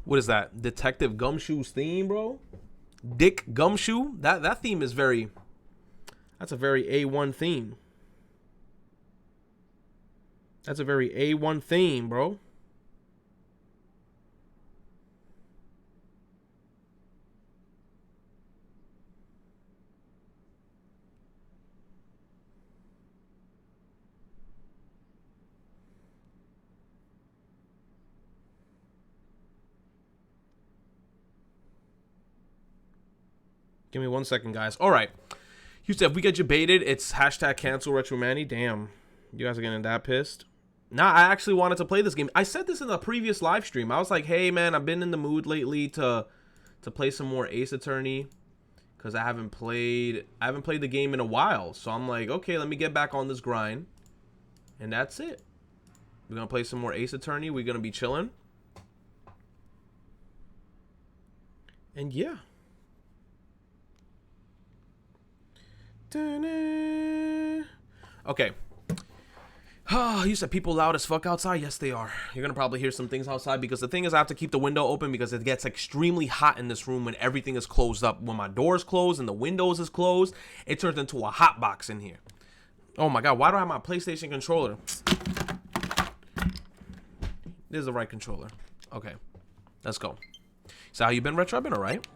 What is that? Detective Gumshoe's theme, bro? Dick Gumshoe? That theme is very... That's a very A1 theme. That's a very A1 theme, bro. Give me 1 second, guys. All right. Houston, if we get you baited, it's hashtag cancel Retromani. Damn. You guys are getting that pissed. Nah, I actually wanted to play this game. I said this in the previous live stream. I was like, hey, man, I've been in the mood lately to play some more Ace Attorney because I haven't played the game in a while. So I'm like, okay, let me get back on this grind. And that's it. We're going to play some more Ace Attorney. We're going to be chilling. And yeah. Okay. You said people loud as fuck outside? Yes, they are. You're gonna probably hear some things outside because the thing is I have to keep the window open because it gets extremely hot in this room when everything is closed up. When my door's closed and the windows is closed, it turns into a hot box in here. Oh my god, why do I have my PlayStation controller? This is the right controller. Okay, let's go. So how you been, Retro? I've been alright.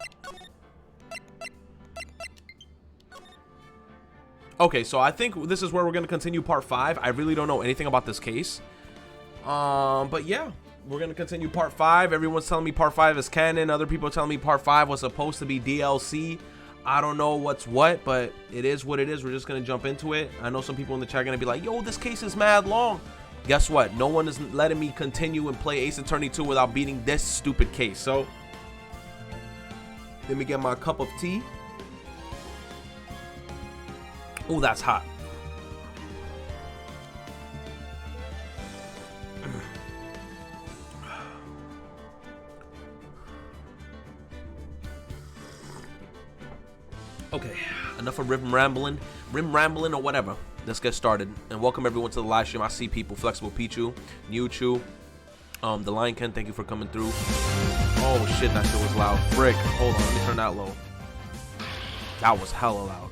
Okay, so I think this is where we're going to continue part 5. I really don't know anything about this case. But yeah, we're going to continue part 5. Everyone's telling me part 5 is canon. Other people are telling me part 5 was supposed to be DLC. I don't know what's what, but it is what it is. We're just going to jump into it. I know some people in the chat are going to be like, yo, this case is mad long. Guess what? No one is letting me continue and play Ace Attorney 2 without beating this stupid case. So, let me get my cup of tea. Oh, that's hot. Okay, enough of rim rambling or whatever. Let's get started. And welcome everyone to the live stream. I see people. Flexible Pichu, Mewtwo, the Lion Ken, thank you for coming through. Oh shit, that shit was loud. Frick. Hold on, let me turn that low. That was hella loud.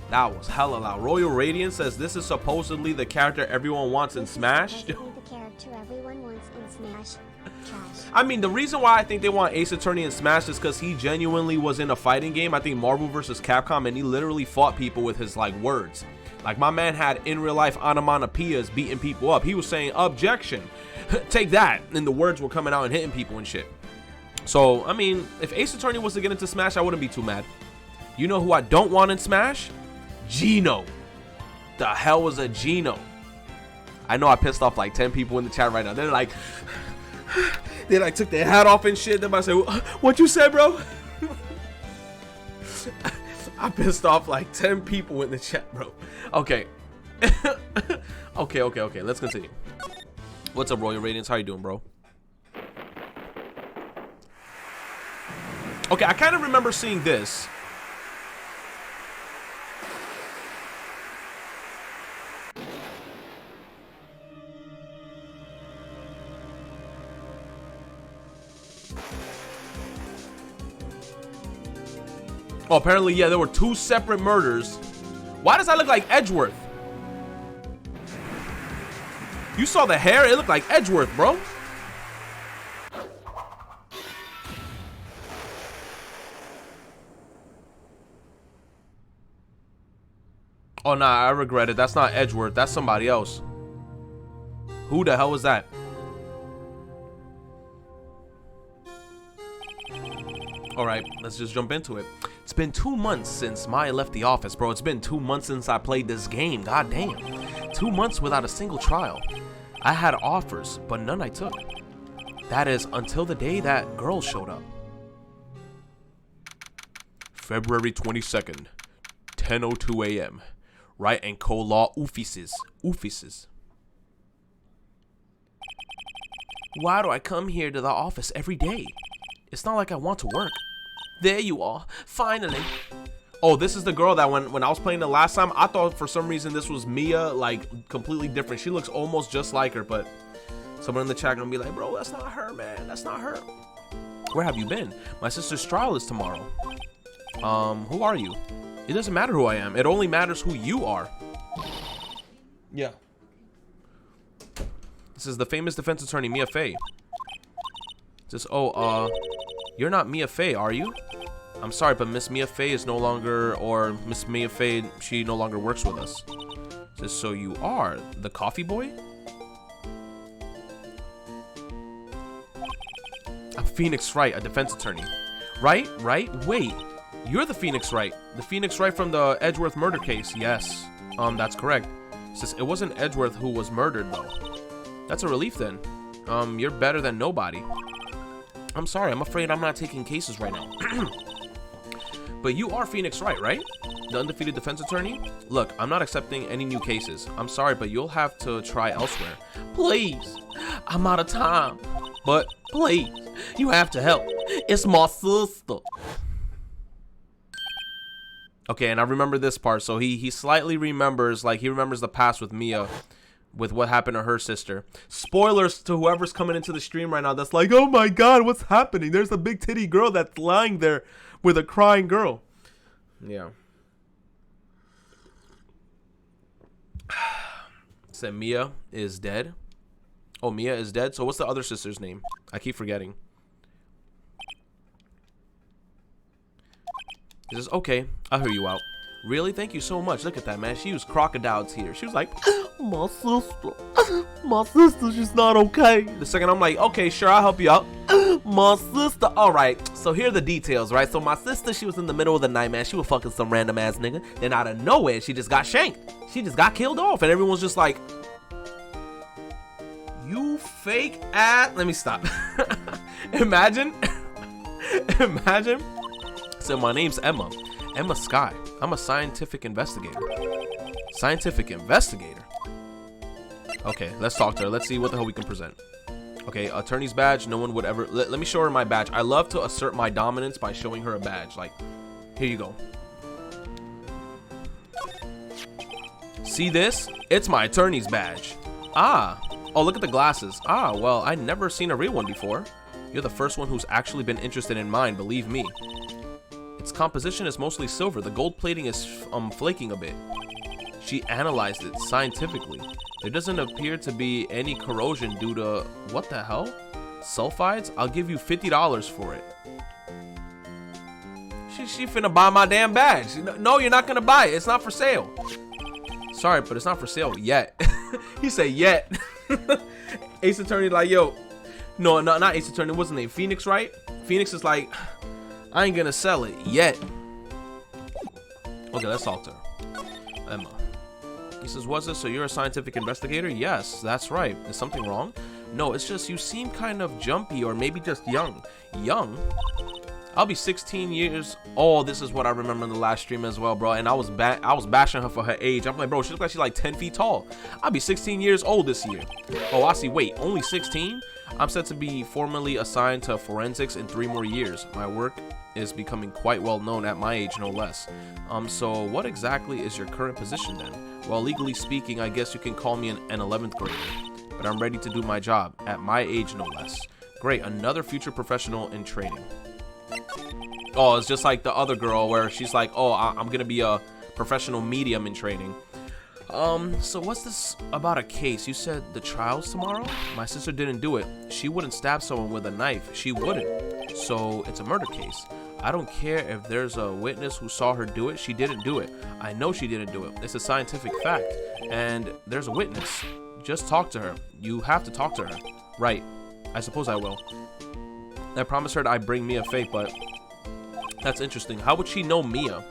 That was hella loud. Royal Radiant says this is supposedly the character everyone wants in Smash. The character everyone wants in Smash. Trash. I mean, the reason why I think they want Ace Attorney in Smash is because he genuinely was in a fighting game. I think Marvel vs. Capcom, and he literally fought people with his like words. Like my man had in real life onomatopoeias beating people up. He was saying objection, take that, and the words were coming out and hitting people and shit. So I mean, if Ace Attorney was to get into Smash, I wouldn't be too mad. You know who I don't want in Smash? Gino. The hell was a Gino? I know I pissed off like 10 people in the chat right now. They're like, they like took their hat off and shit. Then I say, what you said, bro? I pissed off like 10 people in the chat, bro. Okay. Okay. Let's continue. What's up, Royal Radiance? How you doing, bro? Okay, I kind of remember seeing this. Oh, apparently, yeah, there were 2 separate murders. Why does that look like Edgeworth? You saw the hair? It looked like Edgeworth, bro. Oh, nah, I regret it. That's not Edgeworth. That's somebody else. Who the hell was that? All right, let's just jump into it. It's been 2 months since Maya left the office, bro. It's been 2 months since I played this game. God damn. 2 months without a single trial. I had offers, but none I took. That is until the day that girl showed up. February 22nd, 10:02 a.m. Right and co-law offices. Why do I come here to the office every day? It's not like I want to work. There you are, finally. Oh, this is the girl that when I was playing the last time, I thought for some reason this was Mia, like completely different. She looks almost just like her, but someone in the chat gonna be like, bro, that's not her, man. That's not her. Where have you been? My sister's trial is tomorrow. Who are you? It doesn't matter who I am. It only matters who you are. Yeah. This is the famous defense attorney, Mia Fey. It says, oh, you're not Mia Fey, are you? I'm sorry, but Miss Mia Fey is no longer, or Miss Mia Fey, she no longer works with us. It says, so you are the coffee boy? I'm Phoenix Wright, a defense attorney. Right? Wait, you're the Phoenix Wright. The Phoenix Wright from the Edgeworth murder case. Yes, that's correct. It says, it wasn't Edgeworth who was murdered, though. That's a relief, then. You're better than nobody. I'm sorry, I'm afraid I'm not taking cases right now. But you are Phoenix Wright, right? The undefeated defense attorney? Look, I'm not accepting any new cases. I'm sorry, but you'll have to try elsewhere. Please, I'm out of time. But please, you have to help. It's my sister. Okay, and I remember this part. So he slightly remembers, like he remembers the past with Mia, with what happened to her sister. Spoilers to whoever's coming into the stream right now that's like, oh my god, what's happening? There's a big titty girl that's lying there with a crying girl. Yeah. Said Mia is dead. Oh, Mia is dead. So what's the other sister's name? I keep forgetting. He says, okay, I'll hear you out. Really? Thank you so much. Look at that, man. She used crocodile tears. She was like, my sister, she's not okay. The second I'm like, okay, sure, I'll help you out. My sister. All right. So here are the details, right? So my sister, she was in the middle of the night, man. She was fucking some random ass nigga. Then out of nowhere, she just got shanked. She just got killed off. And everyone's just like, you fake ass. Let me stop. Imagine. So my name's Emma. Emma Sky. I'm a scientific investigator. Scientific investigator? Okay, let's talk to her. Let's see what the hell we can present. Okay, attorney's badge. No one would ever... Let me show her my badge. I love to assert my dominance by showing her a badge. Like, here you go. See this? It's my attorney's badge. Ah. Oh, look at the glasses. Ah, well, I've never seen a real one before. You're the first one who's actually been interested in mine, believe me. Its composition is mostly silver. The gold plating is flaking a bit. She analyzed it scientifically. There doesn't appear to be any corrosion due to... What the hell? Sulfides? I'll give you $50 for it. She finna buy my damn badge. No, you're not gonna buy it. It's not for sale. Sorry, but it's not for sale yet. He said yet. Ace Attorney like, yo. No, not Ace Attorney. What's his name? Phoenix, right? Phoenix is like... I ain't gonna sell it yet. Okay, let's talk to her. Emma. He says, what's this? So you're a scientific investigator? Yes, that's right. Is something wrong? No, it's just you seem kind of jumpy or maybe just young. Young? I'll be 16 years. Oh, this is what I remember in the last stream as well, bro. And I was bashing her for her age. I'm like, bro, she looks like she's like 10 feet tall. I'll be 16 years old this year. Oh, I see. Wait, only 16? I'm set to be formally assigned to forensics in 3 more years. My work is becoming quite well known at my age, no less. So what exactly is your current position then? Well, legally speaking, I guess you can call me an 11th grader, but I'm ready to do my job at my age, no less. Great, another future professional in training. Oh, it's just like the other girl where she's like, oh, I'm gonna be a professional medium in training. So what's this about a case? You said the trial's tomorrow? My sister didn't do it. She wouldn't stab someone with a knife. She wouldn't. So it's a murder case. I don't care if there's a witness who saw her do it. She didn't do it. I know she didn't do it. It's a scientific fact. And there's a witness. Just talk to her. You have to talk to her. Right. I suppose I will. I promised her that I'd bring Mia Fey, but that's interesting. How would she know Mia?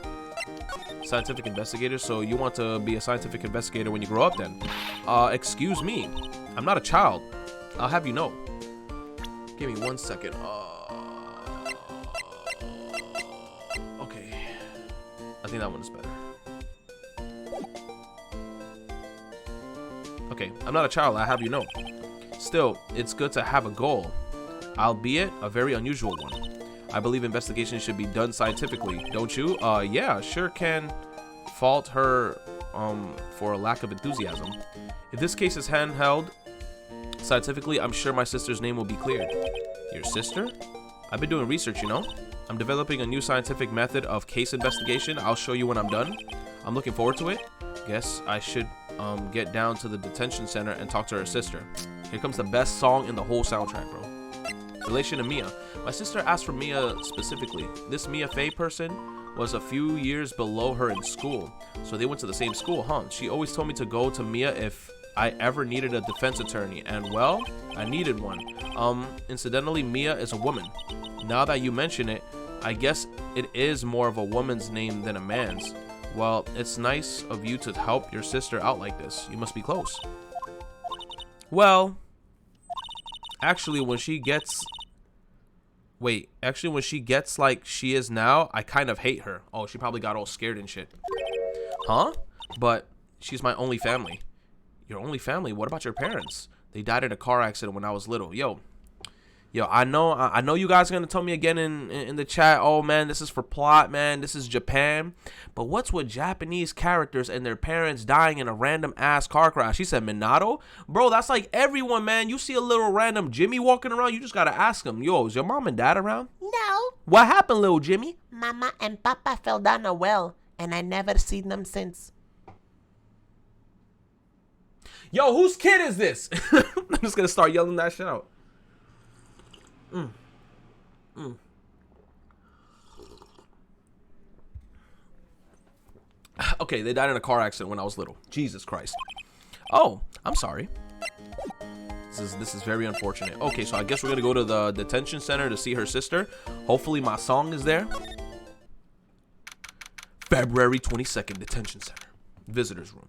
Scientific investigator? So you want to be a scientific investigator when you grow up then? Excuse me. I'm not a child. I'll have you know. Give me 1 second. Okay. I think that one is better. Okay. I'm not a child. I'll have you know. Still, it's good to have a goal, albeit a very unusual one. I believe investigations should be done scientifically, don't you? Yeah, sure can fault her for a lack of enthusiasm. If this case is handheld scientifically, I'm sure my sister's name will be cleared. Your sister? I've been doing research, you know. I'm developing a new scientific method of case investigation. I'll show you when I'm done. I'm looking forward to it. Guess I should get down to the detention center and talk to her sister. Here comes the best song in the whole soundtrack, bro. Relation to Mia. My sister asked for Mia specifically. This Mia Fey person was a few years below her in school, so they went to the same school, huh? She always told me to go to Mia if I ever needed a defense attorney, and well, I needed one. Incidentally, Mia is a woman. Now that you mention it, I guess it is more of a woman's name than a man's. Well, it's nice of you to help your sister out like this. You must be close. Well, actually, when she gets like she is now, I kind of hate her. Oh, she probably got all scared and shit. Huh? But she's my only family. Your only family? What about your parents? They died in a car accident when I was little. Yo, I know you guys are gonna tell me again in the chat, oh man, this is for plot, man, this is Japan. But what's with Japanese characters and their parents dying in a random ass car crash? He said Minato? Bro, that's like everyone, man. You see a little random Jimmy walking around, you just gotta ask him, yo, is your mom and dad around? No. What happened, little Jimmy? Mama and Papa fell down a well, and I never seen them since. Yo, whose kid is this? I'm just gonna start yelling that shit out. Okay, they died in a car accident when I was little. Jesus Christ. Oh, I'm sorry. This is very unfortunate. Okay, so I guess we're gonna go to the detention center to see her sister. Hopefully my song is there. February 22nd, detention center. Visitors room.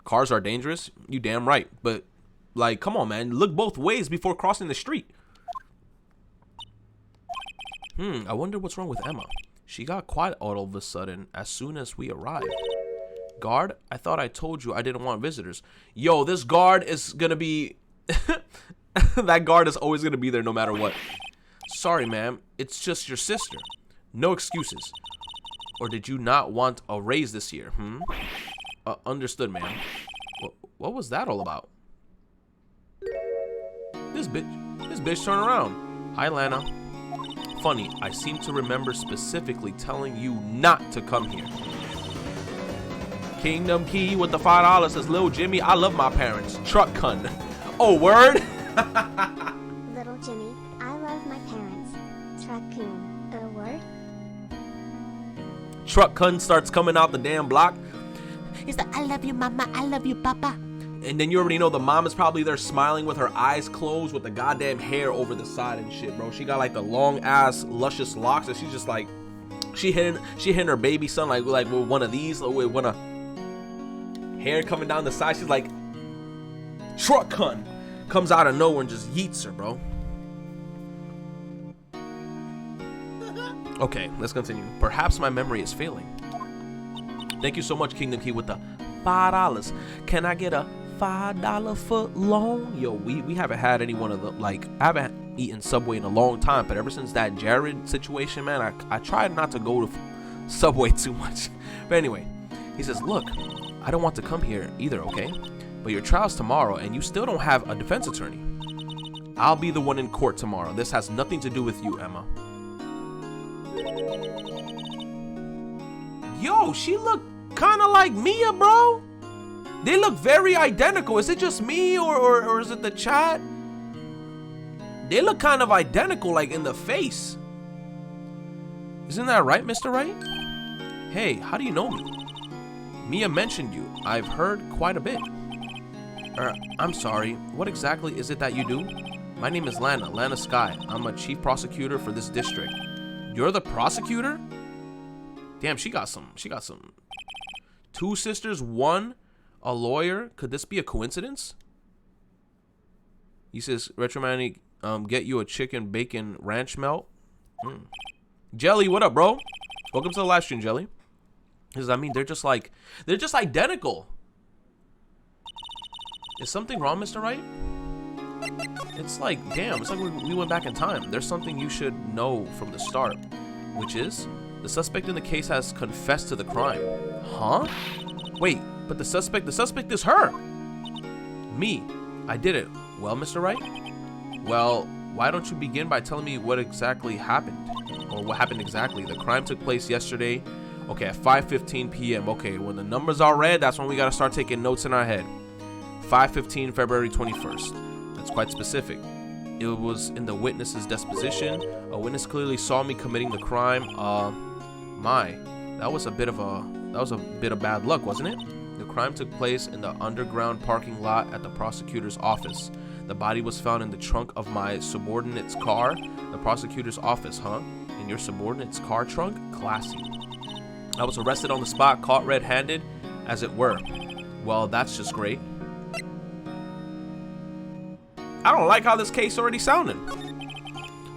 Cars are dangerous? You damn right. But, like, come on, man. Look both ways before crossing the street. I wonder what's wrong with Emma. She got quiet all of a sudden as soon as we arrived. Guard, I thought I told you I didn't want visitors. Yo, this guard is gonna be... That guard is always gonna be there no matter what. Sorry, ma'am. It's just your sister. No excuses. Or did you not want a raise this year? Understood, ma'am. What was that all about? This bitch turned around. Hi, Lana. Funny, I seem to remember specifically telling you not to come here. Kingdom Key with the $5 says, Lil Jimmy, I love my parents. Truck cun. Oh, word? Little Jimmy, I love my parents. Truck-kun. A word? Truck cun starts coming out the damn block. He's like, I love you, Mama. I love you, Papa. And then you already know the mom is probably there smiling with her eyes closed with the goddamn hair over the side and shit, bro. She got like the long ass luscious locks and she's just like, she hitting her baby son like with one of these, with one of hair coming down the side. She's like, truck cunt. Comes out of nowhere and just yeets her, bro. Okay, let's continue. Perhaps my memory is failing. Thank you so much, Kingdom Key, with the $5. Can I get a $5 foot long? Yo, we haven't had any one of the, like, I haven't eaten Subway in a long time, but ever since that Jared situation, man, I tried not to go to Subway too much. But anyway, he says, look, I don't want to come here either, okay? But your trial's tomorrow and you still don't have a defense attorney. I'll be the one in court tomorrow. This has nothing to do with you, Emma. Yo, she looked kind of like Mia, bro. They look very identical. Is it just me or is it the chat? They look kind of identical, like in the face. Isn't that right, Mr. Wright? Hey, how do you know me? Mia mentioned you. I've heard quite a bit. I'm sorry. What exactly is it that you do? My name is Lana Sky. I'm a chief prosecutor for this district. You're the prosecutor? Damn, she got some. Two sisters, one a lawyer. Could this be a coincidence? He says, Retromanic, get you a chicken bacon ranch melt. Jelly, what up, bro? Welcome to the live stream, Jelly. Because I mean, they're just identical. Is something wrong, Mr. Wright? It's like, damn, it's like we went back in time. There's something you should know from the start, which is the suspect in the case has confessed to the crime. Huh? Wait, but the suspect is her. Me. I did it. Well, Mr. Wright? Well, Why don't you begin by telling me what exactly happened? Or what happened exactly? The crime took place yesterday. Okay, at 5:15 p.m. Okay, when the numbers are red, that's when we gotta start taking notes in our head. 5:15, February 21st. That's quite specific. It was in the witness's disposition. A witness clearly saw me committing the crime. That was a bit of bad luck, wasn't it? The crime took place in the underground parking lot at the prosecutor's office. The body was found in the trunk of my subordinate's car. The prosecutor's office, huh? In your subordinate's car trunk? Classy. I was arrested on the spot, caught red-handed, as it were. Well, that's just great. I don't like how this case already sounded.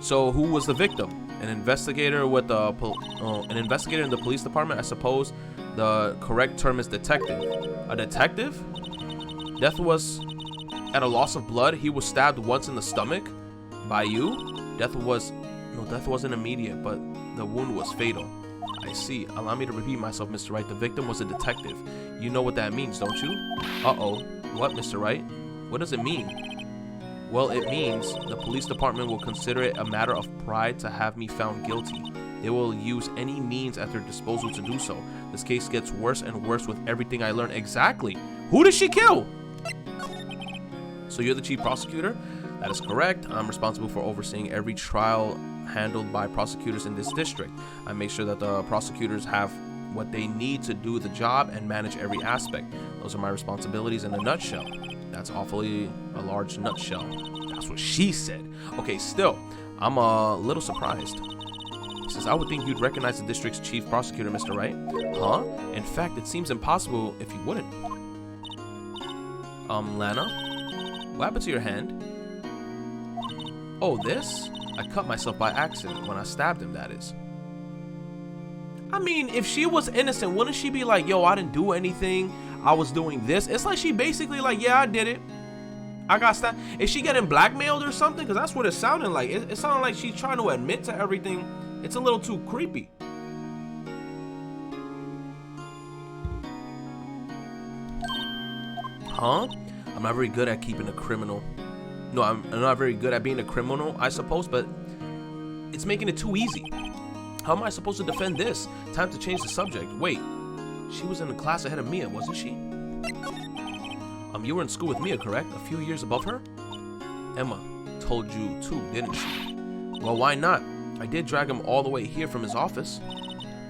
So, who was the victim? An investigator with an investigator in the police department? I suppose the correct term is detective. A detective? Death was at a loss of blood. He was stabbed once in the stomach by you. Death wasn't immediate, but the wound was fatal. I see. Allow me to repeat myself, Mr. Wright. The victim was a detective. You know what that means, don't you? Uh-oh. What, Mr. Wright? What does it mean? Well, it means the police department will consider it a matter of pride to have me found guilty. They will use any means at their disposal to do so. This case gets worse and worse with everything I learn. Exactly. Who did she kill? So you're the chief prosecutor? That is correct. I'm responsible for overseeing every trial handled by prosecutors in this district. I make sure that the prosecutors have what they need to do the job and manage every aspect. Those are my responsibilities in a nutshell. That's awfully a large nutshell. That's what she said. Okay, still, I'm a little surprised. He says, I would think you'd recognize the district's chief prosecutor, Mr. Wright. Huh? In fact, it seems impossible if you wouldn't. Lana? What happened to your hand? Oh, this? I cut myself by accident when I stabbed him, that is. I mean, if she was innocent, wouldn't she be like, yo, I didn't do anything. I was doing this. It's like she basically like, yeah, I did it. I got stabbed. Is she getting blackmailed or something? Because that's what it sounded like. It sounded like she's trying to admit to everything. It's a little too creepy. Huh? I'm not very good at keeping a criminal. No, I'm not very good at being a criminal, I suppose, but it's making it too easy. How am I supposed to defend this? Time to change the subject. Wait, she was in the class ahead of Mia, wasn't she? You were in school with Mia, correct? A few years above her? Emma told you too, didn't she? Well, why not? I did drag him all the way here from his office.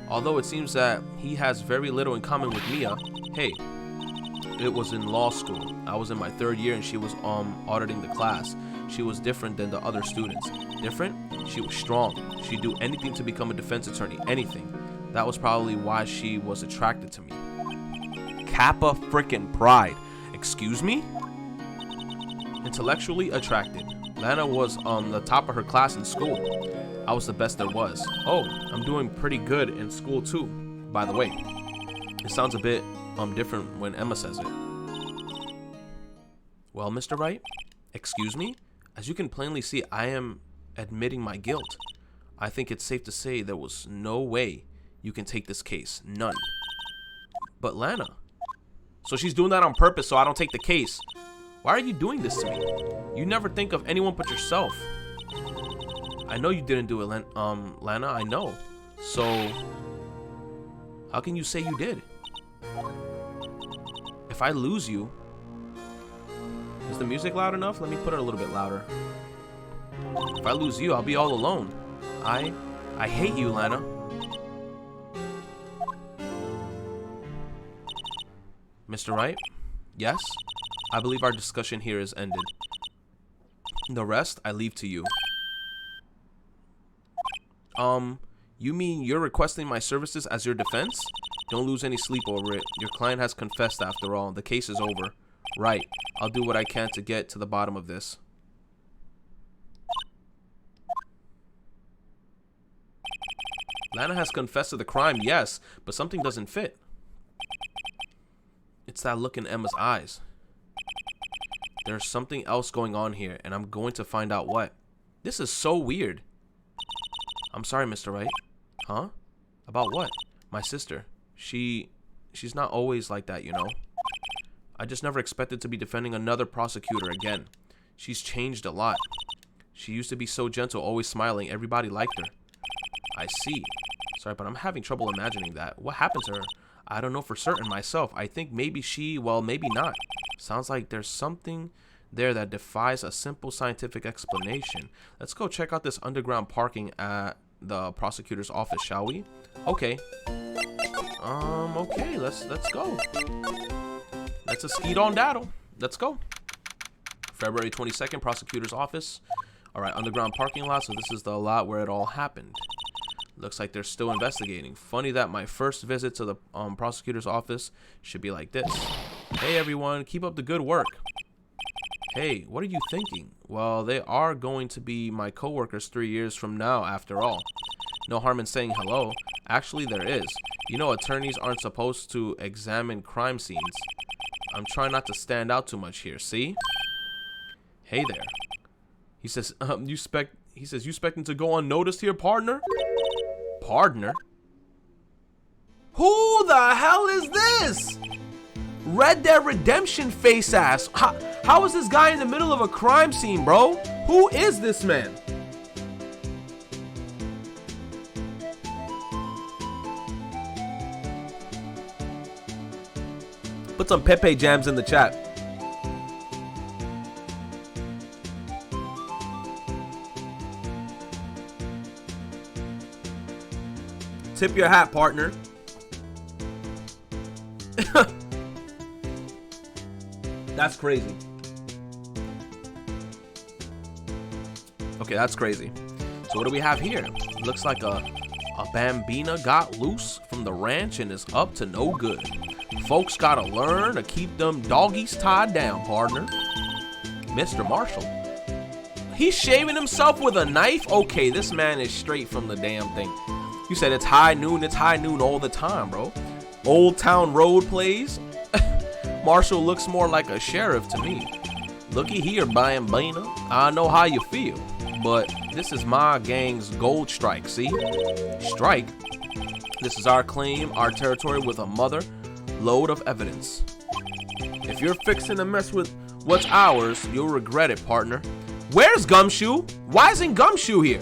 Although it seems that he has very little in common with Mia. Hey, it was in law school. I was in my 3rd year and she was auditing the class. She was different than the other students. Different? She was strong. She'd do anything to become a defense attorney. Anything. That was probably why she was attracted to me. Kappa frickin' pride. Excuse me? Intellectually attracted. Lana was on the top of her class in school. I was the best there was. Oh, I'm doing pretty good in school too, by the way. It sounds a bit different when Emma says it. Well, Mr. Wright? Excuse me? As you can plainly see, I am admitting my guilt. I think it's safe to say there was no way you can take this case. None. But Lana. So she's doing that on purpose so I don't take the case. Why are you doing this to me? You never think of anyone but yourself. I know you didn't do it, Lana. I know. So, how can you say you did? If I lose you... Is the music loud enough? Let me put it a little bit louder. If I lose you, I'll be all alone. I hate you, Lana. Mr. Wright? Yes? I believe our discussion here is ended. The rest, I leave to you. You mean you're requesting my services as your defense? Don't lose any sleep over it. Your client has confessed after all. The case is over. Right. I'll do what I can to get to the bottom of this. Lana has confessed to the crime, yes, but something doesn't fit. It's that look in Emma's eyes. There's something else going on here, and I'm going to find out what. This is so weird. I'm sorry, Mr. Wright. Huh? About what? My sister. She's not always like that, you know. I just never expected to be defending another prosecutor again. She's changed a lot. She used to be so gentle, always smiling. Everybody liked her. I see. Sorry, but I'm having trouble imagining that. What happened to her? I don't know for certain myself. I think maybe she, well, maybe not. Sounds like there's something there that defies a simple scientific explanation. Let's go check out this underground parking at the prosecutor's office, shall we? Okay. Okay, let's go. Let's skeet on daddle. Let's go. February 22nd, prosecutor's office. All right, underground parking lot. So this is the lot where it all happened. Looks like they're still investigating. Funny that my first visit to the prosecutor's office should be like this. Hey everyone, keep up the good work. Hey, what are you thinking? Well, they are going to be my coworkers 3 years from now after all. No harm in saying hello. Actually, there is. You know, attorneys aren't supposed to examine crime scenes. I'm trying not to stand out too much here, see? Hey there. He says, you expecting to go unnoticed here, partner? Partner? Who the hell is this? Red Dead Redemption face ass. How is this guy in the middle of a crime scene, bro? Who is this man? Put some Pepe jams in the chat. Tip your hat, partner. That's crazy. Okay, that's crazy. So what do we have here? Looks like a bambina got loose from the ranch and is up to no good. Folks gotta learn to keep them doggies tied down, partner. Mr. Marshall. He's shaving himself with a knife? Okay, this man is straight from the damn thing. You said it's high noon all the time, bro. Old Town Road plays. Marshall looks more like a sheriff to me. Looky here, Bambina. I know how you feel, but this is my gang's gold strike, see? Strike? This is our claim, our territory with a mother load of evidence. If you're fixing to mess with what's ours, you'll regret it, partner. Where's Gumshoe? Why isn't Gumshoe here?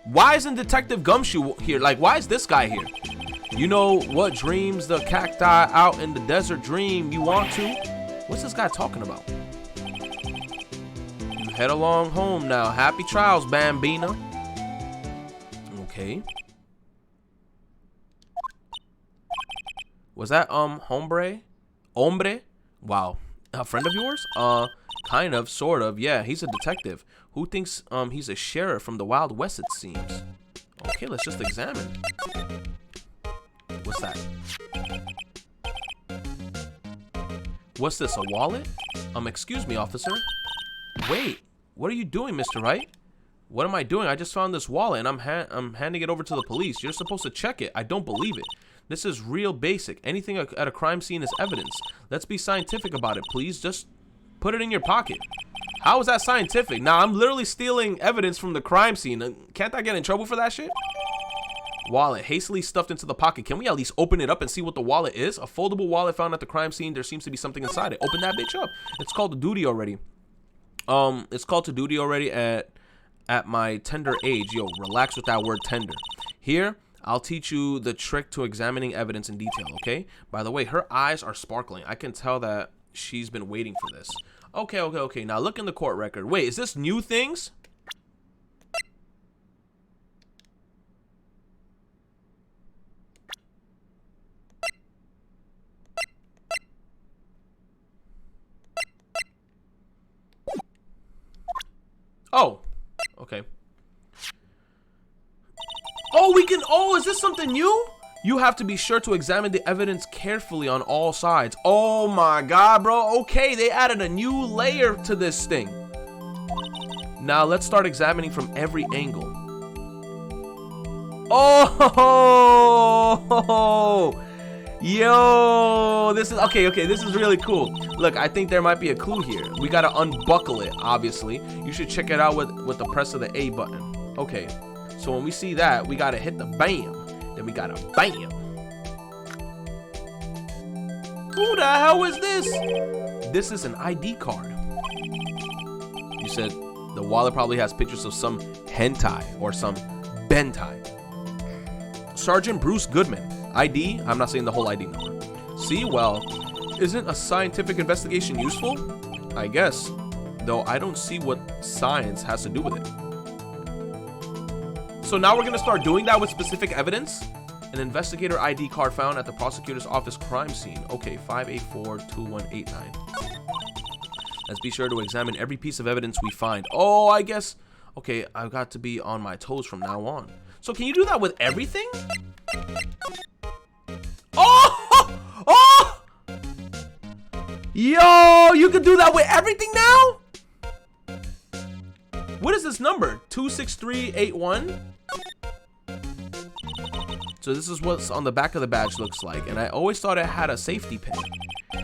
Why isn't Detective Gumshoe here? Like, why is this guy here? You know what dreams the cacti out in the desert dream you want to? What's this guy talking about? You head along home now. Happy trials, Bambina. Okay. Was that hombre? Wow. A friend of yours? Kind of, sort of. Yeah, he's a detective. Who thinks he's a sheriff from the Wild West, it seems. Okay, let's just examine. What's that? What's this, a wallet? Excuse me, officer. Wait, what are you doing, Mr. Wright? What am I doing? I just found this wallet and I'm handing it over to the police. You're supposed to check it. I don't believe it. This is real basic. Anything at a crime scene is evidence. Let's be scientific about it, please. Just put it in your pocket. How is that scientific? Now, I'm literally stealing evidence from the crime scene. Can't I get in trouble for that shit? Wallet hastily stuffed into the pocket. Can we at least open it up and see what the wallet is? A foldable wallet found at the crime scene. There seems to be something inside it. Open that bitch up. It's called to duty already. It's called to duty already at my tender age. Yo, relax with that word tender. Here, I'll teach you the trick to examining evidence in detail, okay? By the way, her eyes are sparkling. I can tell that she's been waiting for this. Okay. Now look in the court record. Wait, is this new things? Oh, okay. Oh, is this something new? You have to be sure to examine the evidence carefully on all sides. Oh my God, bro. Okay, they added a new layer to this thing. Now let's start examining from every angle. Oh, yo, this is okay. This is really cool. Look, I think there might be a clue here. We gotta unbuckle it, obviously. You should check it out with the press of the A button. Okay, so when we see that, we gotta hit the bam. Then we gotta bam. Who the hell is this? This is an ID card. said the wallet probably has pictures of some hentai or some bentai. Sergeant Bruce Goodman. ID? I'm not saying the whole ID number. See, well, isn't a scientific investigation useful? I guess, though I don't see what science has to do with it. So now we're gonna start doing that with specific evidence. An investigator ID card found at the prosecutor's office crime scene. Okay, 5842189. Let's be sure to examine every piece of evidence we find. Oh, I guess. Okay, I've got to be on my toes from now on. So can you do that with everything? Oh! Oh! Yo, you can do that with everything now? What is this number? 26381? So this is what's on the back of the badge looks like, and I always thought it had a safety pin.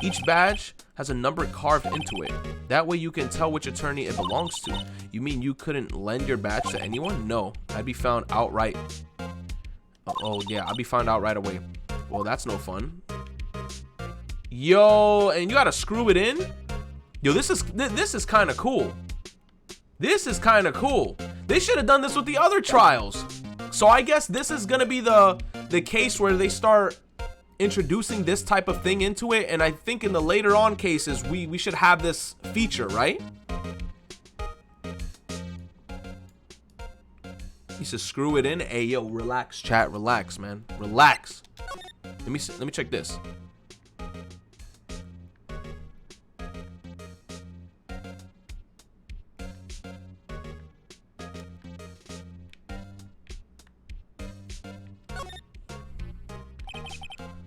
Each badge has a number carved into it. That way you can tell which attorney it belongs to. You mean you couldn't lend your badge to anyone? No, I'd be found outright. Oh yeah, I'd be found out right away. Well, that's no fun. Yo, and you gotta screw it in? Yo, this is kind of cool. This is kind of cool. They should have done this with the other trials. So I guess this is gonna be the case where they start introducing this type of thing into it, and I think in the later on cases we should have this feature, right? He says screw it in. Hey yo, relax, chat, relax, man, relax. Let me check this.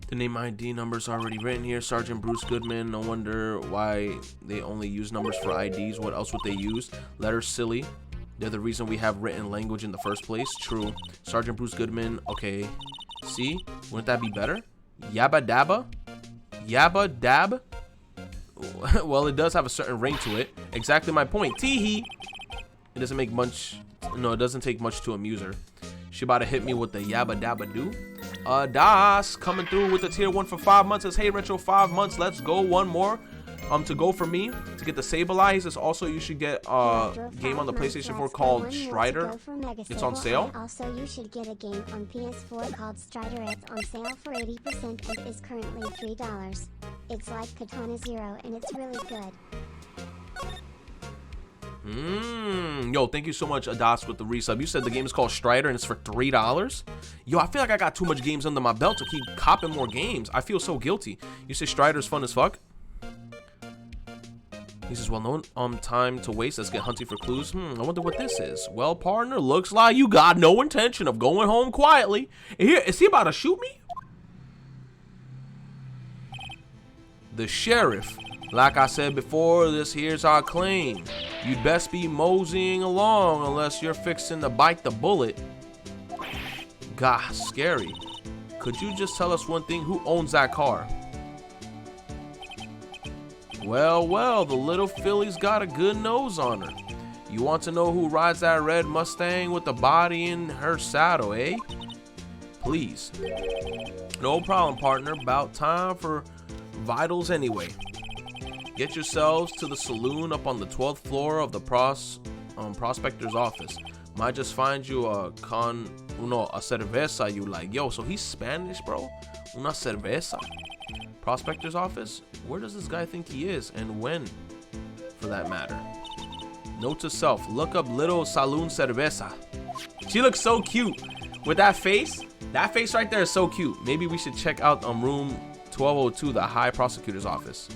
The name ID number's already written here. Sergeant Bruce Goodman. No wonder why they only use numbers for IDs. What else would they use? Letters, silly. They're the reason we have written language in the first place. True. Sergeant Bruce Goodman. Okay. See? Wouldn't that be better? Yabba dabba? Yabba dab? Well, it does have a certain ring to it. Exactly my point. Teehee. It doesn't make much. No, it doesn't take much to amuse her. She about to hit me with the yabba dabba do. Das coming through with the tier 1 for 5 months. Says, hey Retro, 5 months. Let's go. One more to go for me to get the Sableye. He says also you should get a game on the PlayStation 4 called Strider. It's on sale. Also, you should get a game on PS4 called Strider. It's on sale for 80% and is currently $3. It's like Katana Zero and it's really good. Yo, thank you so much, Adas, with the resub. You said the game is called Strider and it's for $3. Yo, I feel like I got too much games under my belt to keep copping more games. I feel so guilty. You say Strider's fun as fuck? He says, well, no time to waste. Let's get hunting for clues. I wonder what this is. Well, partner, looks like you got no intention of going home quietly. And here, is he about to shoot me? The sheriff. Like I said before, this here's our claim. You'd best be moseying along unless you're fixing to bite the bullet. Gah, scary. Could you just tell us one thing? Who owns that car? Well, the little filly's got a good nose on her. You want to know who rides that red Mustang with the body in her saddle, eh? Please. No problem, partner. About time for vitals anyway. Get yourselves to the saloon up on the 12th floor of the prospector's office. Might just find you a cerveza you like. Yo, so he's Spanish, bro? Una cerveza. Prospector's office? Where does this guy think he is, and when, for that matter? Note to self, look up little saloon cerveza. She looks so cute with that face. That face right there is so cute. Maybe we should check out room 1202, the high prosecutor's office.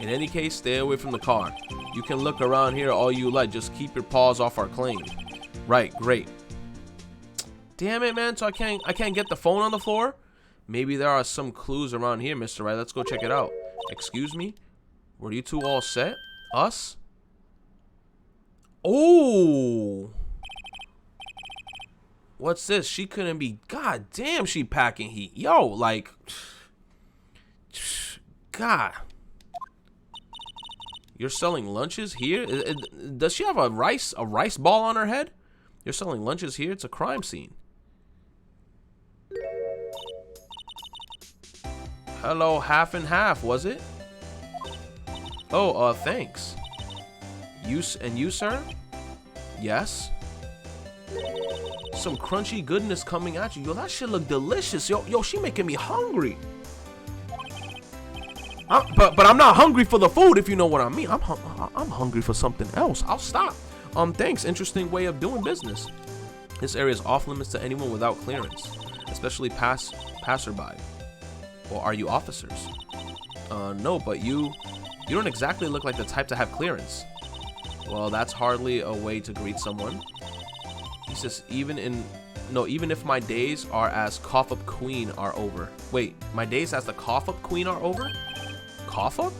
In any case, stay away from the car. You can look around here all you like. Just keep your paws off our claim. Right, great. Damn it, man. So I can't get the phone on the floor? Maybe there are some clues around here, Mr. Right. Let's go check it out. Excuse me? Were you two all set? Us? Oh. What's this? She couldn't be. God damn, she packing heat. Yo, like. God. You're selling lunches here? Does she have a rice ball on her head? You're selling lunches here? It's a crime scene. Hello, half and half, was it? Oh, thanks. And you, sir? Yes? Some crunchy goodness coming at you. Yo, that shit look delicious. Yo, she making me hungry. But I'm not hungry for the food, if you know what I mean. I'm hungry for something else. I'll stop. Thanks. Interesting way of doing business. This area is off limits to anyone without clearance, especially passerby. Or are you officers? No, but you don't exactly look like the type to have clearance. Well, that's hardly a way to greet someone. He says, even if my days are as cough up queen are over. Wait, my days as the cough up queen are over? Cough up?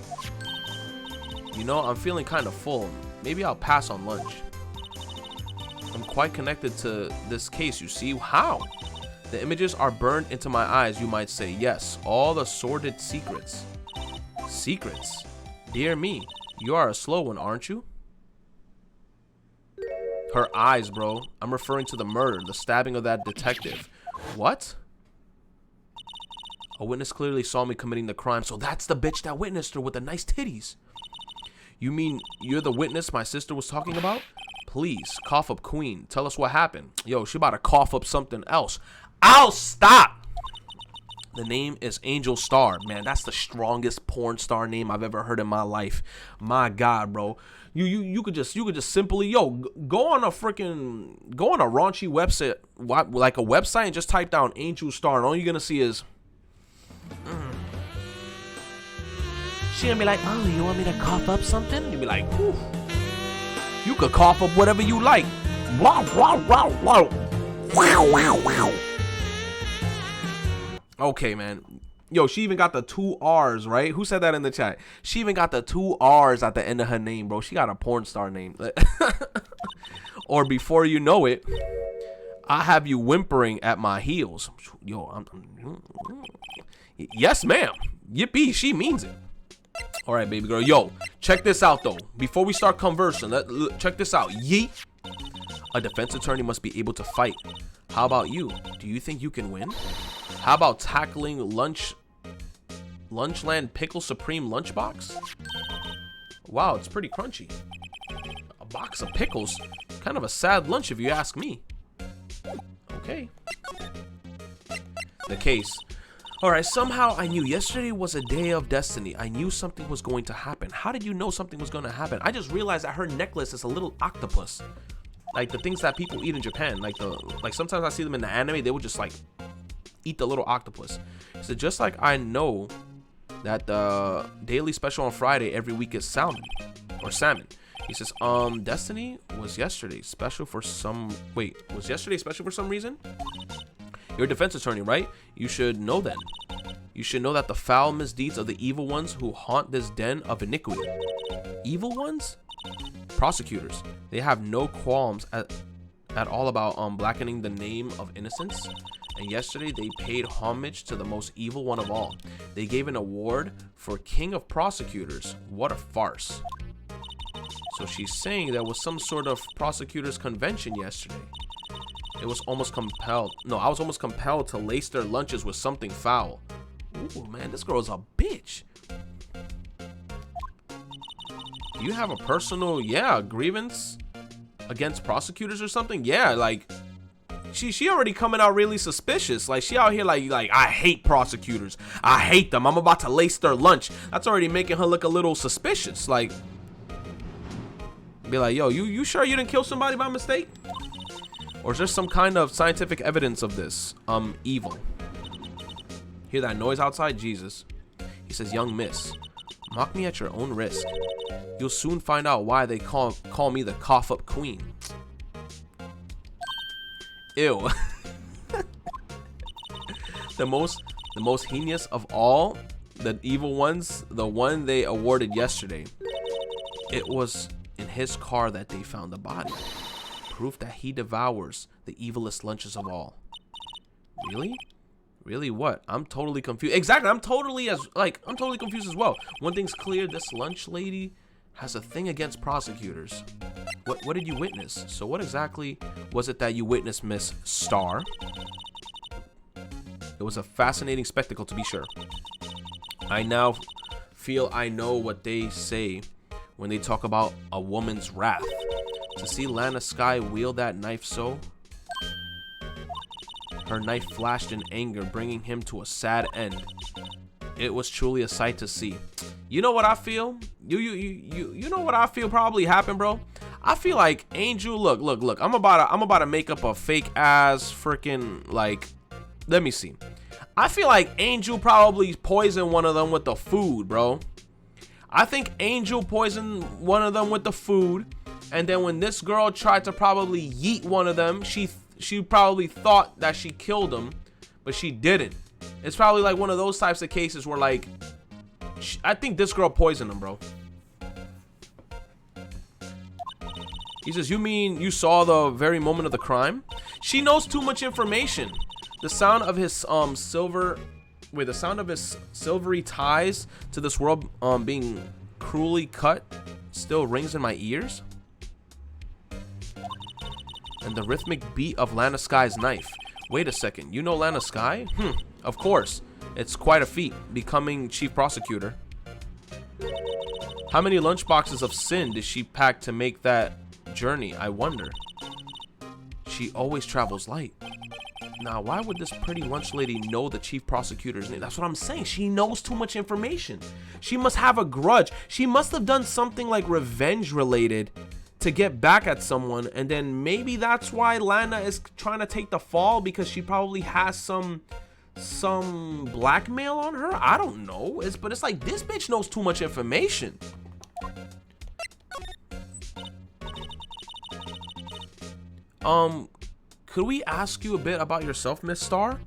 You know, I'm feeling kind of full. Maybe I'll pass on lunch. I'm quite connected to this case, you see. How? The images are burned into my eyes, you might say. Yes, all the sordid secrets. Secrets? Dear me, you are a slow one, aren't you? Her eyes, bro. I'm referring to the murder, the stabbing of that detective. What? A witness clearly saw me committing the crime, so that's the bitch that witnessed her with the nice titties. You mean you're the witness my sister was talking about? Please, cough up queen. Tell us what happened. Yo, she about to cough up something else. I'll stop. The name is Angel Star. Man, that's the strongest porn star name I've ever heard in my life. My God, bro. You could just simply, go on a raunchy website, like a website, and just type down Angel Star, and all you're gonna see is she gonna be like, oh, you want me to cough up something? You'll be like, whew. You could cough up whatever you like. Wow, wow, wow, wow. Wow, wow, wow. Okay, man. Yo, she even got the 2 R's, right? Who said that in the chat? She even got the 2 R's at the end of her name, bro. She got a porn star name. Or before you know it, I have you whimpering at my heels. Yo, yes, ma'am. Yippee, she means it. All right, baby girl. Yo, check this out, though. Before we start conversing, check this out. Yeet. A defense attorney must be able to fight. How about you? Do you think you can win? How about tackling Lunchland Pickle Supreme lunchbox? Wow, it's pretty crunchy. A box of pickles? Kind of a sad lunch if you ask me. Okay. The case. Alright, somehow I knew yesterday was a day of destiny. I knew something was going to happen. How did you know something was going to happen? I just realized that her necklace is a little octopus. Like the things that people eat in Japan. Like sometimes I see them in the anime, they would just like eat the little octopus. So just like I know that the daily special on Friday every week is salmon. He says, Destiny was yesterday special for some... Wait, was yesterday special for some reason? You're a defense attorney, right? You should know then. You should know that the foul misdeeds of the evil ones who haunt this den of iniquity. Evil ones? Prosecutors. They have no qualms at all about blackening the name of innocence. And yesterday they paid homage to the most evil one of all. They gave an award for King of Prosecutors. What a farce. So she's saying there was some sort of prosecutors convention yesterday. I was almost compelled to lace their lunches with something foul. Ooh, man, this girl is a bitch. Do you have a personal, grievance against prosecutors or something? Yeah, like, she already coming out really suspicious. Like, she out here like, I hate prosecutors. I hate them. I'm about to lace their lunch. That's already making her look a little suspicious. Like, be like, yo, you sure you didn't kill somebody by mistake? Or is there some kind of scientific evidence of this? Evil. Hear that noise outside? Jesus. He says, young miss, mock me at your own risk. You'll soon find out why they call me the cough up queen. Ew. the most heinous of all the evil ones, the one they awarded yesterday. It was in his car that they found the body. Proof that he devours the evilest lunches of all. Really? Really what? I'm totally confused. Exactly. I'm totally confused as well. One thing's clear, this lunch lady has a thing against prosecutors. What did you witness? So what exactly was it that you witnessed, Miss Star? It was a fascinating spectacle, to be sure. I now feel I know what they say when they talk about a woman's wrath. To see Lana Skye wield that knife so. Her knife flashed in anger, bringing him to a sad end. It was truly a sight to see. You know what I feel? You know what I feel probably happened, bro? I feel like Angel, look. I'm about to make up a fake ass freaking, like, let me see. I feel like Angel probably poisoned one of them with the food, bro. I think Angel poisoned one of them with the food, and then when this girl tried to probably yeet one of them, she probably thought that she killed him, but she didn't. It's probably like one of those types of cases where, like, I think this girl poisoned him, bro. He says, you mean you saw the very moment of the crime? She knows too much information. The sound of his silvery ties to this world being cruelly cut still rings in my ears. And the rhythmic beat of Lana Skye's knife. Wait a second, you know Lana Skye? Of course. It's quite a feat, becoming chief prosecutor. How many lunchboxes of sin did she pack to make that journey, I wonder? She always travels light. Now, why would this pretty lunch lady know the chief prosecutor's name? That's what I'm saying. She knows too much information. She must have a grudge. She must have done something like revenge related to get back at someone, and then maybe that's why Lana is trying to take the fall, because she probably has some blackmail on her. I don't know. But it's like, this bitch knows too much information. Could we ask you a bit about yourself, Miss Star?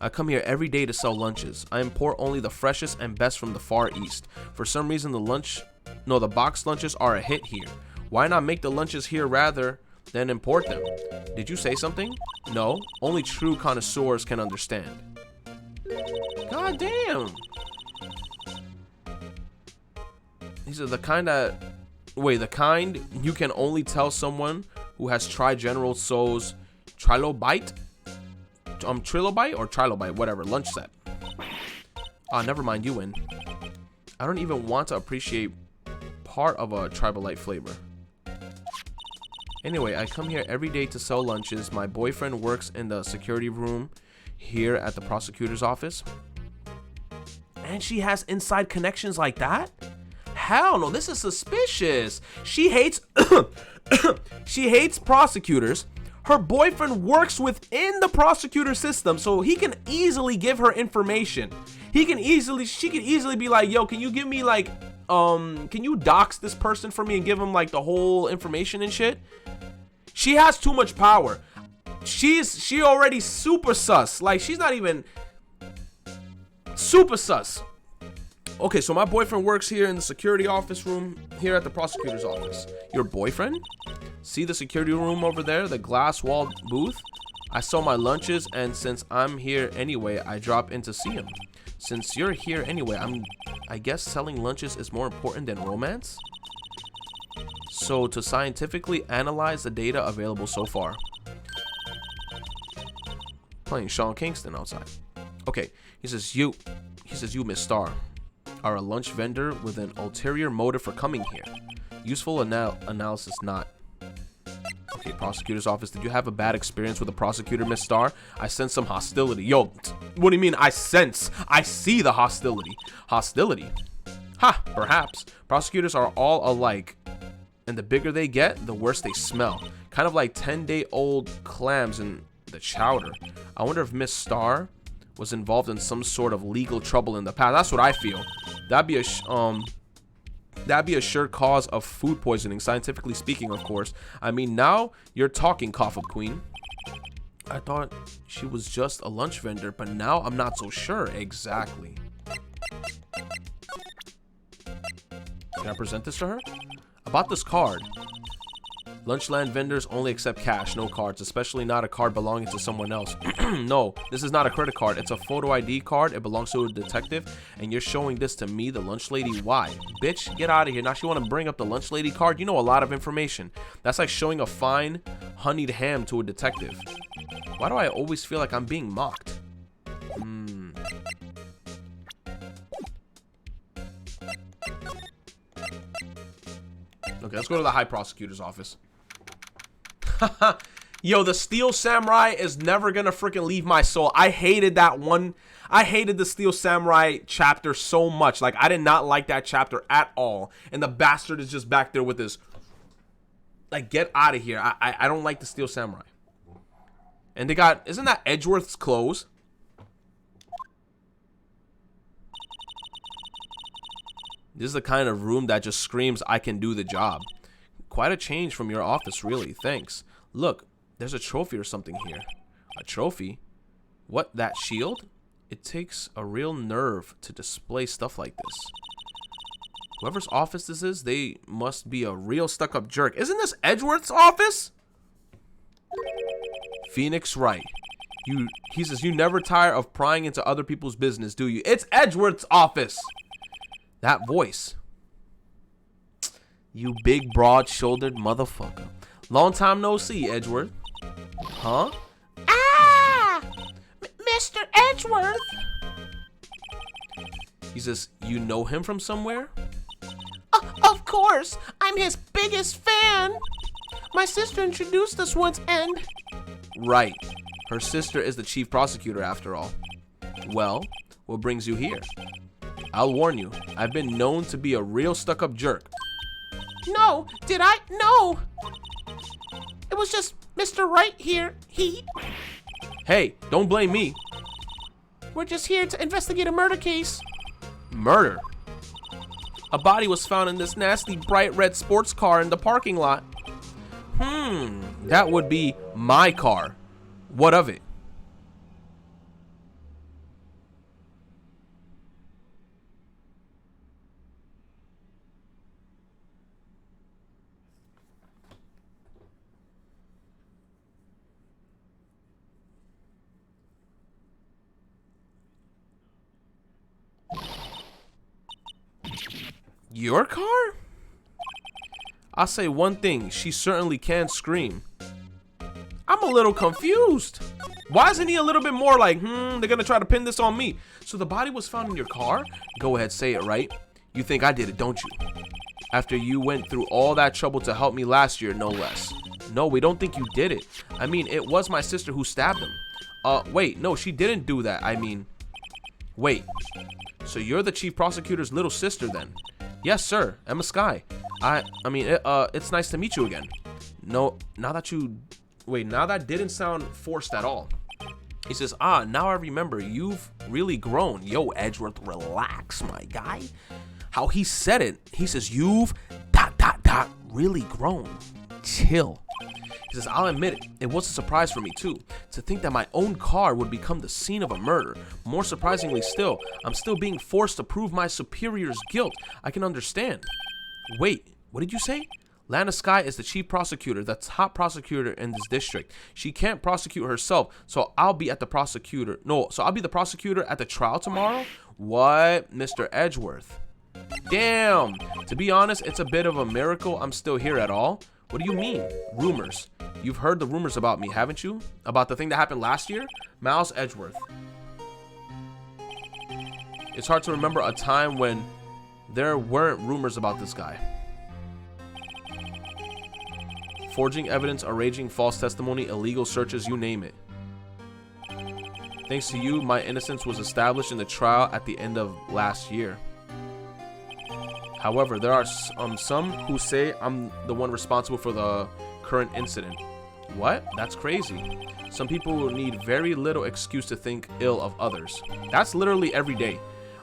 I come here every day to sell lunches. I import only the freshest and best from the Far East. For some reason, the box lunches are a hit here. Why not make the lunches here rather than import them? Did you say something? No, only true connoisseurs can understand. God damn. These are the kind you can only tell someone who has tried General Tso's trilobite or trilobite, whatever, lunch set. Never mind, you win. I don't even want to appreciate part of a tribolite flavor. Anyway, I come here every day to sell lunches. My boyfriend works in the security room here at the prosecutor's office. And she has inside connections like that? Hell no, this is suspicious. She hates she hates prosecutors. Her boyfriend works within the prosecutor system, so he can easily give her information. She can easily be like, yo, can you give me like, can you dox this person for me and give him like the whole information and shit? She has too much power. She already super sus. Like, she's not even super sus. Okay, so my boyfriend works here in the security office room here at the prosecutor's office. Your boyfriend? See the security room over there, the glass-walled booth? I sell my lunches, and since I'm here anyway, I drop in to see him. Since you're here anyway, I guess selling lunches is more important than romance? So to scientifically analyze the data available so far. Playing Sean Kingston outside. Okay, he says you, Miss Star, are a lunch vendor with an ulterior motive for coming here. Useful analysis not. Okay, prosecutor's office. Did you have a bad experience with a prosecutor, Miss Star? I sense some hostility. Yo, what do you mean I sense? I see the hostility. Hostility? Ha, perhaps. Prosecutors are all alike, and the bigger they get, the worse they smell. Kind of like 10-day-old clams in the chowder. I wonder if Miss Star was involved in some sort of legal trouble in the past. That's what I feel. That'd be a sure cause of food poisoning, scientifically speaking, of course. I mean, now you're talking, Coffee Queen. I thought she was just a lunch vendor, but now I'm not so sure. Exactly. Can I present this to her? About this card. Lunchland vendors only accept cash, no cards, especially not a card belonging to someone else. No, this is not a credit card. It's a photo ID card. It belongs to a detective, and you're showing this to me, the lunch lady. Why? Bitch, get out of here. Now she want to bring up the lunch lady card? You know a lot of information. That's like showing a fine honeyed ham to a detective. Why do I always feel like I'm being mocked? Okay, let's go to the High Prosecutor's office. Yo, the Steel Samurai is never gonna freaking leave my soul. I hated that one. I hated the Steel Samurai chapter so much. Like, I did not like that chapter at all. And the bastard is just back there with this. Like, get out of here. I don't like the Steel Samurai. And they got, isn't that Edgeworth's clothes? This is the kind of room that just screams, I can do the job. Quite a change from your office, really. Thanks. Look, there's a trophy or something here. A trophy? What, that shield? It takes a real nerve to display stuff like this. Whoever's office this is, they must be a real stuck-up jerk. Isn't this Edgeworth's office? Phoenix Wright. He says, you never tire of prying into other people's business, do you? It's Edgeworth's office. That voice. You big, broad-shouldered motherfucker. Long time no see, Edgeworth. Huh? Ah! Mr. Edgeworth! He says, you know him from somewhere? Of course! I'm his biggest fan! My sister introduced us once and... Right. Her sister is the chief prosecutor after all. Well, what brings you here? I'll warn you, I've been known to be a real stuck-up jerk. No, did I? No! It was just Mr. Wright here. Hey, don't blame me. We're just here to investigate a murder case. Murder? A body was found in this nasty bright red sports car in the parking lot. That would be my car. What of it? Your car? I'll say one thing, she certainly can scream. I'm a little confused. Why isn't he a little bit more like, they're gonna try to pin this on me? So the body was found in your car? Go ahead, say it, right? You think I did it, don't you? After you went through all that trouble to help me last year, no less. No, we don't think you did it. I mean, it was my sister who stabbed him. Wait, no, she didn't do that. I mean, wait. So you're the chief prosecutor's little sister then? Yes, sir. Emma Skye. It's nice to meet you again. No, now that didn't sound forced at all. He says, now I remember. You've really grown. Yo, Edgeworth, relax, my guy. How he said it. He says, you've ... really grown. Chill. He says, I'll admit it. It was a surprise for me, too. To think that my own car would become the scene of a murder. More surprisingly still, I'm still being forced to prove my superior's guilt. I can understand. Wait, what did you say? Lana Skye is the chief prosecutor, the top prosecutor in this district. She can't prosecute herself, so I'll be the prosecutor at the trial tomorrow? What? Mr. Edgeworth. Damn. To be honest, it's a bit of a miracle I'm still here at all. What do you mean? Rumors. You've heard the rumors about me, haven't you? About the thing that happened last year? Miles Edgeworth. It's hard to remember a time when there weren't rumors about this guy. Forging evidence, arranging false testimony, illegal searches, you name it. Thanks to you, my innocence was established in the trial at the end of last year. However, there are some who say I'm the one responsible for the current incident. What? That's crazy. Some people need very little excuse to think ill of others. That's literally every day.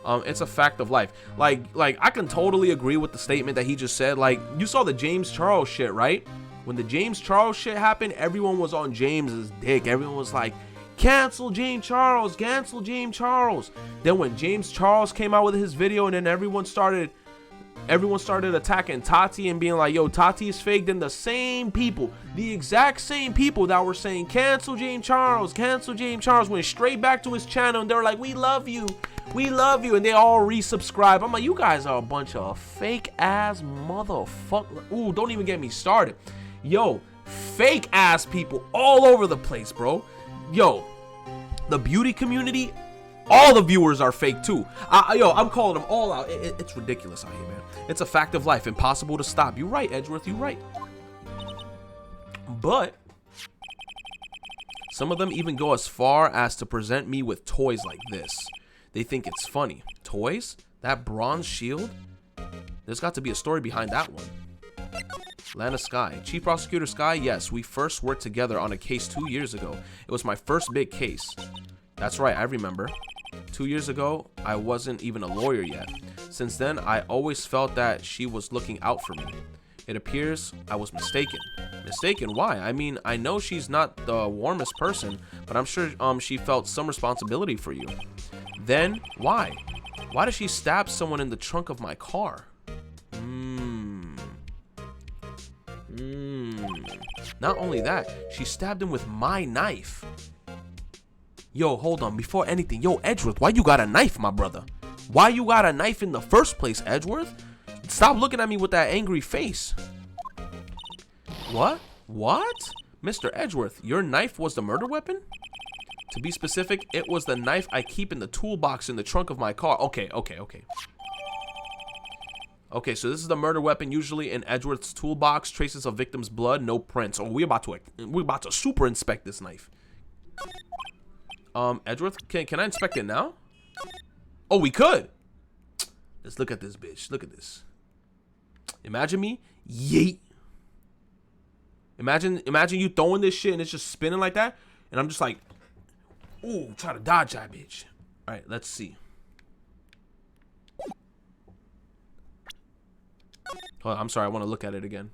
It's a fact of life. Like I can totally agree with the statement that he just said. Like, you saw the James Charles shit, right? When the James Charles shit happened, everyone was on James's dick. Everyone was like, cancel James Charles, cancel James Charles. Then when James Charles came out with his video, and then everyone started attacking Tati and being like, yo, Tati is fake. Then the same people, the exact same people that were saying cancel James Charles, went straight back to his channel, and they were like, we love you, and they all resubscribe. I'm like, you guys are a bunch of fake ass motherfuckers. Ooh, don't even get me started. Yo, fake ass people all over the place, bro. Yo, the beauty community, All the viewers are fake too. Yo, I'm calling them all out. It's ridiculous out here, man. It's a fact of life. Impossible to stop. You're right, Edgeworth. You're right. But some of them even go as far as to present me with toys like this. They think it's funny. Toys? That bronze shield? There's got to be a story behind that one. Lana Sky. Chief Prosecutor Sky, yes, we first worked together on a case 2 years ago. It was my first big case. That's right, I remember. 2 years ago, I wasn't even a lawyer yet. Since then, I always felt that she was looking out for me. It appears I was mistaken. Mistaken? Why? I mean, I know she's not the warmest person, but I'm sure she felt some responsibility for you. Then, why? Why did she stab someone in the trunk of my car? Not only that, she stabbed him with my knife. Yo, hold on. Before anything, yo, Edgeworth, why you got a knife, my brother? Why you got a knife in the first place, Edgeworth? Stop looking at me with that angry face. What? What? Mr. Edgeworth, your knife was the murder weapon? To be specific, it was the knife I keep in the toolbox in the trunk of my car. Okay. Okay, so this is the murder weapon, usually in Edgeworth's toolbox. Traces of victim's blood, no prints. Oh, we're about to super inspect this knife. Edgeworth, can I inspect it now? Oh, we could. Let's look at this bitch. Look at this. Imagine me. Yeet. Imagine you throwing this shit and it's just spinning like that, and I'm just like, ooh, try to dodge that bitch. All right, let's see. Oh, I'm sorry, I want to look at it again.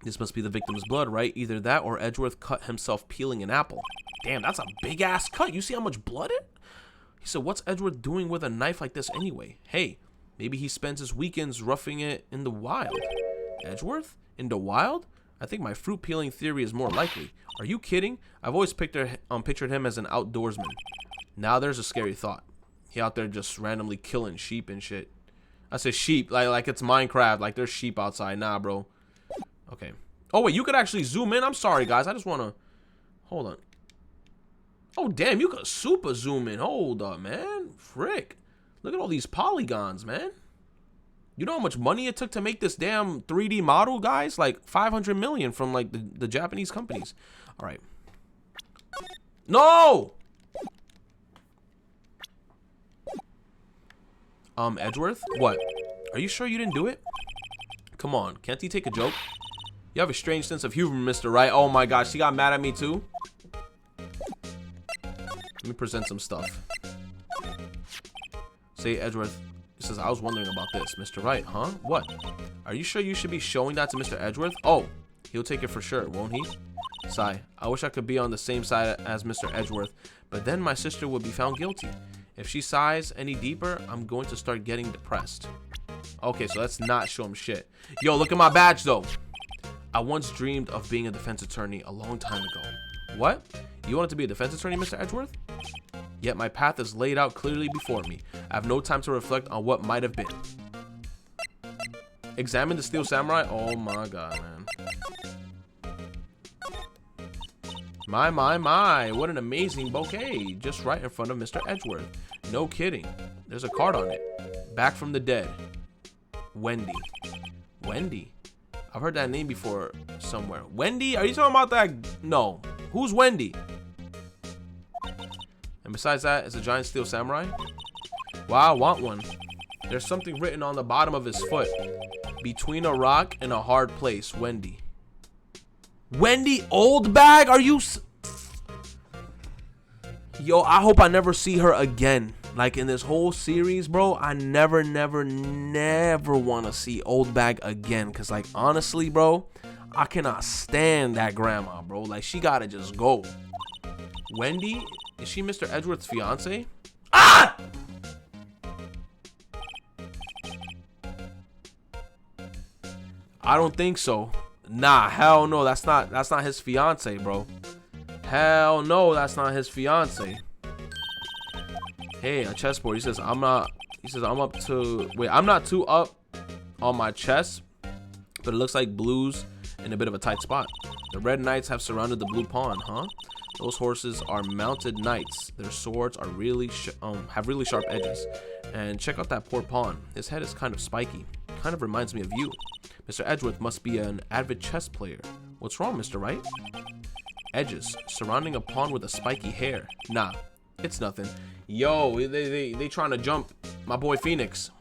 This must be the victim's blood, right? Either that or Edgeworth cut himself peeling an apple. Damn, that's a big ass cut. You see how much blood it? He said, what's Edgeworth doing with a knife like this anyway? Hey, maybe he spends his weekends roughing it in the wild. Edgeworth? In the wild? I think my fruit peeling theory is more likely. Are you kidding? I've always pictured him as an outdoorsman. Now there's a scary thought. He out there just randomly killing sheep and shit. I say sheep, like it's Minecraft, like there's sheep outside. Nah, bro. Okay. Oh, wait, you could actually zoom in. I'm sorry, guys. I just want to... Hold on. Oh, damn, you could super zoom in. Hold up, man. Frick. Look at all these polygons, man. You know how much money it took to make this damn 3D model, guys? Like 500 million from, like, the Japanese companies. All right. No! Edgeworth? What? Are you sure you didn't do it? Come on, can't he take a joke? You have a strange sense of humor, Mr. Right? Oh my gosh, she got mad at me too? Let me present some stuff. Say, Edgeworth. He says, I was wondering about this. Mr. Right, huh? What? Are you sure you should be showing that to Mr. Edgeworth? Oh, he'll take it for sure, won't he? Sigh. I wish I could be on the same side as Mr. Edgeworth, but then my sister would be found guilty. If she sighs any deeper, I'm going to start getting depressed. Okay, so let's not show him shit. Yo, look at my badge, though. I once dreamed of being a defense attorney a long time ago. What? You wanted to be a defense attorney, Mr. Edgeworth? Yet my path is laid out clearly before me. I have no time to reflect on what might have been. Examine the Steel Samurai? Oh my god, man. My, what an amazing bouquet. Just right in front of Mr. Edgeworth. No kidding. There's a card on it. Back from the dead. Wendy. Wendy? I've heard that name before somewhere. Wendy? Are you talking about that? No. Who's Wendy? And besides that, it's a giant steel samurai. Wow, I want one. There's something written on the bottom of his foot. Between a rock and a hard place. Wendy. Wendy Oldbag? Are you... Yo, I hope I never see her again. Like, in this whole series, bro, I never want to see Oldbag again. Because, like, honestly, bro, I cannot stand that grandma, bro. Like, she gotta just go. Wendy? Is she Mr. Edgeworth's fiance? Ah! I don't think so. Nah, hell no, that's not his fiance, bro. Hell no, that's not his fiance. Hey, a chessboard. He says I'm not too up on my chess, but it looks like blue's in a bit of a tight spot. The red knights have surrounded the blue pawn, huh? Those horses are mounted knights. Their swords are have really sharp edges. And check out that poor pawn. His head is kind of spiky. Kind of reminds me of you. Mr. Edgeworth must be an avid chess player. What's wrong, Mr. Wright? Edges surrounding a pawn with a spiky hair. Nah, it's nothing. Yo, they trying to jump my boy Phoenix.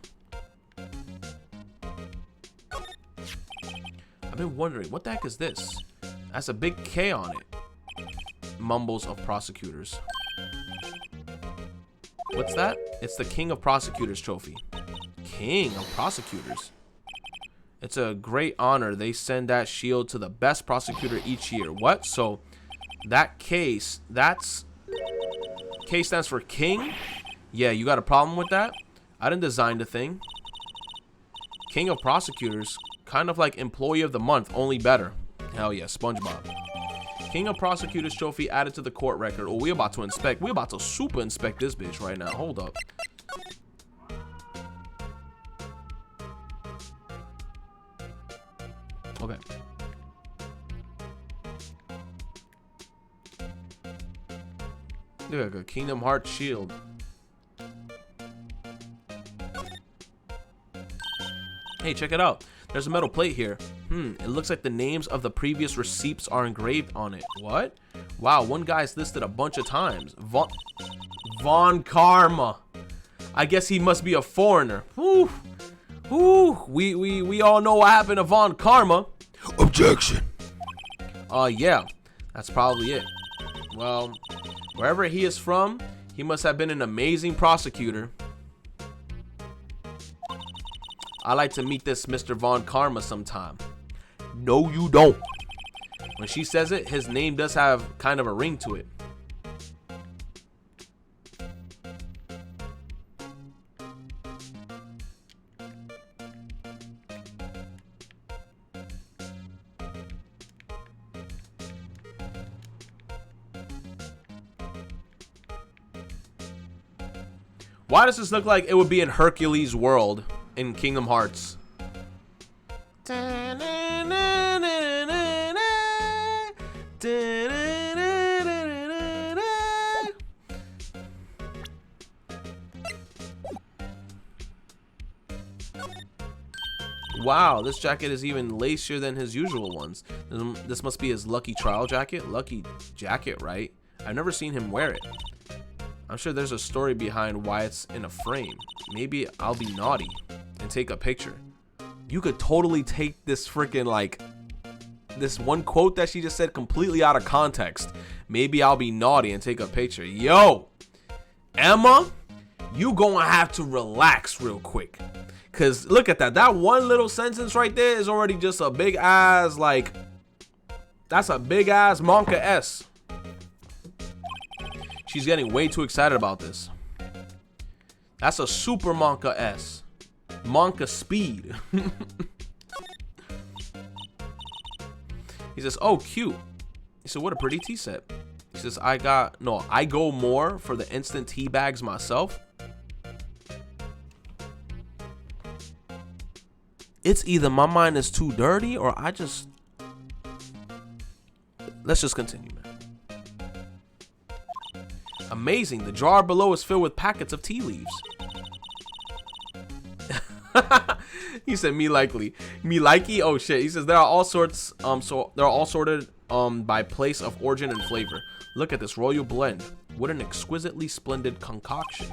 I've been wondering, what the heck is this? That's a big K on it. Mumbles of prosecutors. What's that? It's the King of Prosecutors trophy. King of Prosecutors? It's a great honor. They send that shield to the best prosecutor each year. What? So that case, K stands for king? Yeah, you got a problem with that? I didn't design the thing. King of Prosecutors, kind of like Employee of the Month, only better. Hell yeah, SpongeBob. King of Prosecutors trophy added to the court record. Oh, we about to super inspect this bitch right now. Hold up. Okay. Look, a Kingdom Hearts shield. Hey, check it out. There's a metal plate here. It looks like the names of the previous receipts are engraved on it. What? Wow, one guy's listed a bunch of times. Von Karma. I guess he must be a foreigner. Whew. Whew. We all know what happened to Von Karma. Objection. Yeah, that's probably it. Well, wherever he is from, he must have been an amazing prosecutor. I like to meet this Mr. Von Karma sometime. No, you don't. When she says it, his name does have kind of a ring to it. Why does this look like it would be in Hercules' world in Kingdom Hearts? Wow, this jacket is even lacier than his usual ones. This must be his lucky trial jacket. Lucky jacket, right? I've never seen him wear it. I'm sure there's a story behind why it's in a frame. Maybe I'll be naughty and take a picture. You could totally take this freaking, like, this one quote that she just said completely out of context. Maybe I'll be naughty and take a picture. Yo, Emma, you gonna have to relax real quick. Cause look at that. That one little sentence right there is already just a big ass, like, that's a big ass Monka S. She's getting way too excited about this. That's a super Monka S. Monka speed. He says, oh, cute. He said, what a pretty tea set. He says, I go more for the instant tea bags myself. It's either my mind is too dirty or I just... Let's just continue, man. Amazing. The jar below is filled with packets of tea leaves. He said, me likely. Me likey? Oh shit. He says there are all sorts, so they're all sorted by place of origin and flavor. Look at this royal blend. What an exquisitely splendid concoction.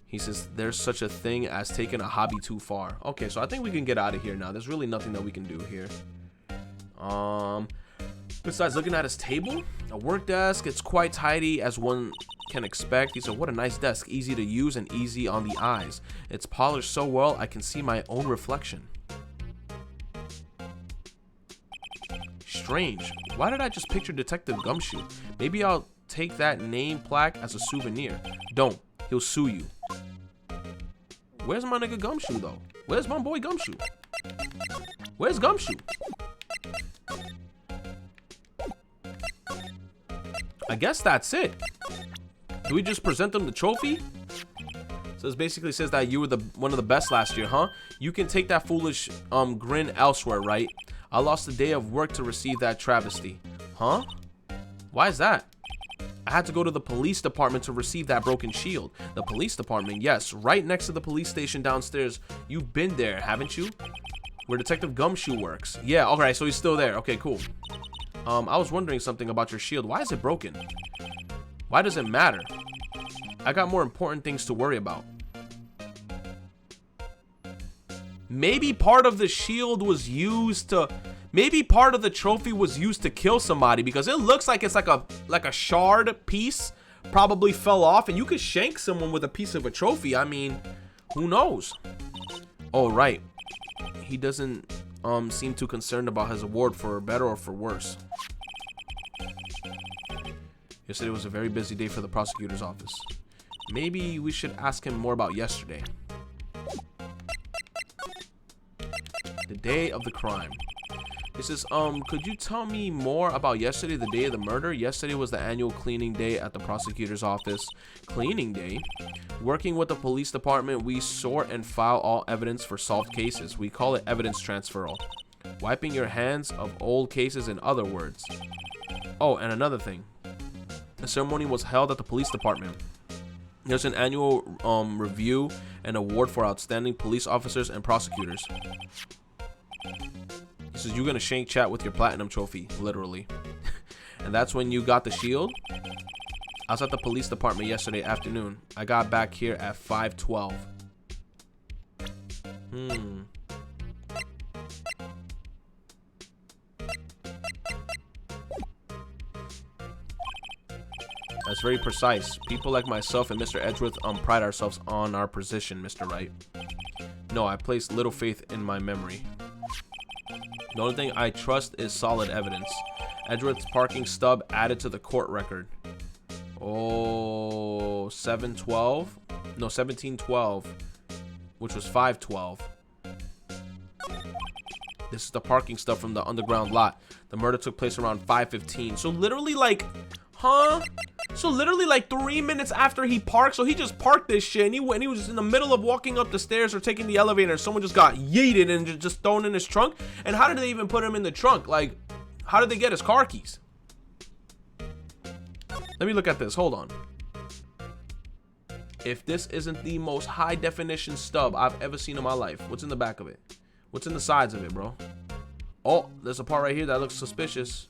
He says there's such a thing as taking a hobby too far. Okay, so I think we can get out of here now. There's really nothing that we can do here. Besides looking at his table, a work desk, it's quite tidy as one can expect. He said, what a nice desk, easy to use and easy on the eyes. It's polished so well I can see my own reflection. Strange. Why did I just picture Detective Gumshoe? Maybe I'll take that name plaque as a souvenir. Don't. He'll sue you. Where's my nigga Gumshoe though? Where's my boy Gumshoe? Where's Gumshoe? I guess that's it. Do we just present them the trophy? So it basically says that you were one of the best last year, huh? You can take that foolish grin elsewhere, right? I lost a day of work to receive that travesty. Huh? Why is that? I had to go to the police department to receive that broken shield. The police department? Yes, right next to the police station downstairs. You've been there, haven't you? Where Detective Gumshoe works. Yeah, alright, so he's still there. Okay, cool. I was wondering something about your shield. Why is it broken? Why does it matter? I got more important things to worry about. Maybe part of the shield was used to... Maybe part of the trophy was used to kill somebody, because it looks like it's like a shard piece probably fell off, and you could shank someone with a piece of a trophy. I mean, who knows? Oh, right. He doesn't seem too concerned about his award for better or for worse. Yesterday was a very busy day for the prosecutor's office. Maybe we should ask him more about yesterday. The day of the crime. He says, could you tell me more about yesterday, the day of the murder? Yesterday was the annual cleaning day at the prosecutor's office. Cleaning day? Working with the police department, we sort and file all evidence for solved cases. We call it evidence transferal. Wiping your hands of old cases, in other words. Oh, and another thing. The ceremony was held at the police department. There's an annual review and award for outstanding police officers and prosecutors. He says, you're gonna shank chat with your platinum trophy, literally. And that's when you got the shield? I was at the police department yesterday afternoon. I got back here at 5:12. That's very precise. People like myself and Mr. Edgeworth pride ourselves on our position, Mr. Wright. No, I place little faith in my memory. The only thing I trust is solid evidence. Edgeworth's parking stub added to the court record. Oh, 7/12? No, 17/12, which was 5/12. This is the parking stub from the underground lot. The murder took place around 5:15. So literally like, So literally like 3 minutes after he parked, so he just parked this shit and he was just in the middle of walking up the stairs or taking the elevator and someone just got yeeted and just thrown in his trunk. And how did they even put him in the trunk? Like, how did they get his car keys? Let me look at this. Hold on. If this isn't the most high definition stub I've ever seen in my life. What's in the back of it? What's in the sides of it, bro? Oh, there's a part right here that looks suspicious.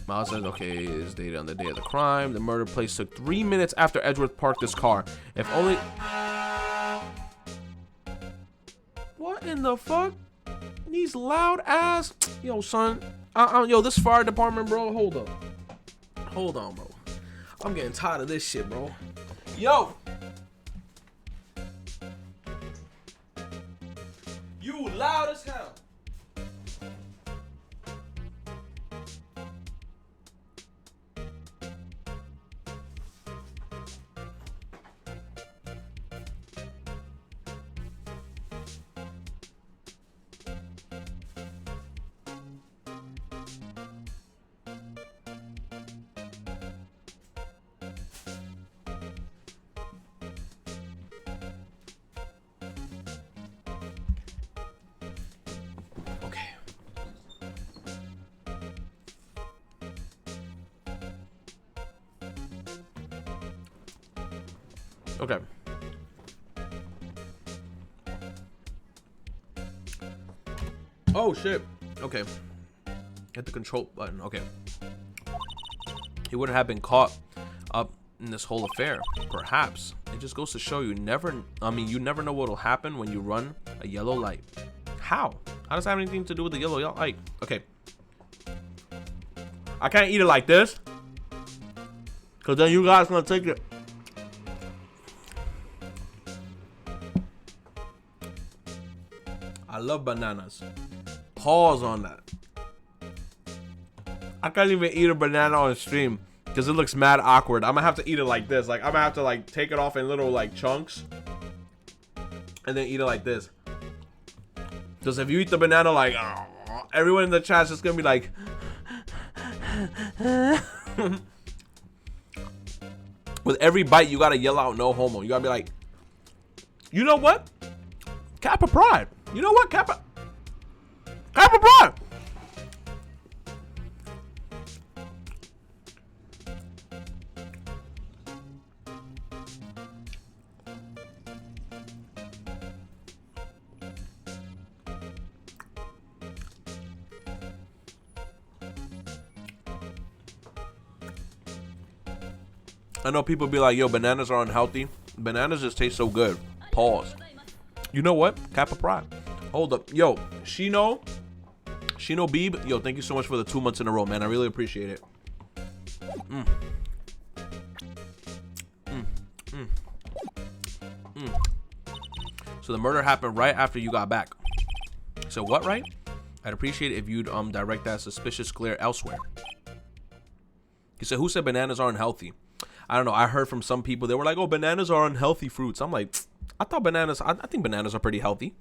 Miles says, okay, is dated on the day of the crime. The murder place took 3 minutes after Edgeworth parked his car. If only... What in the fuck? These loud ass... Yo, son. Yo, this fire department, bro. Hold up. Hold on, bro. I'm getting tired of this shit, bro. Yo! You loud as hell. Okay. Oh shit. Okay. Hit the control button. Okay. He wouldn't have been caught up in this whole affair. Perhaps. It just goes to show you never know what'll happen when you run a yellow light. How? How does that have anything to do with the yellow light? Okay. I can't eat it like this, cause then you guys gonna take it. I love bananas. Pause on that. I can't even eat a banana on stream because it looks mad awkward. I'm gonna have to eat it like this. Like I'm gonna have to like take it off in little like chunks and then eat it like this. Because if you eat the banana like, everyone in the chat's just gonna be like, with every bite you gotta yell out no homo. You gotta be like, you know what? Kappa pride. You know what? Kappa pride. I know people be like, yo, bananas are unhealthy. Bananas just taste so good. Pause. You know what? Kappa Pride. Hold up. Yo, Shino Beeb. Yo, thank you so much for the 2 months in a row, man. I really appreciate it. So the murder happened right after you got back. So what, right? I'd appreciate it if you'd direct that suspicious glare elsewhere. He said, who said bananas are unhealthy? I don't know. I heard from some people, they were like, oh, bananas are unhealthy fruits. I'm like, I think bananas are pretty healthy.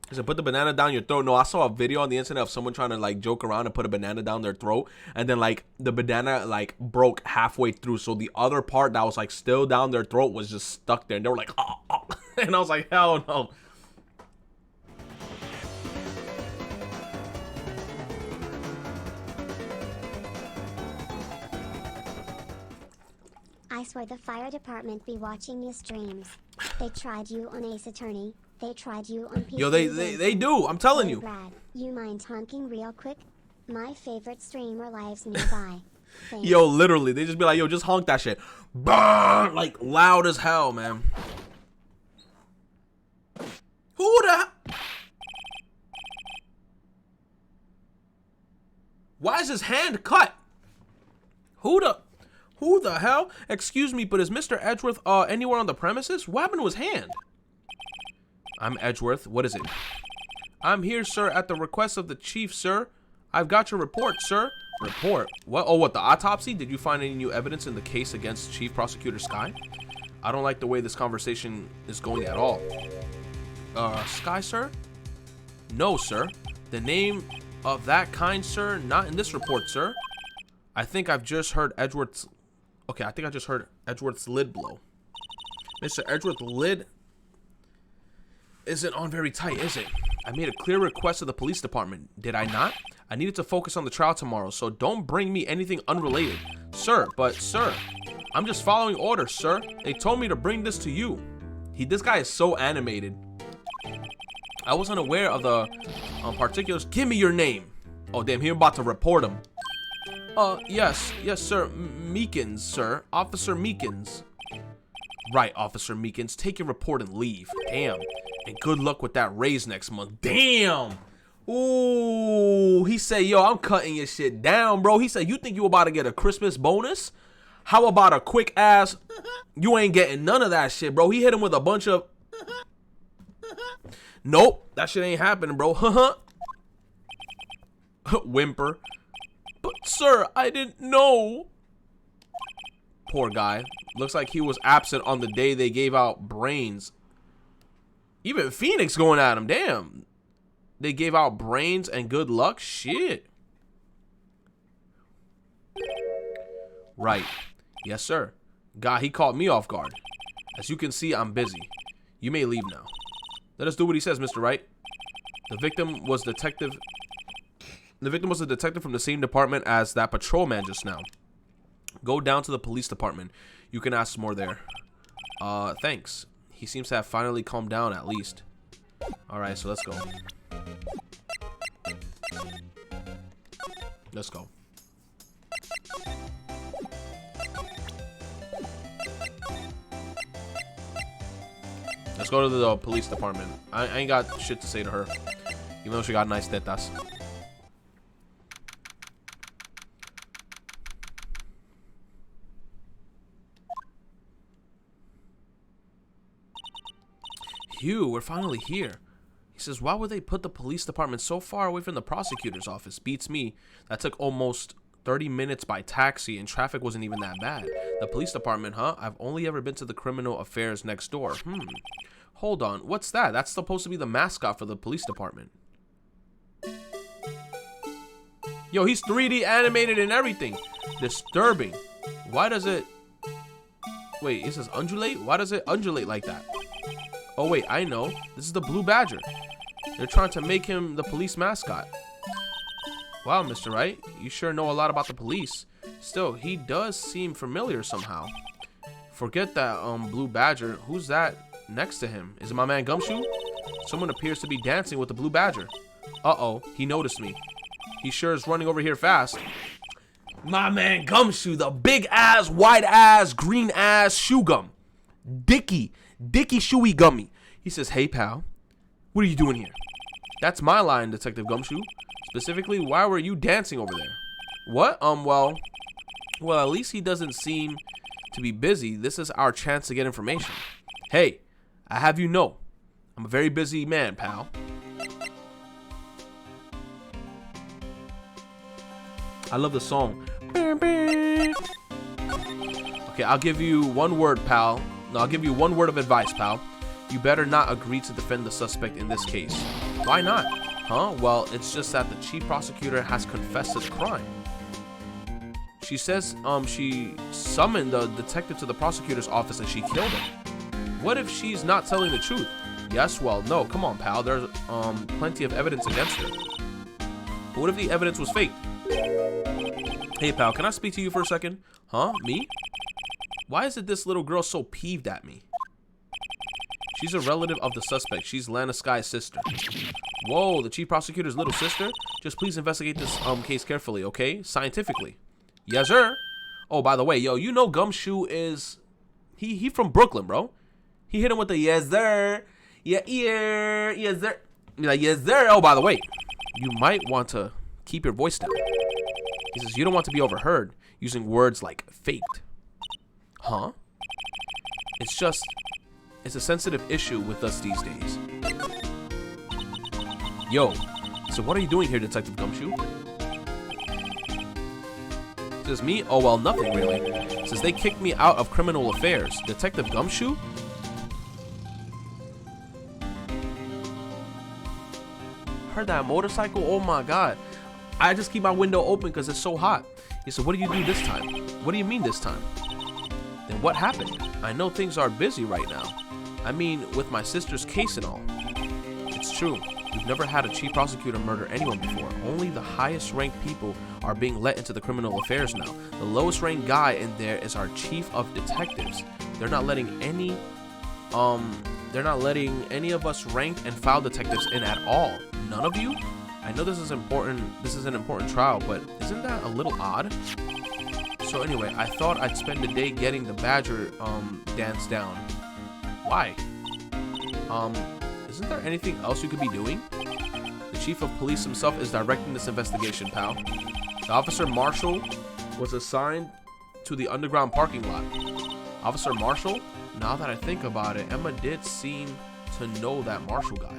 He said, put the banana down your throat. No, I saw a video on the internet of someone trying to like joke around and put a banana down their throat. And then like the banana like broke halfway through. So the other part that was like still down their throat was just stuck there. And they were like, oh, oh. And I was like, hell no. I swear the fire department be watching your streams. They tried you on Ace Attorney. They tried you on PC. Yo, they do. I'm telling you. Brad, you mind honking real quick? My favorite streamer lives nearby. Thanks. Yo, literally, they just be like, yo, just honk that shit. Burn! Like, loud as hell, man. Who the... Why is his hand cut? Who the hell? Excuse me, but is Mr. Edgeworth anywhere on the premises? What happened to his hand? I'm Edgeworth. What is it? I'm here, sir, at the request of the chief, sir. I've got your report, sir. Report? What? Oh, what, the autopsy? Did you find any new evidence in the case against Chief Prosecutor Sky? I don't like the way this conversation is going at all. Sky, sir? No, sir. The name of that kind, sir? Not in this report, sir. I think I've just heard Edgeworth's... Okay, I think I just heard Edgeworth's lid blow. Mr. Edgeworth's lid isn't on very tight, is it? I made a clear request to the police department, did I not? I needed to focus on the trial tomorrow, so don't bring me anything unrelated. Sir, I'm just following orders, sir. They told me to bring this to you. This guy is so animated. I wasn't aware of the particulars. Give me your name. Oh, damn, he's about to report him. Yes, sir. Meekins, sir. Officer Meekins. Right, Officer Meekins. Take your report and leave. Damn. And good luck with that raise next month. Damn. Ooh. He said, yo, I'm cutting your shit down, bro. He said, you think you about to get a Christmas bonus? How about a quick ass? You ain't getting none of that shit, bro. He hit him with a bunch of... Nope. That shit ain't happening, bro. Whimper. But, sir, I didn't know. Poor guy. Looks like he was absent on the day they gave out brains. Even Phoenix going at him. Damn. They gave out brains and good luck? Shit. Right. Yes, sir. God, he caught me off guard. As you can see, I'm busy. You may leave now. Let us do what he says, Mr. Wright. The victim was a detective from the same department as that patrolman just now. Go down to the police department. You can ask more there. Thanks. He seems to have finally calmed down at least. Alright, so let's go. Let's go. Let's go to the police department. I ain't got shit to say to her. Even though she got nice tetas. Hugh, we're finally here. He says, why would they put the police department so far away from the prosecutor's office? Beats me. That took almost 30 minutes by taxi and traffic wasn't even that bad. The police department, huh? I've only ever been to the criminal affairs next door. Hold on. What's that? That's supposed to be the mascot for the police department. Yo, he's 3D animated and everything. Disturbing. Why does it... Wait, it says undulate? Why does it undulate like that? Oh, wait, I know. This is the Blue Badger. They're trying to make him the police mascot. Wow, Mr. Wright. You sure know a lot about the police. Still, he does seem familiar somehow. Forget that, Blue Badger. Who's that next to him? Is it my man Gumshoe? Someone appears to be dancing with the Blue Badger. Uh-oh, he noticed me. He sure is running over here fast. My man Gumshoe, the big ass, wide ass, green ass shoe gum. Dicky Shoey Gummy. He says, hey pal, what are you doing here? That's my line, Detective Gumshoe. Specifically, why were you dancing over there? What? Well, at least he doesn't seem to be busy. This is our chance to get information. Hey, I have you know, I'm a very busy man, pal. I love the song. Okay, I'll give you one word, pal. No, I'll give you one word of advice, pal. You better not agree to defend the suspect in this case. Why not? Huh? Well, it's just that the chief prosecutor has confessed his crime. She says she summoned the detective to the prosecutor's office and she killed him. What if she's not telling the truth? Yes, well, no, come on, pal. There's plenty of evidence against her. But what if the evidence was faked? Hey, pal, can I speak to you for a second? Huh? Me? Why is it this little girl so peeved at me? She's a relative of the suspect. She's Lana Sky's sister. Whoa, the chief prosecutor's little sister? Just please investigate this case carefully, okay? Scientifically. Yes, sir. Oh, by the way, yo, you know Gumshoe is... He from Brooklyn, bro. He hit him with the yes, sir. Yeah, yes, sir. Like, yes, sir. Oh, by the way, you might want to keep your voice down. He says you don't want to be overheard using words like faked. Huh? It's a sensitive issue with us these days. Yo, so what are you doing here, Detective Gumshoe? Says me? Oh, well, nothing really. Says they kicked me out of criminal affairs. Detective Gumshoe? Heard that motorcycle? Oh my god. I just keep my window open because it's so hot. He said, what do you do this time? What do you mean this time? Then what happened? I know things are busy right now. I mean, with my sister's case and all. It's true. We've never had a chief prosecutor murder anyone before. Only the highest ranked people are being let into the criminal affairs now. The lowest ranked guy in there is our chief of detectives. They're not letting any of us ranked and file detectives in at all. None of you? I know this is important. This is an important trial, but isn't that a little odd? So anyway, I thought I'd spend the day getting the Badger dance down. Why? Isn't there anything else you could be doing? The chief of police himself is directing this investigation, pal. The Officer Marshall was assigned to the underground parking lot. Officer Marshall? Now that I think about it, Emma did seem to know that Marshall guy.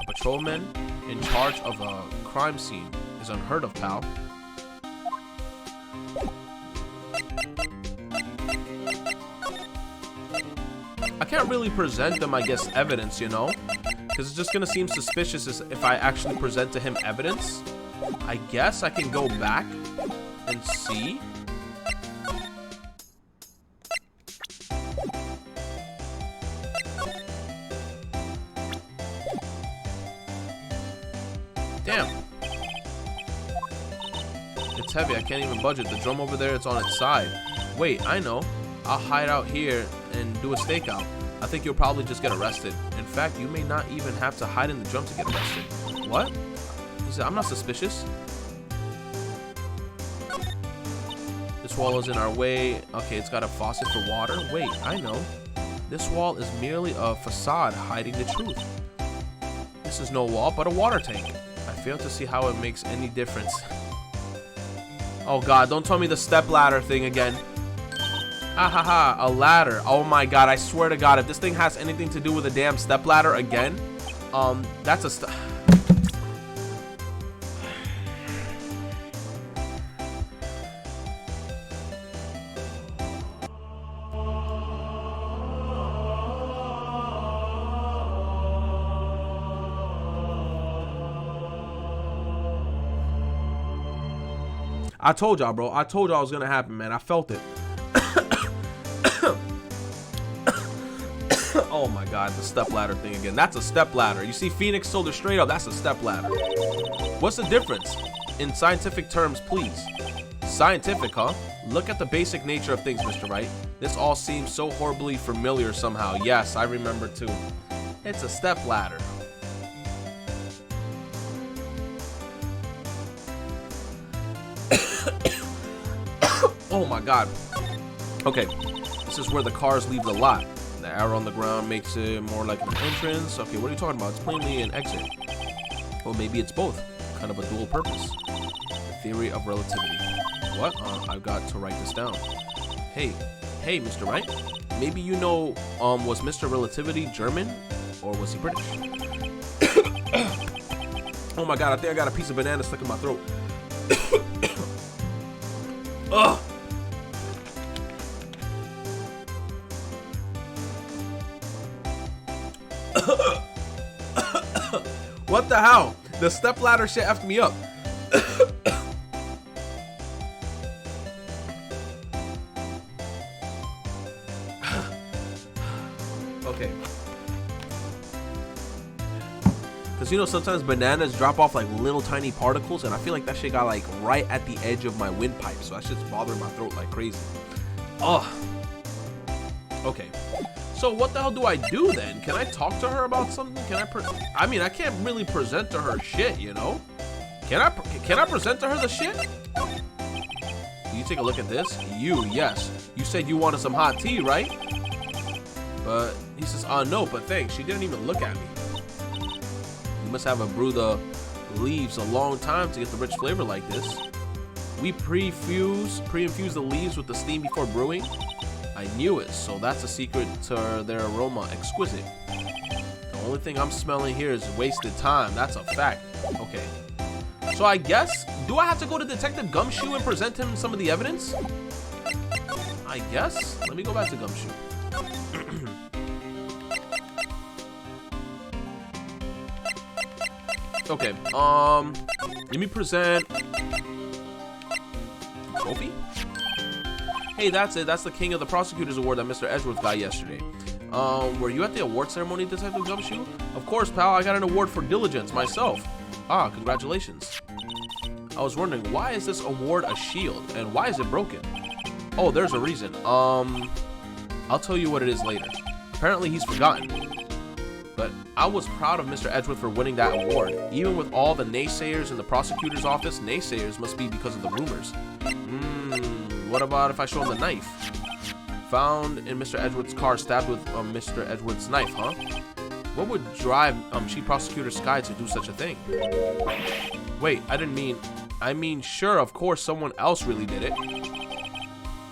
A patrolman in charge of a crime scene is unheard of, pal. I can't really present them, I guess, evidence, you know? Because it's just going to seem suspicious if I actually present to him evidence. I guess I can go back and see. Damn. It's heavy. I can't even budge it. The drum over there, it's on its side. Wait, I know. I'll hide out here and do a stakeout. I think you'll probably just get arrested. In fact, you may not even have to hide in the drum to get arrested. What? He said, I'm not suspicious. This wall is in our way. Okay, it's got a faucet for water. Wait, I know. This wall is merely a facade hiding the truth. This is no wall, but a water tank. I fail to see how it makes any difference. Oh god, don't tell me the stepladder thing again. Ha, a ladder. Oh my god, I swear to god, if this thing has anything to do with a damn stepladder again, that's a I told y'all, bro. I told y'all it was gonna happen, man. I felt it. Oh my god, the stepladder thing again. That's a stepladder. You see, Phoenix told her straight up, that's a stepladder. What's the difference? In scientific terms, please. Scientific, huh? Look at the basic nature of things, Mr. Wright. This all seems so horribly familiar somehow. Yes, I remember too. It's a stepladder. Oh my god. Okay, this is where the cars leave the lot. The arrow on the ground makes it more like an entrance. Okay, what are you talking about? It's plainly an exit. Or maybe it's both. Kind of a dual purpose. The theory of relativity. What? I've got to write this down. Hey, Mr. Wright. Maybe you know, was Mr. Relativity German? Or was he British? Oh my god, I think I got a piece of banana stuck in my throat. Ugh. What the hell? The stepladder shit effed me up. Okay. Because, you know, sometimes bananas drop off like little tiny particles, and I feel like that shit got like right at the edge of my windpipe, so that shit's bothering my throat like crazy. Ugh. Okay. So what the hell do I do then? Can I talk to her about something? I mean, I can't really present to her shit, you know? Can I present to her the shit? You take a look at this. Yes. You said you wanted some hot tea, right? But he says, no, but thanks. She didn't even look at me. You must have brewed the leaves a long time to get the rich flavor like this. We pre-infuse the leaves with the steam before brewing. I knew it, so that's a secret to their aroma. Exquisite. The only thing I'm smelling here is wasted time. That's a fact. Okay. So I guess, do I have to go to Detective Gumshoe and present him some of the evidence? I guess. Let me go back to Gumshoe. Okay, let me present trophy. Hey, that's it. That's the King of the Prosecutors Award that Mr. Edgeworth got yesterday. Were you at the award ceremony, Detective Gumshoe? Of course, pal. I got an award for diligence myself. Ah, congratulations. I was wondering, why is this award a shield, and why is it broken? Oh, there's a reason. I'll tell you what it is later. Apparently, he's forgotten. But I was proud of Mr. Edgeworth for winning that award. Even with all the naysayers in the prosecutor's office, naysayers must be because of the rumors. What about if I show him the knife? Found in Mr. Edgeworth's car, stabbed with Mr. Edgeworth's knife, huh? What would drive Chief Prosecutor Skye to do such a thing? Wait, I mean, sure, of course, someone else really did it.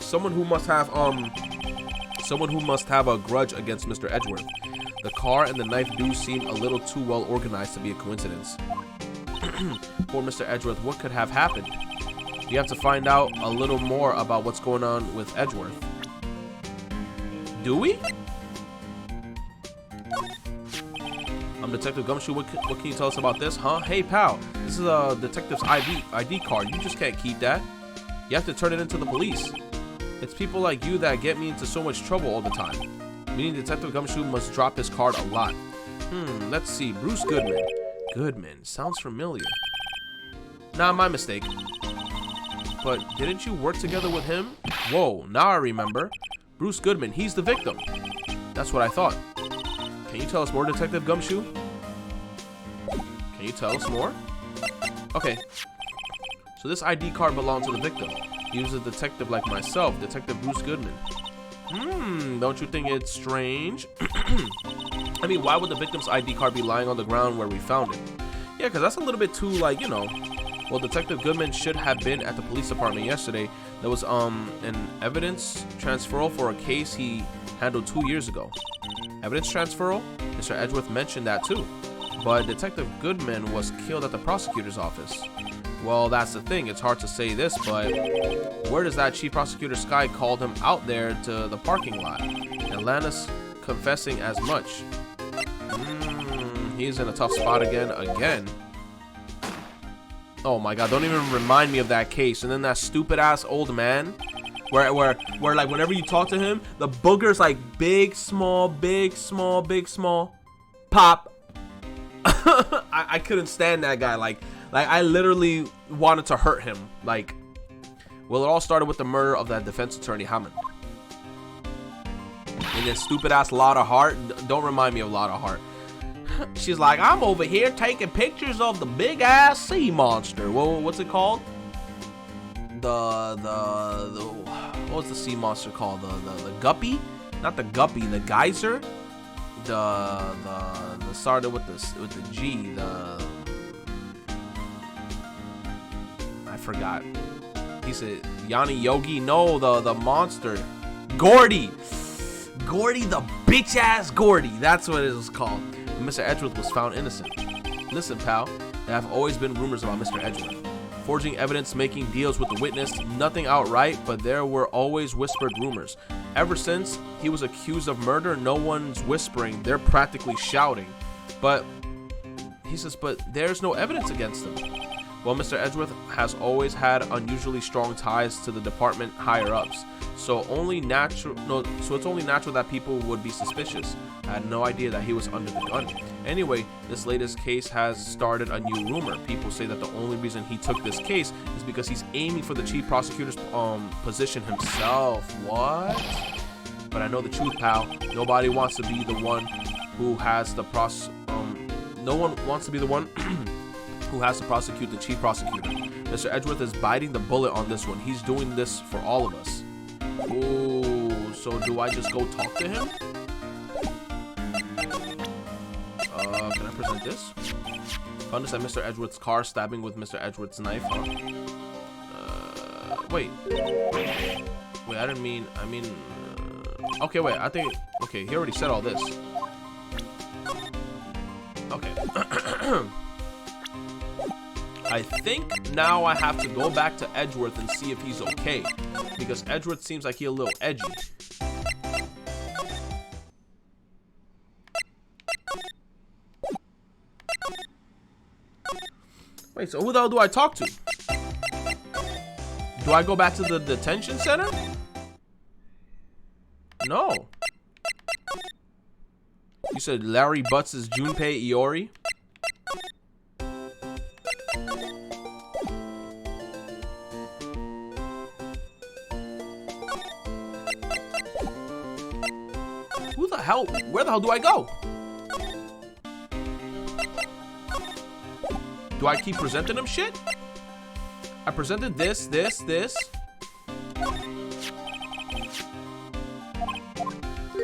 Someone who must have a grudge against Mr. Edgeworth. The car and the knife do seem a little too well organized to be a coincidence. Poor Mr. Edgeworth, what could have happened? You have to find out a little more about what's going on with Edgeworth. Do we? Detective Gumshoe, what can you tell us about this, huh? Hey, pal, this is a detective's ID card. You just can't keep that. You have to turn it into the police. It's people like you that get me into so much trouble all the time. Meaning Detective Gumshoe must drop his card a lot. Let's see. Bruce Goodman. Goodman. Sounds familiar. Nah, my mistake. But didn't you work together with him? Whoa, now I remember. Bruce Goodman, he's the victim. That's what I thought. Can you tell us more, Detective Gumshoe? Can you tell us more? Okay. So this ID card belonged to the victim. He was a detective like myself, Detective Bruce Goodman. Don't you think it's strange? I mean, why would the victim's ID card be lying on the ground where we found it? Yeah, because that's a little bit too, like, you know. Well, Detective Goodman should have been at the police department yesterday. There was an evidence transferal for a case he handled 2 years ago. Evidence transferal? Mr. Edgeworth mentioned that too. But Detective Goodman was killed at the prosecutor's office. Well, that's the thing. It's hard to say this, but where does that Chief Prosecutor Skye called him out there to the parking lot? Atlantis confessing as much. He's in a tough spot again. Oh my god, don't even remind me of that case. And then that stupid ass old man where like whenever you talk to him, the booger's like big, small, pop. I couldn't stand that guy. Like I literally wanted to hurt him. Like, well, it all started with the murder of that defense attorney Hammond. And this stupid ass Lotta Hart. Don't remind me of Lotta Hart. She's like, I'm over here taking pictures of the big ass sea monster. Well, what's it called? what was the sea monster called? The guppy? Not the guppy, the geyser. The started with the G. I forgot. He said Yanni Yogi. No, the monster. Gordy. Gordy, the bitch ass Gordy. That's what it was called. Mr. Edgeworth was found innocent. Listen, pal, there have always been rumors about Mr. Edgeworth. Forging evidence, making deals with the witness, nothing outright, but there were always whispered rumors. Ever since he was accused of murder, no one's whispering, they're practically shouting. But, he says, but there's no evidence against him. Well, Mr. Edgeworth has always had unusually strong ties to the department higher-ups. So it's only natural that people would be suspicious. I had no idea that he was under the gun. Anyway, this latest case has started a new rumor. People say that the only reason he took this case is because he's aiming for the chief prosecutor's position himself. What? But I know the truth, pal. Nobody wants to be the one who has the no one wants to be the one who has to prosecute the chief prosecutor. Mr. Edgeworth is biting the bullet on this one. He's doing this for all of us. Ooh, so do I just go talk to him? Can I present this? Found this at Mr. Edgeworth's car, stabbing with Mr. Edgeworth's knife. Wait, I mean, okay, wait, I think, okay, he already said all this. Okay. I think now I have to go back to Edgeworth and see if he's okay, because Edgeworth seems like he's a little edgy. Wait, so who the hell do I talk to? Do I go back to the detention center? No. You said Larry Butts is Junpei Iori? Who the hell? Where the hell do I go? Do I keep presenting him shit? I presented this.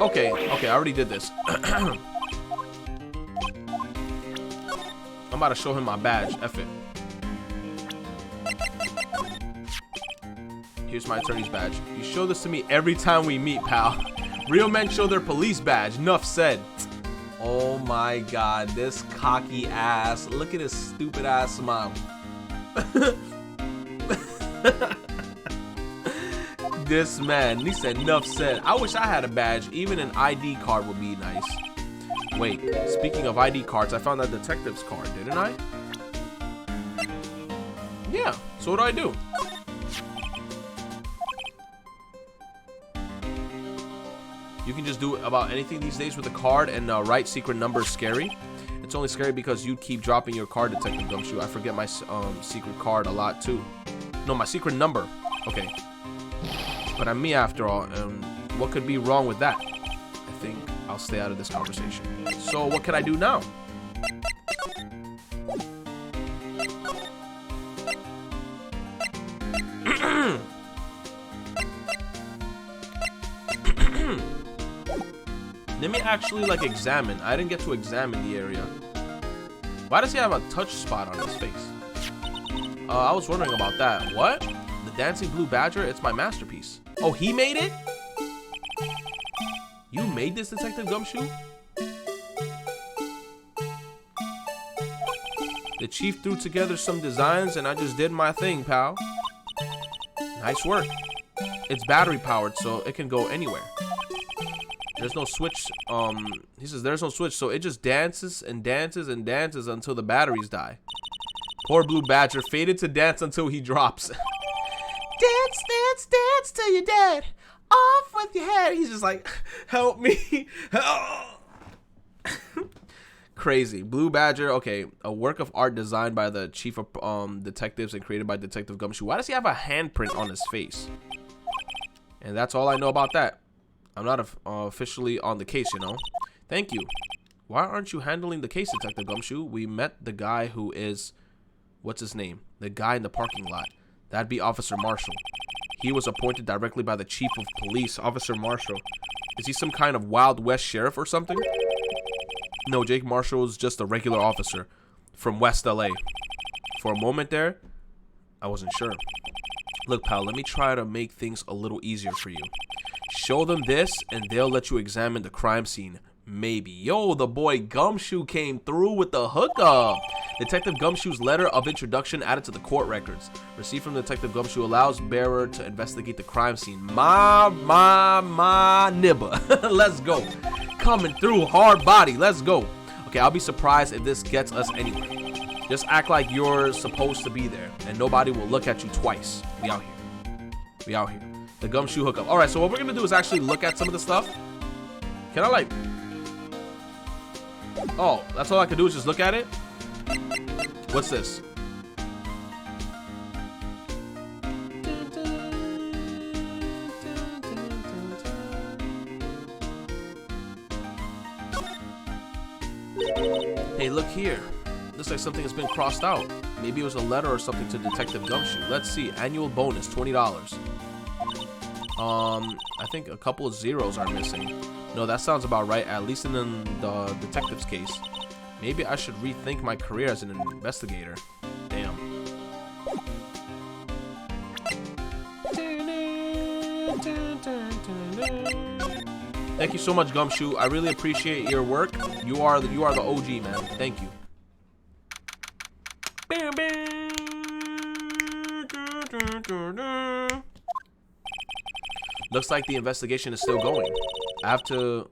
Okay, I already did this. I'm about to show him my badge. F it. Here's my attorney's badge. You show this to me every time we meet, pal. Real men show their police badge. Enough said. Oh my god, this cocky ass. Look at his stupid ass smile. This man, he said enough said. I wish I had a badge. Even an ID card would be nice. Wait, speaking of ID cards, I found that detective's card, didn't I? Yeah, so what do I do? You can just do about anything these days with a card, and write secret number is scary. It's only scary because you keep dropping your card, Detective Gumshoe. I forget my secret card a lot too. No, my secret number. Okay. But I'm me after all, and what could be wrong with that? I think I'll stay out of this conversation. So what can I do now? Let me actually like examine. I didn't get to examine the area. Why does he have a touch spot on his face? I was wondering about that. What? The dancing blue badger? It's my masterpiece. Oh, he made it? You made this, Detective Gumshoe? The chief threw together some designs and I just did my thing, pal. Nice work. It's battery powered, so it can go anywhere. There's no switch. He says there's no switch, so it just dances and dances and dances until the batteries die. Poor blue badger, fated to dance until he drops. Dance, dance, dance till you're dead. Off with your head. He's just like, help me. Crazy. Blue badger. Okay, a work of art designed by the chief of detectives and created by Detective Gumshoe. Why does he have a handprint on his face? And that's all I know about that. I'm not officially on the case, you know. Thank you. Why aren't you handling the case, Detective Gumshoe? We met the guy who is... What's his name? The guy in the parking lot. That'd be Officer Marshall. He was appointed directly by the chief of police. Officer Marshall. Is he some kind of Wild West sheriff or something? No, Jake Marshall is just a regular officer from West LA. For a moment there, I wasn't sure. Look, pal, let me try to make things a little easier for you. Show them this, and they'll let you examine the crime scene. Maybe. Yo, the boy Gumshoe came through with the hookup. Detective Gumshoe's letter of introduction added to the court records. Received from Detective Gumshoe allows bearer to investigate the crime scene. My nibba. Let's go. Coming through, hard body. Let's go. Okay, I'll be surprised if this gets us anywhere. Just act like you're supposed to be there, and nobody will look at you twice. We out here. We out here. The Gumshoe hookup. All right, so what we're gonna do is actually look at some of the stuff. Can I like? Oh, that's all I can do is just look at it. What's this? Hey, look here. Looks like something has been crossed out. Maybe it was a letter or something to Detective Gumshoe. Let's see. Annual bonus, $20. I think a couple of zeros are missing. No, that sounds about right, at least in the detective's case. Maybe I should rethink my career as an investigator. Damn. Thank you so much, Gumshoe. I really appreciate your work. You are the OG, man. Thank you. Looks like the investigation is still going. I have to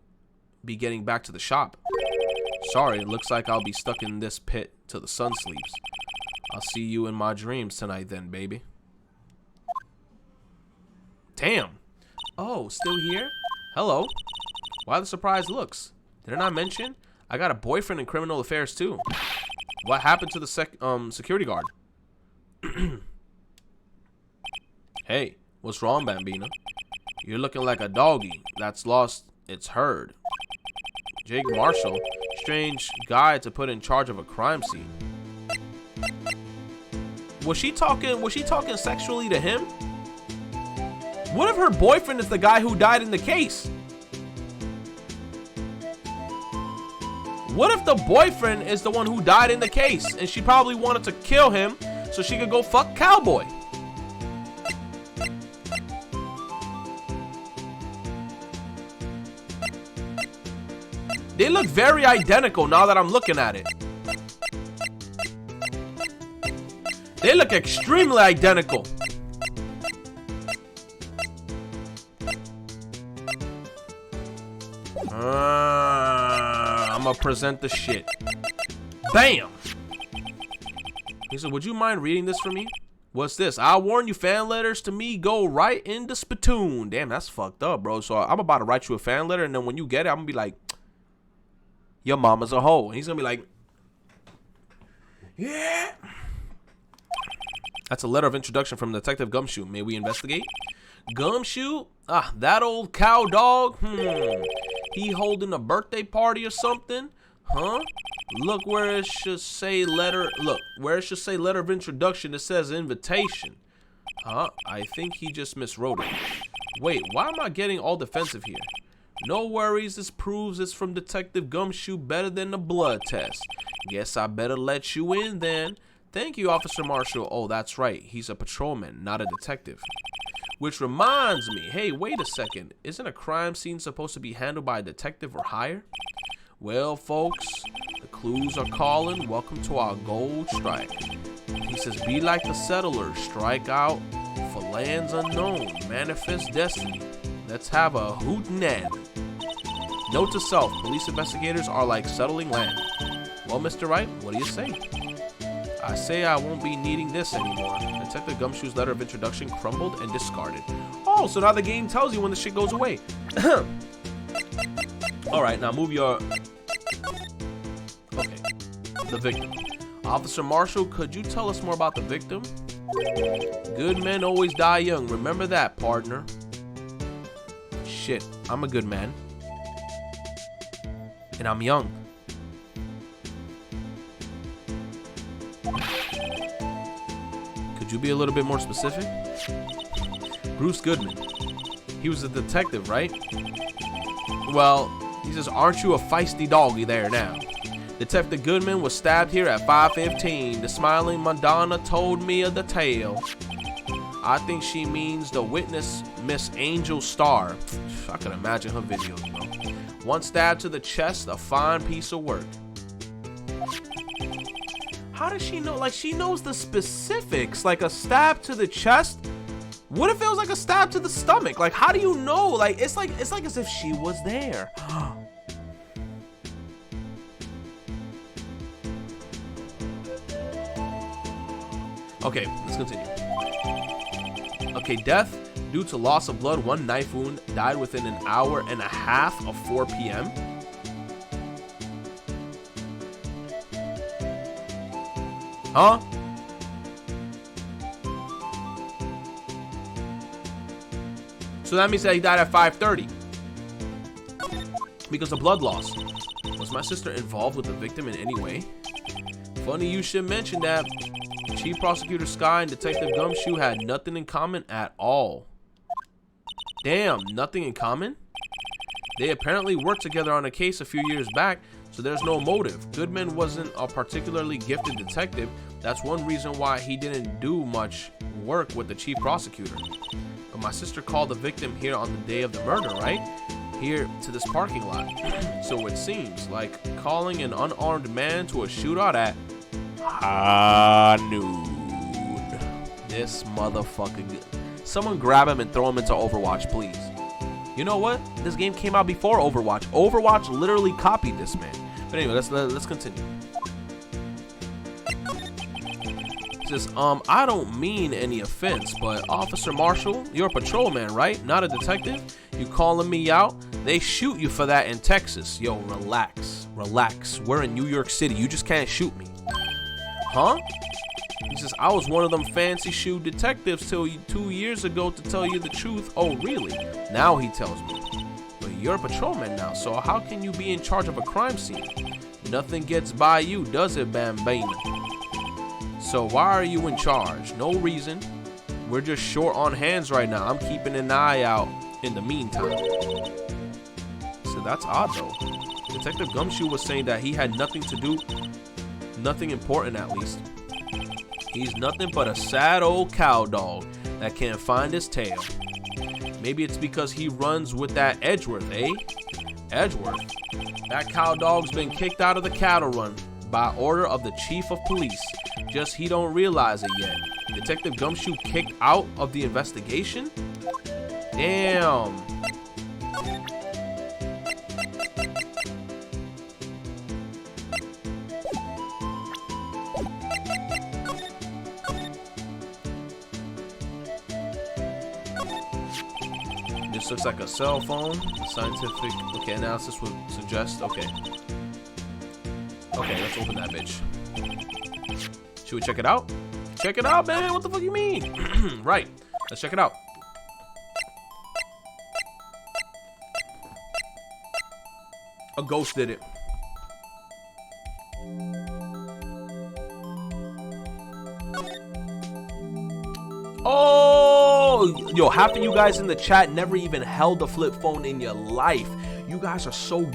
be getting back to the shop. Sorry, it looks like I'll be stuck in this pit till the sun sleeps. I'll see you in my dreams tonight then, baby. Damn. Oh, still here? Hello. Why the surprised looks? Didn't I mention? I got a boyfriend in criminal affairs too. What happened to the security guard? Hey, what's wrong, Bambina? You're looking like a doggy that's lost its herd. Jake Marshall, strange guy to put in charge of a crime scene. Was she talking sexually to him? What if her boyfriend is the guy who died in the case? What if the boyfriend is the one who died in the case and she probably wanted to kill him so she could go fuck Cowboy? They look very identical now that I'm looking at it. They look extremely identical. I'm gonna present the shit. Bam! He said, would you mind reading this for me? What's this? I'll warn you, fan letters to me go right into spittoon. Damn, that's fucked up, bro. So I'm about to write you a fan letter, and then when you get it, I'm gonna be like, your mama's a hoe. And he's gonna be like, yeah. That's a letter of introduction from Detective Gumshoe. May we investigate? Gumshoe? Ah, that old cow dog? He holding a birthday party or something? Huh? Look where it should say letter. Look, where it should say letter of introduction, it says invitation. Huh? I think he just miswrote it. Wait, why am I getting all defensive here? No worries, this proves it's from Detective Gumshoe better than the blood test. Guess I better let you in then. Thank you, Officer Marshall. Oh, that's right. He's a patrolman, not a detective. Which reminds me, hey, wait a second. Isn't a crime scene supposed to be handled by a detective or higher? Well, folks, the clues are calling. Welcome to our gold strike. He says, be like the settlers. Strike out for lands unknown. Manifest destiny. Let's have a hootenanny. Note to self, police investigators are like settling land. Well, Mr. Wright, what do you say? I say I won't be needing this anymore. Detective Gumshoe's letter of introduction crumbled and discarded. Oh, so now the game tells you when the shit goes away. Alright, now move your... Okay. The victim. Officer Marshall, could you tell us more about the victim? Good men always die young. Remember that, partner. Shit, I'm a good man. And I'm young. Could Could you be a little bit more specific? Bruce Goodman. He was a detective, right? Well, he says, aren't you a feisty doggy there now? Detective Goodman was stabbed here at 5:15. The smiling Madonna told me of the tale. I think she means the witness, Miss Angel Starr. I can imagine her videos, bro. One stab to the chest, a fine piece of work. How does she know? Like, she knows the specifics. Like, a stab to the chest. What if it was like a stab to the stomach? Like, how do you know? Like, it's like as if she was there. Okay, let's continue. Okay, death due to loss of blood, one knife wound, died within an hour and a half of 4 p.m. Huh? So that means that he died at 5:30 because of blood loss. Was my sister involved with the victim in any way? Funny you should mention that. Chief Prosecutor Sky and Detective Gumshoe had nothing in common at all. Damn, nothing in common? They apparently worked together on a case a few years back, so there's no motive. Goodman wasn't a particularly gifted detective. That's one reason why he didn't do much work with the chief prosecutor. But my sister called the victim here on the day of the murder, right? Here to this parking lot. So it seems like calling an unarmed man to a shootout at noon. This motherfucker. Someone grab him and throw him into Overwatch, please. You know what? This game came out before Overwatch. Overwatch literally copied this, man. But anyway, let's continue. It says, I don't mean any offense, but Officer Marshall, you're a patrolman, right? Not a detective? You calling me out? They shoot you for that in Texas. Yo, relax. We're in New York City. You just can't shoot me. Huh? He says, I was one of them fancy shoe detectives till 2 years ago, to tell you the truth. Oh, really? Now he tells me. But you're a patrolman now, so how can you be in charge of a crime scene? Nothing gets by you, does it, Bambina? So why are you in charge? No reason. We're just short on hands right now. I'm keeping an eye out in the meantime. So that's odd, though. Detective Gumshoe was saying that he had nothing to do. Nothing important, at least. He's nothing but a sad old cow dog that can't find his tail. Maybe it's because he runs with that Edgeworth, eh? Edgeworth? That cow dog's been kicked out of the cattle run by order of the chief of police. Just he don't realize it yet. Detective Gumshoe kicked out of the investigation? Damn. This looks like a cell phone. Scientific, okay, analysis would suggest, okay. Okay, let's open that bitch. Should we check it out? Check it out, man. What the fuck you mean? Right. Let's check it out. A ghost did it. Oh, yo, half of you guys in the chat never even held a flip phone in your life. You guys are so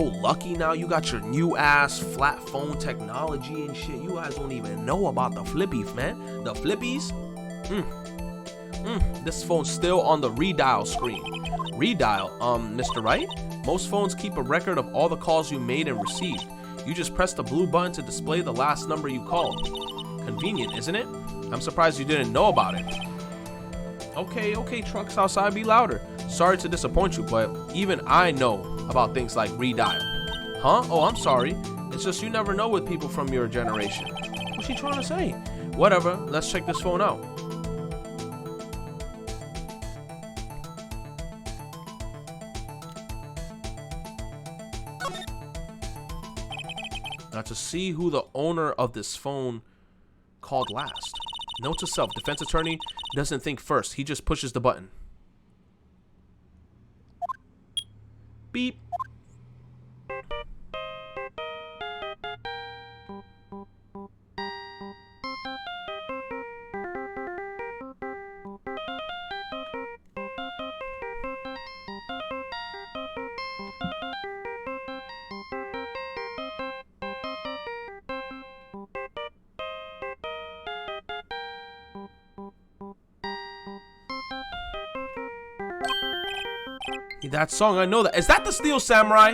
lucky now. You got your new ass flat phone technology and shit. You guys don't even know about the flippies, man. The flippies. This phone's still on the redial screen. Redial, Mr. Wright? Most phones keep a record of all the calls you made and received. You just press the blue button to display the last number you called. Convenient, isn't it? I'm surprised you didn't know about it. Okay, trucks outside, be louder. Sorry to disappoint you, but even I know about things like redial. Huh? Oh, I'm sorry. It's just you never know with people from your generation. What's she trying to say? Whatever, let's check this phone out. Now to see who the owner of this phone called last. Note to self, defense attorney doesn't think first. He just pushes the button. Beep. That song, I know that. Is that the Steel Samurai?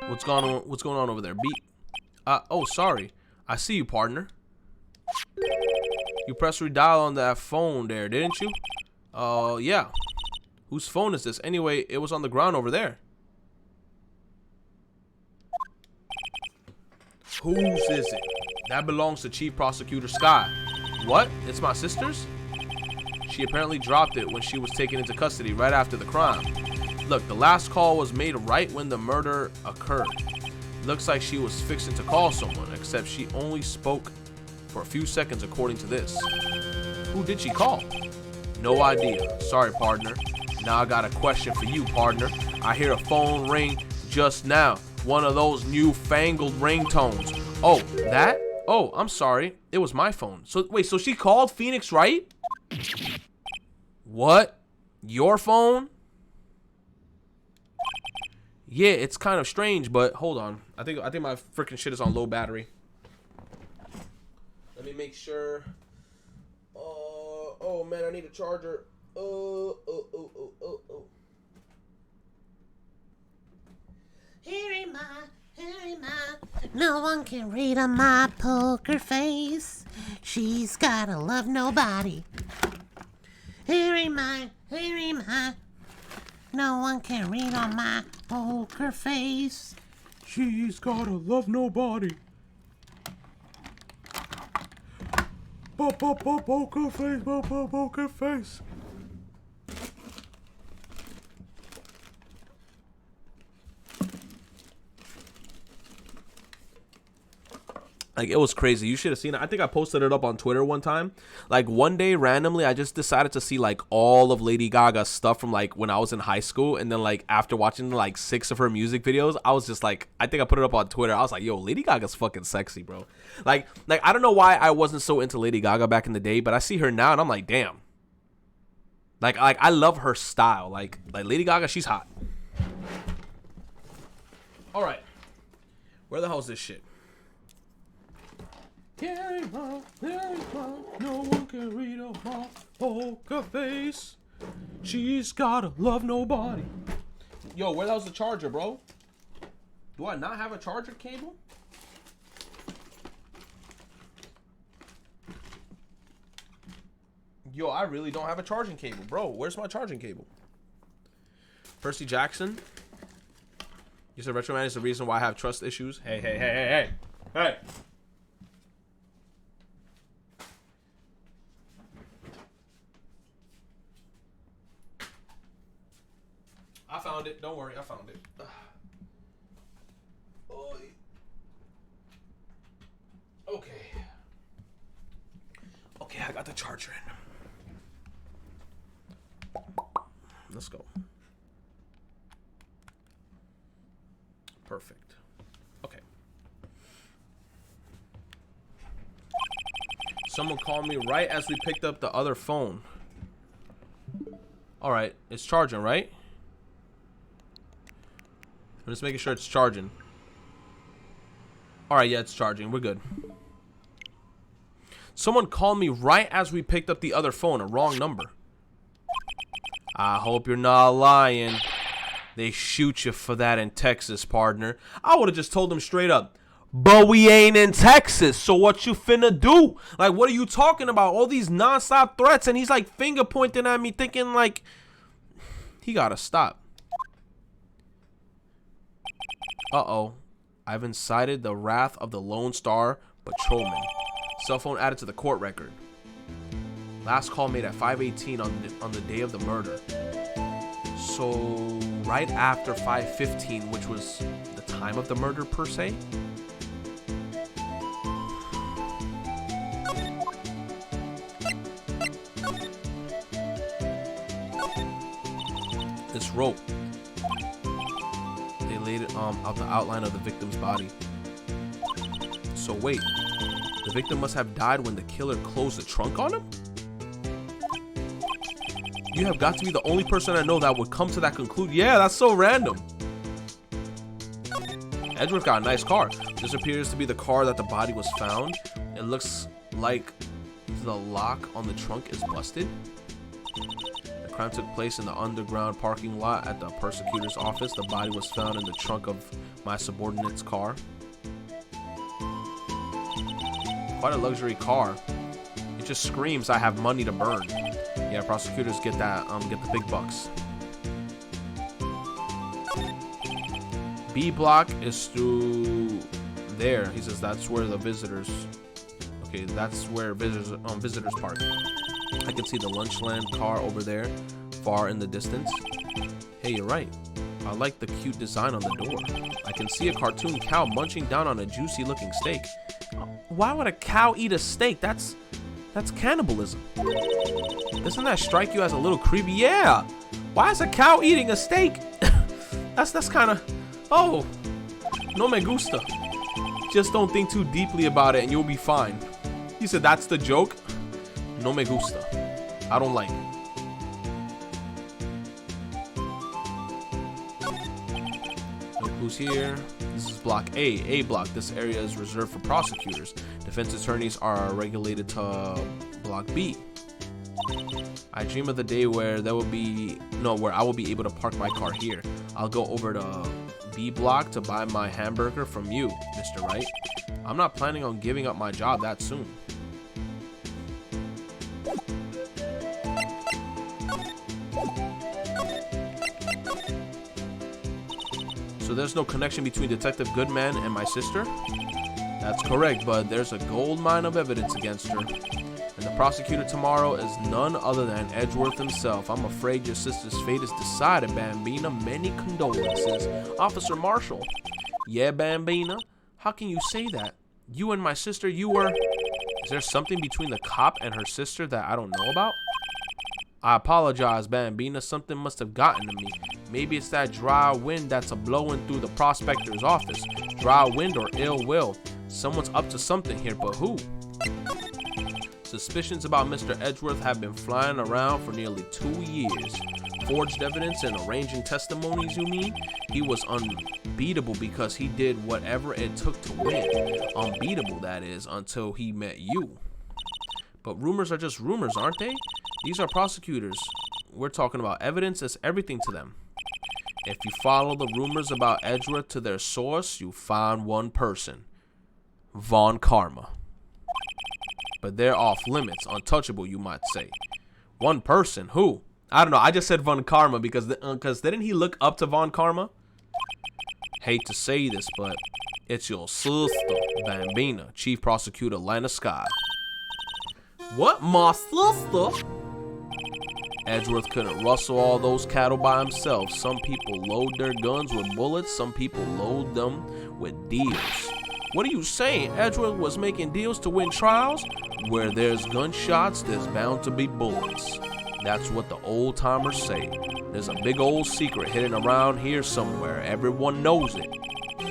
What's going on? What's going on over there? Beat. Oh, sorry. I see you, partner. You pressed redial on that phone there, didn't you? Yeah. Whose phone is this? Anyway, it was on the ground over there. Whose is it? That belongs to Chief Prosecutor Sky. What? It's my sister's? She apparently dropped it when she was taken into custody right after the crime. Look, the last call was made right when the murder occurred. Looks like she was fixing to call someone, except she only spoke for a few seconds according to this. Who did she call? No idea. Sorry, partner. Now I got a question for you, partner. I hear a phone ring just now. One of those newfangled ringtones. Oh, that? Oh, I'm sorry. It was my phone. So, wait, so she called Phoenix, right? What? Your phone? Yeah, it's kind of strange, but hold on. I think my freaking shit is on low battery. Let me make sure. Oh man, I need a charger. Oh. Here am I. No one can read on my poker face. She's gotta love nobody. Here am I. No one can read on my poker face. She's gotta love nobody. Poker face. Like, it was crazy. You should have seen it. I think I posted it up on Twitter one time. Like, one day, randomly, I just decided to see, like, all of Lady Gaga's stuff from, like, when I was in high school. And then, like, after watching, like, 6 of her music videos, I was just, like, I think I put it up on Twitter. I was like, yo, Lady Gaga's fucking sexy, bro. Like, I don't know why I wasn't so into Lady Gaga back in the day, but I see her now, and I'm like, damn. Like I love her style. Like Lady Gaga, she's hot. All right. Where the hell is this shit? No one can read on my poker face. She's gotta love nobody. Yo, where the hell's the charger, bro? Do I not have a charger cable? Yo, I really don't have a charging cable, bro. Where's my charging cable? Percy Jackson. You said Retro Man is the reason why I have trust issues. Hey. I found it. Don't worry, I found it. Okay, I got the charger in. Let's go. Perfect. Okay. Someone called me right as we picked up the other phone. All right, it's charging, right? I'm just making sure it's charging. All right, yeah, it's charging. We're good. Someone called me right as we picked up the other phone, a wrong number. I hope you're not lying. They shoot you for that in Texas, partner. I would have just told them straight up, but we ain't in Texas, so what you finna do? Like, what are you talking about? All these nonstop threats, and he's like finger pointing at me, thinking like, he gotta stop. Uh-oh. I've incited the wrath of the Lone Star Patrolman. Cell phone added to the court record. Last call made at 5:18 on the day of the murder. So right after 5:15, which was the time of the murder per se. This rope. They laid it out the outline of the victim's body. So wait, the victim must have died when the killer closed the trunk on him? You have got to be the only person I know that would come to that conclusion. Yeah, that's so random. Edward's got a nice car. This appears to be the car that the body was found. It looks like the lock on the trunk is busted. The crime took place in the underground parking lot at the prosecutor's office. The body was found in the trunk of my subordinate's car. Quite a luxury car. It just screams I have money to burn. Yeah, prosecutors get that, get the big bucks. B block is through there. He says that's where the visitors. Okay, that's where visitors park. I can see the Lunchland car over there, far in the distance. Hey, you're right. I like the cute design on the door. I can see a cartoon cow munching down on a juicy looking steak. Why would a cow eat a steak? That's cannibalism. Doesn't that strike you as a little creepy? Yeah. Why is a cow eating a steak? that's kind of, oh, no me gusta. Just don't think too deeply about it and you'll be fine. He said that's the joke. No me gusta. I don't like it. Look who's here. This is block A block. This area is reserved for prosecutors. Defense attorneys are regulated to block B. I dream of the day where I will be able to park my car here. I'll go over to B block to buy my hamburger from you, Mr. Wright. I'm not planning on giving up my job that soon. So there's no connection between Detective Goodman and my sister? That's correct, but there's a gold mine of evidence against her. And the prosecutor tomorrow is none other than Edgeworth himself. I'm afraid your sister's fate is decided, Bambina. Many condolences. Officer Marshall. Yeah, Bambina? How can you say that? You and my sister, you were... Is there something between the cop and her sister that I don't know about? I apologize, Bambina. Something must have gotten to me. Maybe it's that dry wind that's a-blowing through the prospector's office. Dry wind or ill will. Someone's up to something here, but who? Suspicions about Mr. Edgeworth have been flying around for nearly 2 years. Forged evidence and arranging testimonies, you mean? He was unbeatable because he did whatever it took to win. Unbeatable, that is, until he met you. But rumors are just rumors, aren't they? These are prosecutors. We're talking about evidence. It's everything to them. If you follow the rumors about Edgeworth to their source, you find one person. Von Karma. But they're off limits, untouchable, you might say. One person, who? I don't know. I just said Von Karma because didn't he look up to Von Karma? Hate to say this, but it's your sister, Bambina, Chief Prosecutor Lana Sky. What, my sister? Edgeworth couldn't rustle all those cattle by himself. Some people load their guns with bullets. Some people load them with deals. What are you saying? Edgeworth was making deals to win trials? Where there's gunshots, there's bound to be bullets. That's what the old timers say. There's a big old secret hidden around here somewhere. Everyone knows it.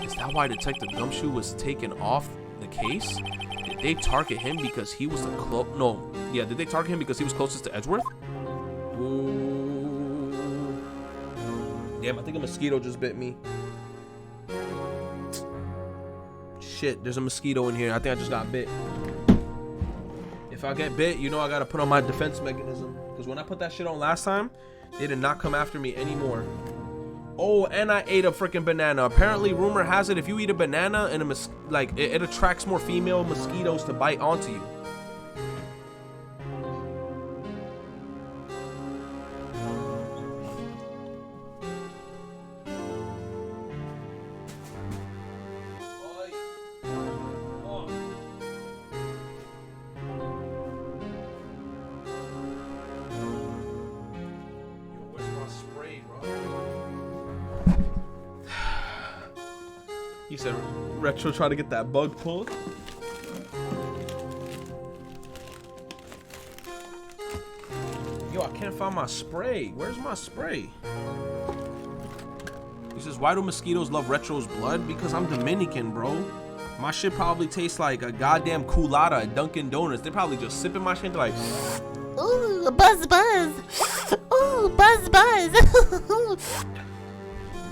Is that why Detective Gumshoe was taken off the case? Did they target him because he was the did they target him because he was closest to Edgeworth? Ooh. Damn, I think a mosquito just bit me. Shit, there's a mosquito in here. I think I just got bit. If I get bit, you know I gotta put on my defense mechanism. Because when I put that shit on last time, they did not come after me anymore. Oh, and I ate a freaking banana. Apparently, rumor has it if you eat a banana and it attracts more female mosquitoes to bite onto you. He said, Retro try to get that bug pulled. Yo, I can't find my spray. Where's my spray? He says, why do mosquitoes love Retro's blood? Because I'm Dominican, bro. My shit probably tastes like a goddamn culotta at Dunkin' Donuts. They're probably just sipping my shit like, ooh, buzz buzz. Ooh, buzz buzz.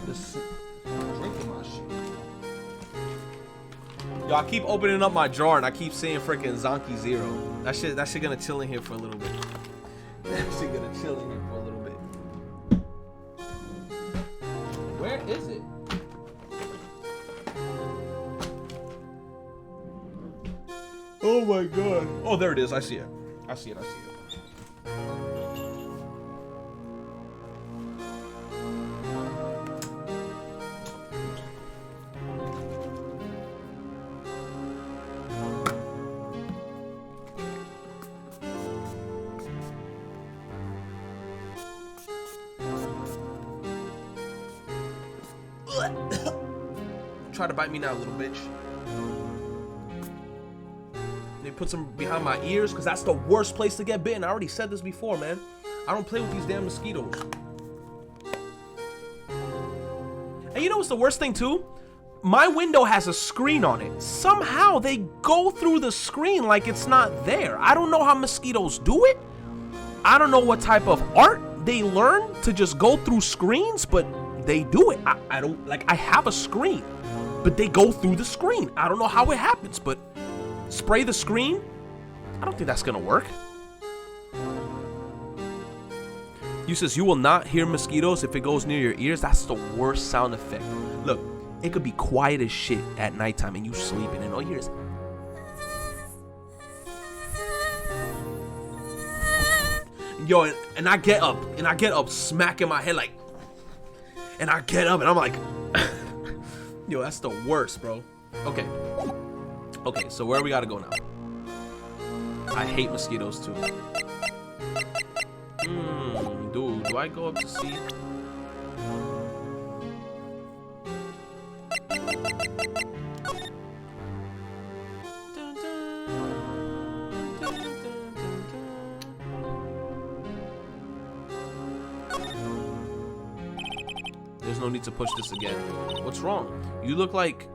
just drinking my shit. Yo, I keep opening up my drawer and I keep seeing freaking Zonky Zero. That shit gonna chill in here for a little bit. actually gonna chill in here for a little bit. Where is it? Oh my god. Oh, there it is. I see it. I see it. Try to bite me now, little bitch. They put some behind my ears because that's the worst place to get bitten. I already said this before, man. I don't play with these damn mosquitoes. And you know what's the worst thing too? My window has a screen on it. Somehow they go through the screen like it's not there. I don't know how mosquitoes do it. I don't know what type of art they learn to just go through screens, but they do it. I don't, like, I have a screen, but they go through the screen. I don't know how it happens, but spray the screen? I don't think that's gonna work. You says you will not hear mosquitoes if it goes near your ears. That's the worst sound effect. Look, it could be quiet as shit at nighttime and you sleeping and all you hear is yo, and I get up smacking my head like, and I get up and I'm like, yo, that's the worst, bro. Okay, so where we gotta go now? I hate mosquitoes too. Dude, do I go up to see? There's no need to push this again. What's wrong? You look like...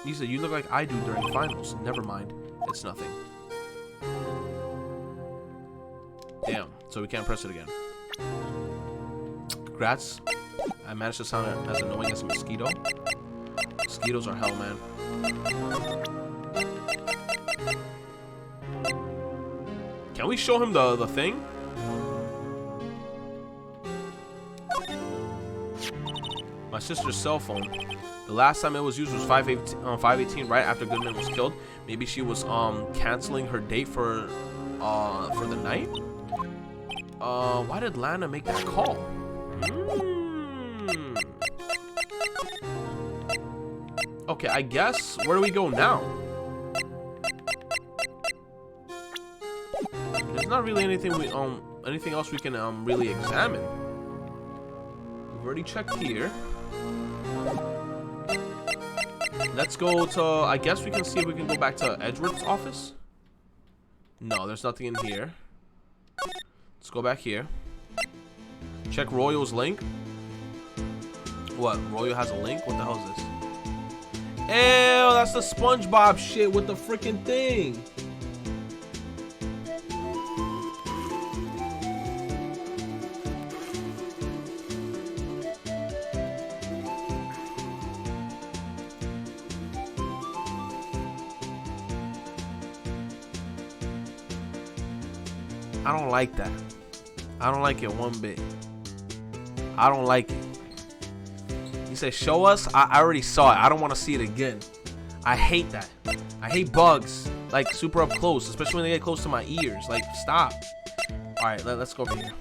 You said you look like I do during finals. Never mind. It's nothing. Damn. So we can't press it again. Congrats. I managed to sound as annoying as a mosquito. Mosquitoes are hell, man. Can we show him the thing? My sister's cell phone. The last time it was used was 5/18, right after Goodman was killed. Maybe she was canceling her date for the night. Why did Lana make that call? Okay, I guess where do we go now? There's not really anything anything else we can really examine. We've already checked here. Let's go to, I guess we can see if we can go back to Edward's office. No, there's nothing in here. Let's go back here. Check Royal's link. What? Royal has a link? What the hell is this? Ew, that's the SpongeBob shit with the freaking thing. I don't like that. I don't like it one bit. I don't like it. He said, show us. I already saw it. I don't want to see it again. I hate that. I hate bugs. Like, super up close. Especially when they get close to my ears. Like, stop. Alright, let's go over here.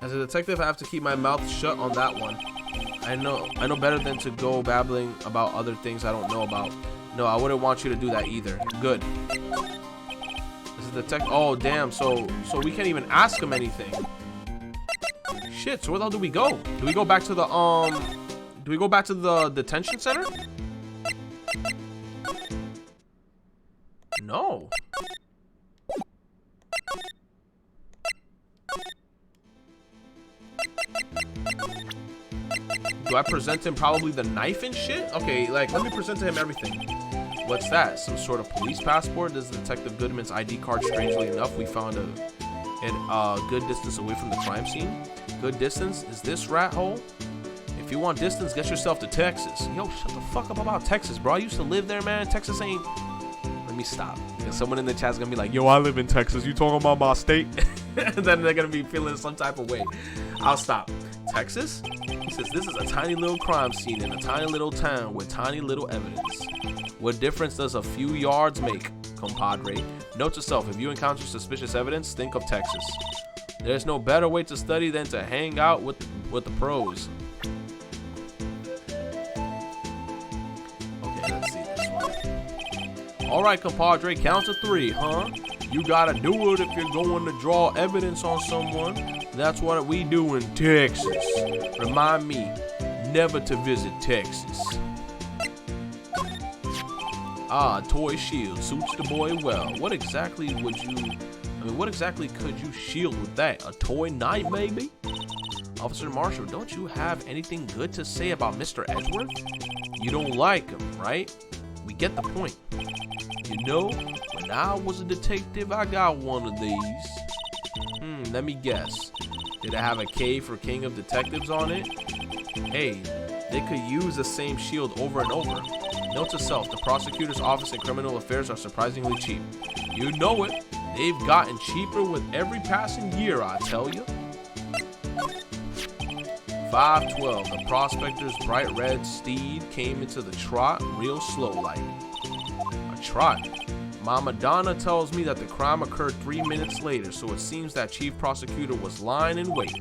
As a detective, I have to keep my mouth shut on that one. I know better than to go babbling about other things I don't know about. No, I wouldn't want you to do that either. Good. This is the tech. Oh, damn. So we can't even ask him anything. Shit. So where the hell do we go? Do we go back to the Do we go back to the detention center? No. Do I present him probably the knife and shit? Okay, like, let me present to him everything. What's that? Some sort of police passport? This is Detective Goodman's ID card. Strangely enough, we found it a good distance away from the crime scene. Good distance? Is this rat hole? If If you want distance, get yourself to Texas. Yo, shut the fuck up about Texas, bro. I used to live there, man. Texas ain't... Let me stop. Because someone in the chat's gonna be like, yo, I live in Texas. You talking about my state? And then they're gonna be feeling some type of way. I'll stop. Texas? He says, this is a tiny little crime scene in a tiny little town with tiny little evidence. What difference does a few yards make, compadre? Note to self, if you encounter suspicious evidence, think of Texas. There's no better way to study than to hang out with the pros. Okay, let's see this one. All right, compadre, count to 3, huh? You gotta do it if you're going to draw evidence on someone. That's what we do in Texas. Remind me never to visit Texas. Ah, toy shield suits the boy well. What exactly could you shield with that? A toy knife, maybe? Officer Marshall, don't you have anything good to say about Mr. Edgeworth? You don't like him, right? We get the point. You know, when I was a detective, I got one of these. Let me guess. Did it have a K for King of Detectives on it? Hey, they could use the same shield over and over. Note to self, the prosecutor's office in criminal affairs are surprisingly cheap. You know it. They've gotten cheaper with every passing year, I tell you. 512, the prospector's bright red steed came into the trot real slow like. A trot? Mama Donna tells me that the crime occurred 3 minutes later, so it seems that Chief Prosecutor was lying in wait.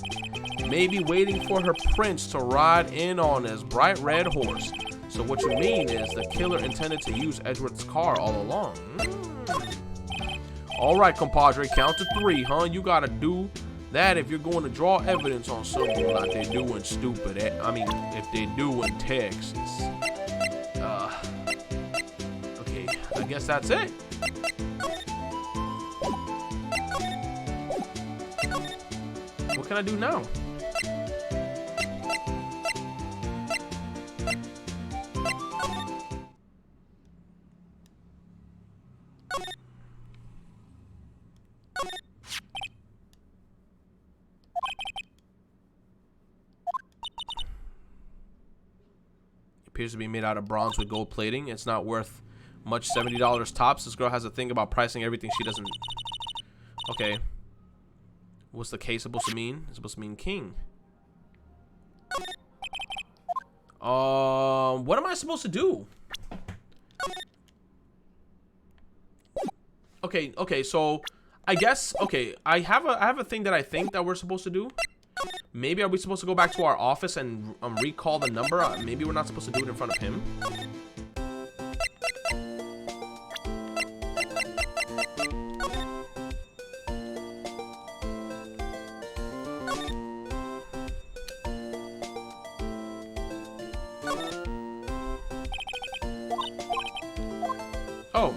Maybe waiting for her prince to ride in on his bright red horse. So what you mean is the killer intended to use Edgeworth's car all along. Alright, compadre, count to 3, huh? You gotta do that if you're going to draw evidence on someone like they do in if they do in Texas. Okay, I guess that's it. What can I do now? Appears to be made out of bronze with gold plating. It's not worth much, $70 tops. This girl has a thing about pricing everything she doesn't. Okay. What's the K supposed to mean? It's supposed to mean king. What am I supposed to do? Okay, so I guess I have a thing that I think that we're supposed to do. Maybe are we supposed to go back to our office and recall the number? Maybe we're not supposed to do it in front of him. Oh.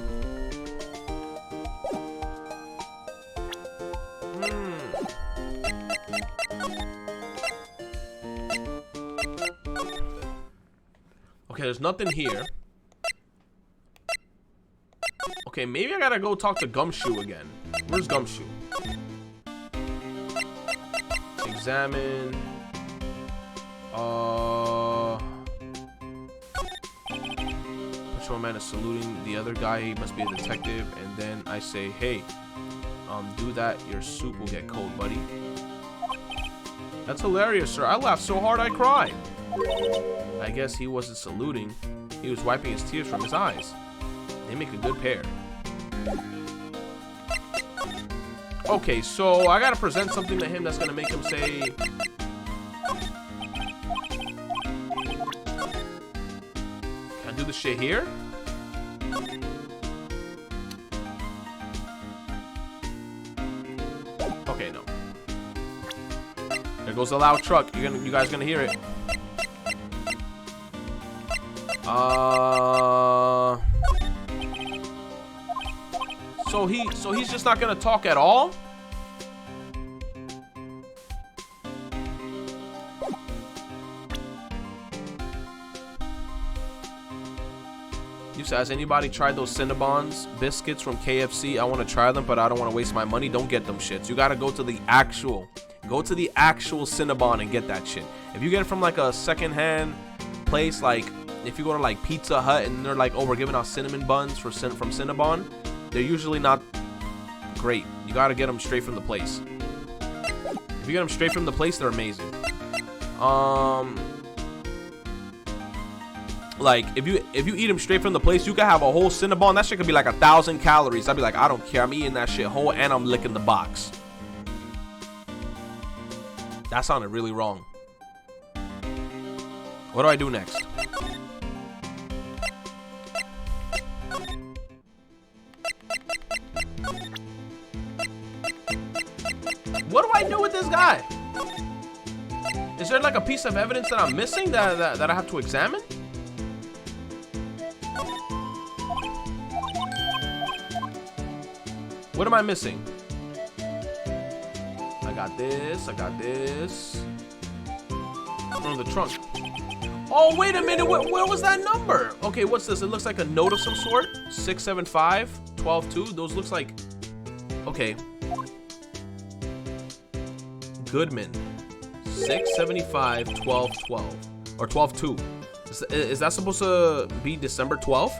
Okay, there's nothing here. Okay, maybe I gotta go talk to Gumshoe again. Where's Gumshoe? Examine. Patrolman is saluting the other guy. He must be a detective. And then I say, hey, do that. Your soup will get cold, buddy. That's hilarious, sir. I laughed so hard I cried. I guess he wasn't saluting. He was wiping his tears from his eyes. They make a good pair. Okay, so I gotta present something to him that's gonna make him say... Can I do this shit here? Okay, no. There goes the loud truck. You guys gonna hear it. So he's just not gonna talk at all? Has anybody tried those Cinnabons biscuits from KFC? I want to try them, but I don't want to waste my money. Don't get them shits. You gotta go to the actual Go to the actual Cinnabon and get that shit. If you get it from like a secondhand place, like if you go to like Pizza Hut and they're like, oh, we're giving out cinnamon buns from Cinnabon, they're usually not great. You gotta get them straight from the place. If you get them straight from the place, they're amazing. Like if you eat them straight from the place, you can have a whole Cinnabon. That shit could be like 1,000 calories. I'd be like, I don't care. I'm eating that shit whole and I'm licking the box. That sounded really wrong. What do I do next? What do I do with this guy? Is there like a piece of evidence that I'm missing that I have to examine? What am I missing? I got this. I got this. From the trunk. Oh, wait a minute. Where was that number? Okay, what's this? It looks like a note of some sort. 675, 12-2. Those looks like... Okay. Goodman. 675, 12-12. Or 12-2. Is that supposed to be December 12th?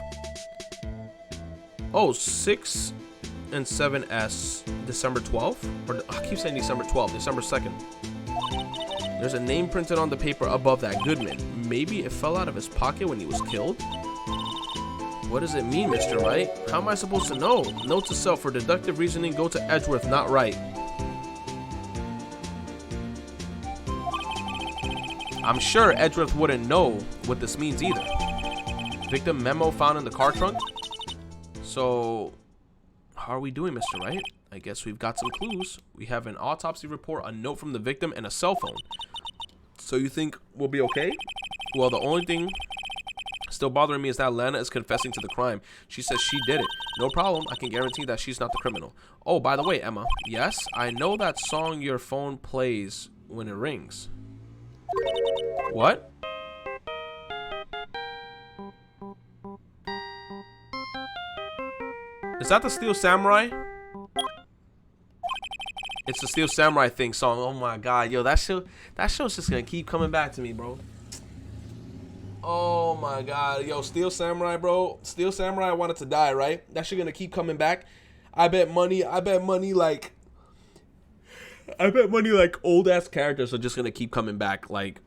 Oh, 6 and 7S. December 12th? Or I keep saying December 12th. December 2nd. There's a name printed on the paper above that. Goodman. Maybe it fell out of his pocket when he was killed? What does it mean, Mr. Wright? How am I supposed to know? Note to self, for deductive reasoning, go to Edgeworth, not Wright. I'm sure Edgeworth wouldn't know what this means either. Victim memo found in the car trunk? So, how are we doing, Mr. Wright? I guess we've got some clues. We have an autopsy report, a note from the victim, and a cell phone. So you think we'll be okay? Well, the only thing still bothering me is that Lana is confessing to the crime. She says she did it. No problem. I can guarantee that she's not the criminal. Oh, by the way, Emma. Yes, I know that song your phone plays when it rings. What? Is that the Steel Samurai? It's the Steel Samurai thing song. Oh my god, yo, that show's just gonna keep coming back to me, bro. Oh my god, yo, Steel Samurai, bro. Steel Samurai wanted to die, right? That shit gonna keep coming back. I bet money like old ass characters are just gonna keep coming back, like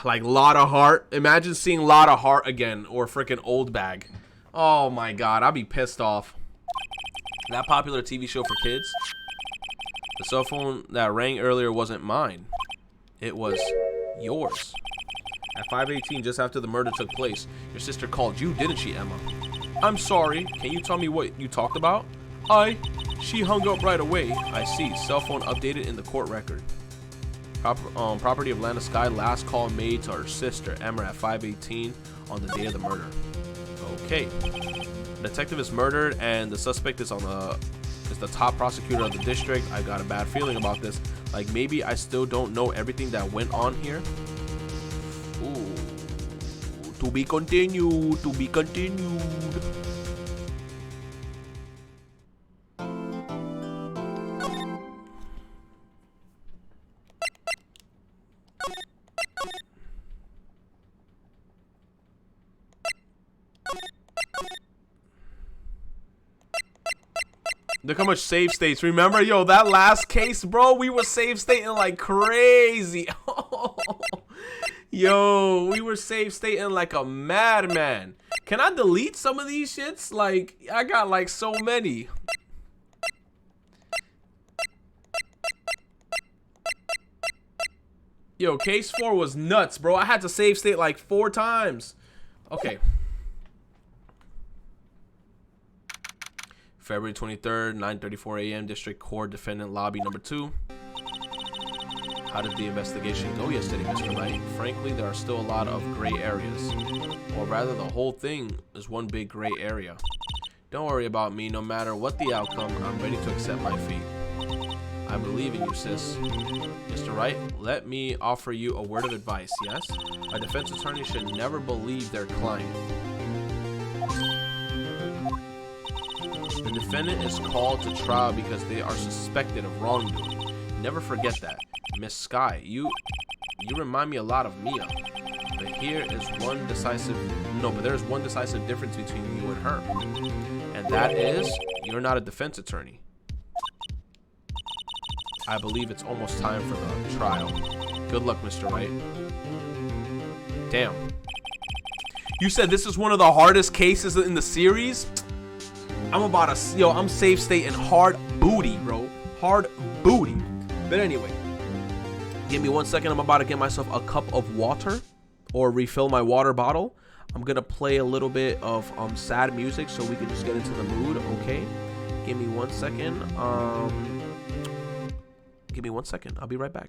Lotta Hart. Imagine seeing Lotta Hart again, or freaking Old Bag. Oh my god, I'd be pissed off. That popular TV show for kids. The cell phone that rang earlier wasn't mine. It was yours. At 5:18, just after the murder took place, your sister called you, didn't she, Emma? I'm sorry. Can you tell me what you talked about? She hung up right away. I see. Cell phone updated in the court record. Property of Lana Skye. Last call made to her sister, Emma, at 5:18 on the day of the murder. Okay. The detective is murdered, and the suspect is the top prosecutor of the district. I got a bad feeling about this. Like, maybe I still don't know everything that went on here. Ooh. To be continued. To be continued. Look how much save states. Remember, yo, that last case, bro, we were save stating like crazy. Yo, we were save stating like a madman. Can I delete some of these shits? Like, I got like so many. Yo, case 4 was nuts, bro. I had to save state like 4 times. Okay. February 23rd, 9:34 a.m. District Court, Defendant Lobby number 2. How did the investigation go yesterday, Mr. Wright? Frankly, there are still a lot of gray areas. Or rather, the whole thing is one big gray area. Don't worry about me. No matter what the outcome, I'm ready to accept my fate. I believe in you, sis. Mr. Wright, let me offer you a word of advice, yes? A defense attorney should never believe their client. The defendant is called to trial because they are suspected of wrongdoing. Never forget that. Miss Sky, you remind me a lot of Mia. But there's one decisive difference between you and her. And that is, you're not a defense attorney. I believe it's almost time for the trial. Good luck, Mr. Wright. Damn. You said this is one of the hardest cases in the series? I'm safe stating hard booty, bro. Hard booty. But anyway, give me 1 second. I'm about to get myself a cup of water or refill my water bottle. I'm gonna play a little bit of sad music so we can just get into the mood. Okay, give me 1 second. Give me 1 second. I'll be right back.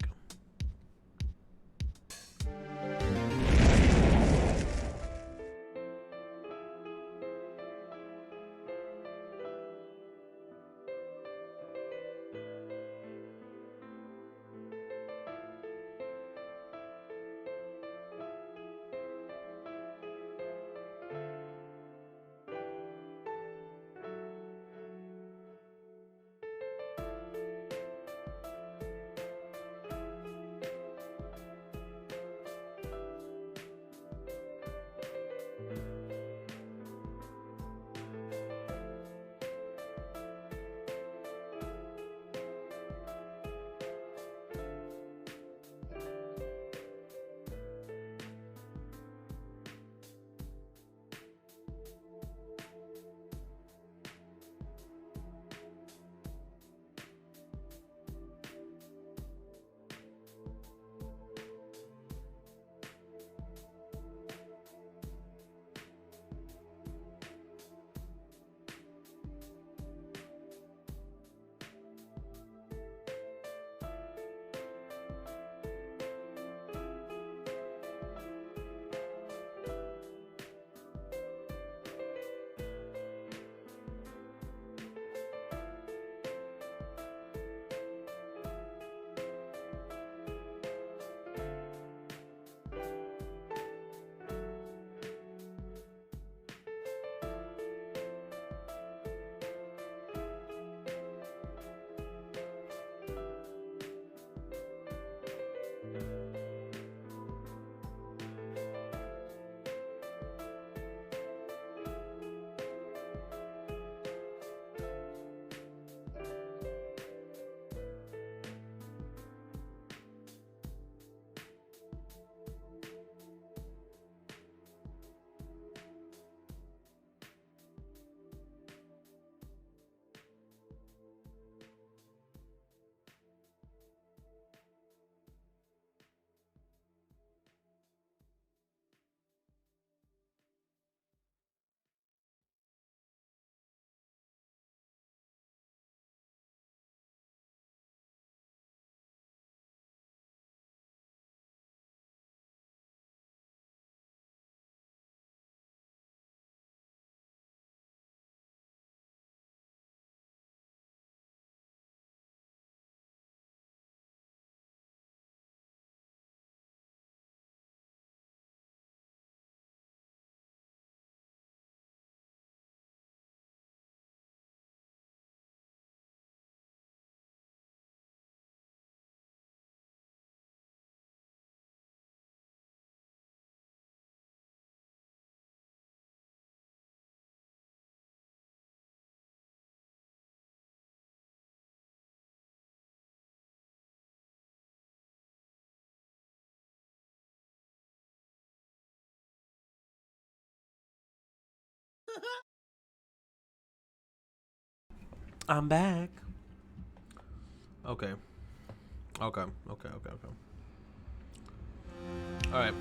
I'm back. Okay. Okay. All right.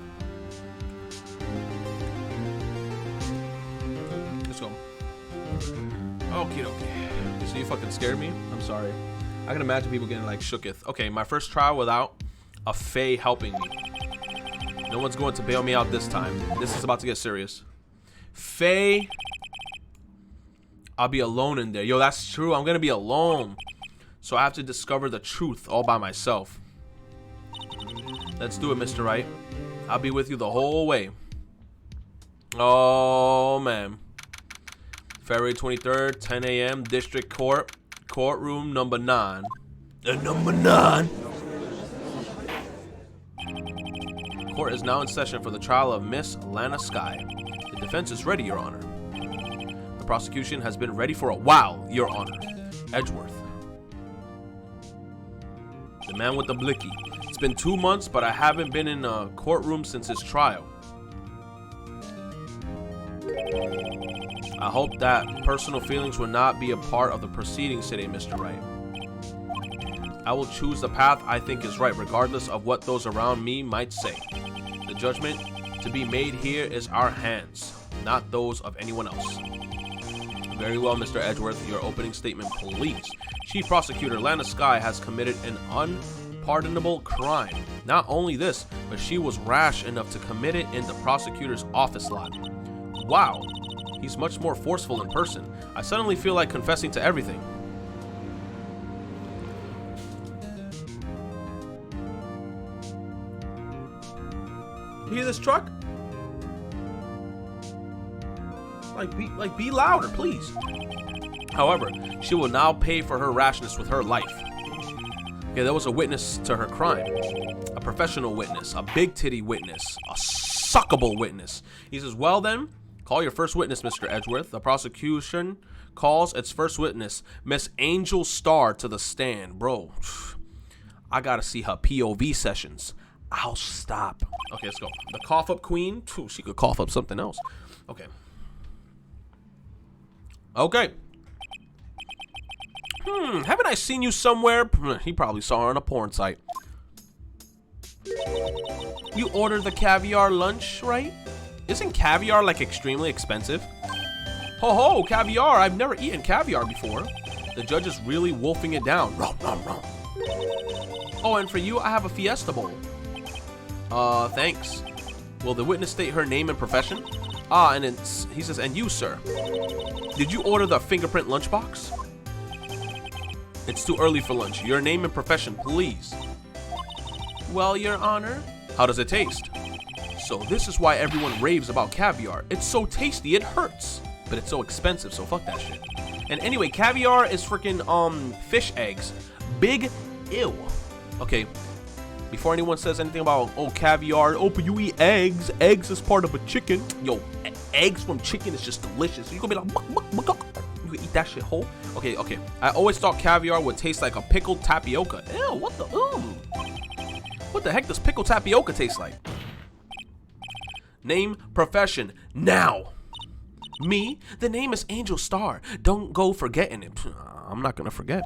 Let's go. Okay. So you fucking scared me? I'm sorry. I can imagine people getting like shooketh. Okay, my first trial without a Fae helping me. No one's going to bail me out this time. This is about to get serious. Fae, I'll be alone in there. Yo, that's true. I'm gonna be alone. So I have to discover the truth all by myself. Let's do it, Mr. Wright. I'll be with you the whole way. Oh, man. February 23rd, 10 a.m., District Court, courtroom number 9. And number 9. Court is now in session for the trial of Miss Lana Skye. The defense is ready, Your Honor. The prosecution has been ready for a while, Your Honor. Edgeworth. The man with the blicky. It's been 2 months, but I haven't been in a courtroom since his trial. I hope that personal feelings will not be a part of the proceedings today, Mr. Wright. I will choose the path I think is right, regardless of what those around me might say. The judgment to be made here is our hands, not those of anyone else. Very well, Mr. Edgeworth, your opening statement, please. Chief Prosecutor Lana Skye has committed an unpardonable crime. Not only this, but she was rash enough to commit it in the prosecutor's office lot. Wow, he's much more forceful in person. I suddenly feel like confessing to everything. You hear this truck? Be louder, please. However, she will now pay for her rashness with her life. Okay, there was a witness to her crime. A professional witness, a big titty witness, a suckable witness. He says, well then, call your first witness, Mr. Edgeworth. The prosecution calls its first witness, Miss Angel Starr, to the stand. Bro, I gotta see her POV sessions. I'll stop. Okay, let's go. The cough up queen. She could cough up something else. Okay. Okay. Haven't I seen you somewhere? He probably saw her on a porn site. You ordered the caviar lunch, right? Isn't caviar like extremely expensive? Ho ho, caviar. I've never eaten caviar before. The judge is really wolfing it down. Rum, rum, rum. Oh, and for you, I have a Fiesta bowl. Thanks. Will the witness state her name and profession? And he says, and you, sir? Did you order the fingerprint lunchbox? It's too early for lunch. Your name and profession, please. Well, Your Honor. How does it taste? So this is why everyone raves about caviar. It's so tasty, it hurts. But it's so expensive, so fuck that shit. And anyway, caviar is freaking, fish eggs. Big ew. Okay. Before anyone says anything about, oh, caviar, oh, but you eat eggs. Eggs is part of a chicken. Yo, eggs from chicken is just delicious. You gonna be like, buck, buck, buck, buck. You can eat that shit whole. Okay. I always thought caviar would taste like a pickled tapioca. Ew, what the, what the heck does pickled tapioca taste like? Name, profession, now. Me? The name is Angel Starr. Don't go forgetting it. I'm not gonna forget.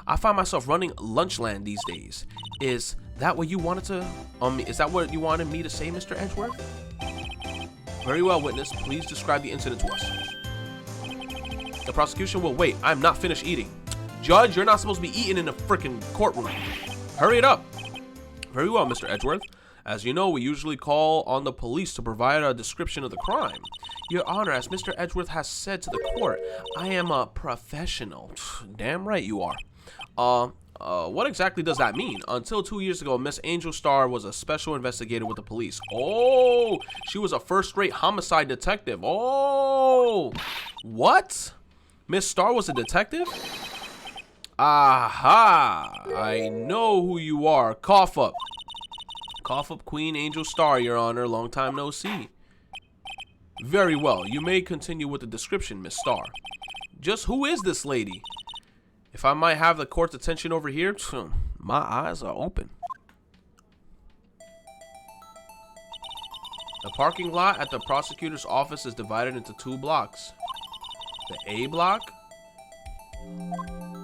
I find myself running Lunchland these days. Is that what you wanted to, is that what you wanted me to say, Mr. Edgeworth? Very well, witness. Please describe the incident to us. The prosecution will wait. I'm not finished eating. Judge, you're not supposed to be eating in a freaking courtroom. Hurry it up. Very well, Mr. Edgeworth. As you know, we usually call on the police to provide a description of the crime. Your Honor, as Mr. Edgeworth has said to the court, I am a professional. Damn right you are. What exactly does that mean? Until 2 years ago, Miss Angel Starr was a special investigator with the police. Oh, she was a first-rate homicide detective. Oh, what? Miss Starr was a detective? Aha, I know who you are. Cough up. Cough up Queen Angel Starr, Your Honor. Long time no see. Very well. You may continue with the description, Miss Starr. Just who is this lady? If I might have the court's attention over here, my eyes are open. The parking lot at the prosecutor's office is divided into 2 blocks. The A block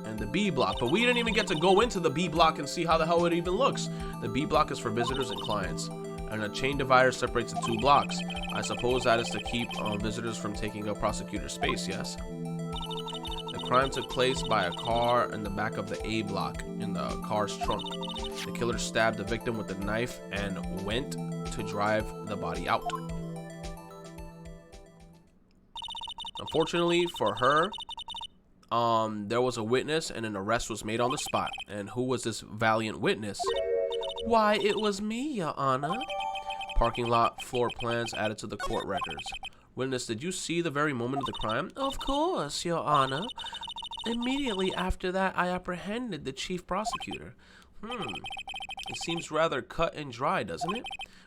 and the B block. But we didn't even get to go into the B block and see how the hell it even looks. The B block is for visitors and clients. And a chain divider separates the 2 blocks. I suppose that is to keep visitors from taking up prosecutor's space, yes? The crime took place by a car in the back of the A block in the car's trunk. The killer stabbed the victim with a knife and went to drive the body out. Unfortunately for her, there was a witness and an arrest was made on the spot. And who was this valiant witness? Why, it was me, Your Honor. Parking lot floor plans added to the court records. Witness, did you see the very moment of the crime? Of course, Your Honor. Immediately after that, I apprehended the chief prosecutor. It seems rather cut and dry, doesn't it?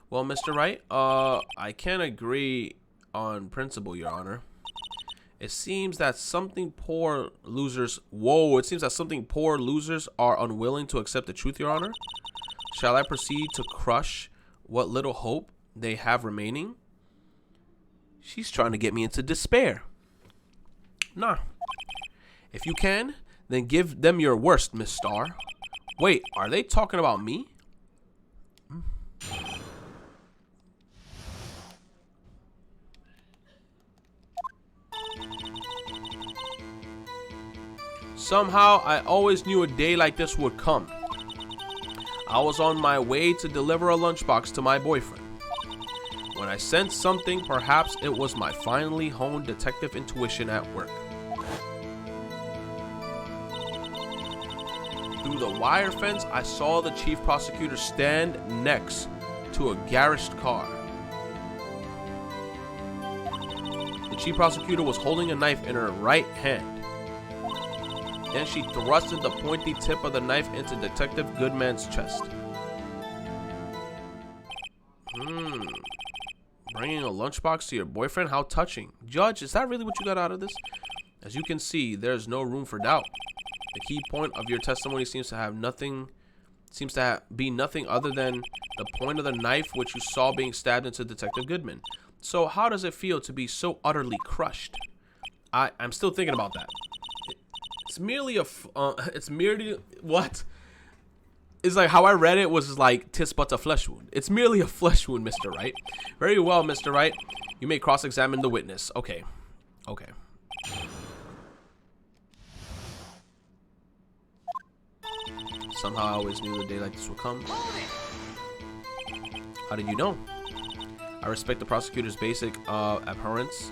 Well, Mr. Wright, I can't agree on principle, Your Honor. It seems that something poor losers are unwilling to accept the truth, Your Honor. Shall I proceed to crush what little hope they have remaining? She's trying to get me into despair. Nah. If you can, then give them your worst, Miss Starr. Wait, are they talking about me? Somehow, I always knew a day like this would come. I was on my way to deliver a lunchbox to my boyfriend. When I sensed something, perhaps it was my finely honed detective intuition at work. Through the wire fence, I saw the chief prosecutor stand next to a garaged car. The chief prosecutor was holding a knife in her right hand. Then she thrusted the pointy tip of the knife into Detective Goodman's chest. Bringing a lunchbox to your boyfriend? How touching. Judge, is that really what you got out of this? As you can see, there's no room for doubt. The key point of your testimony seems to be nothing other than the point of the knife which you saw being stabbed into Detective Goodman. So how does it feel to be so utterly crushed? I'm still thinking about that. It's merely what? It's like how I read it was like, 'tis but a flesh wound. It's merely a flesh wound, Mr. Wright. Very well, Mr. Wright. You may cross-examine the witness. Okay. Somehow I always knew the day like this would come. How did you know? I respect the prosecutor's basic abhorrence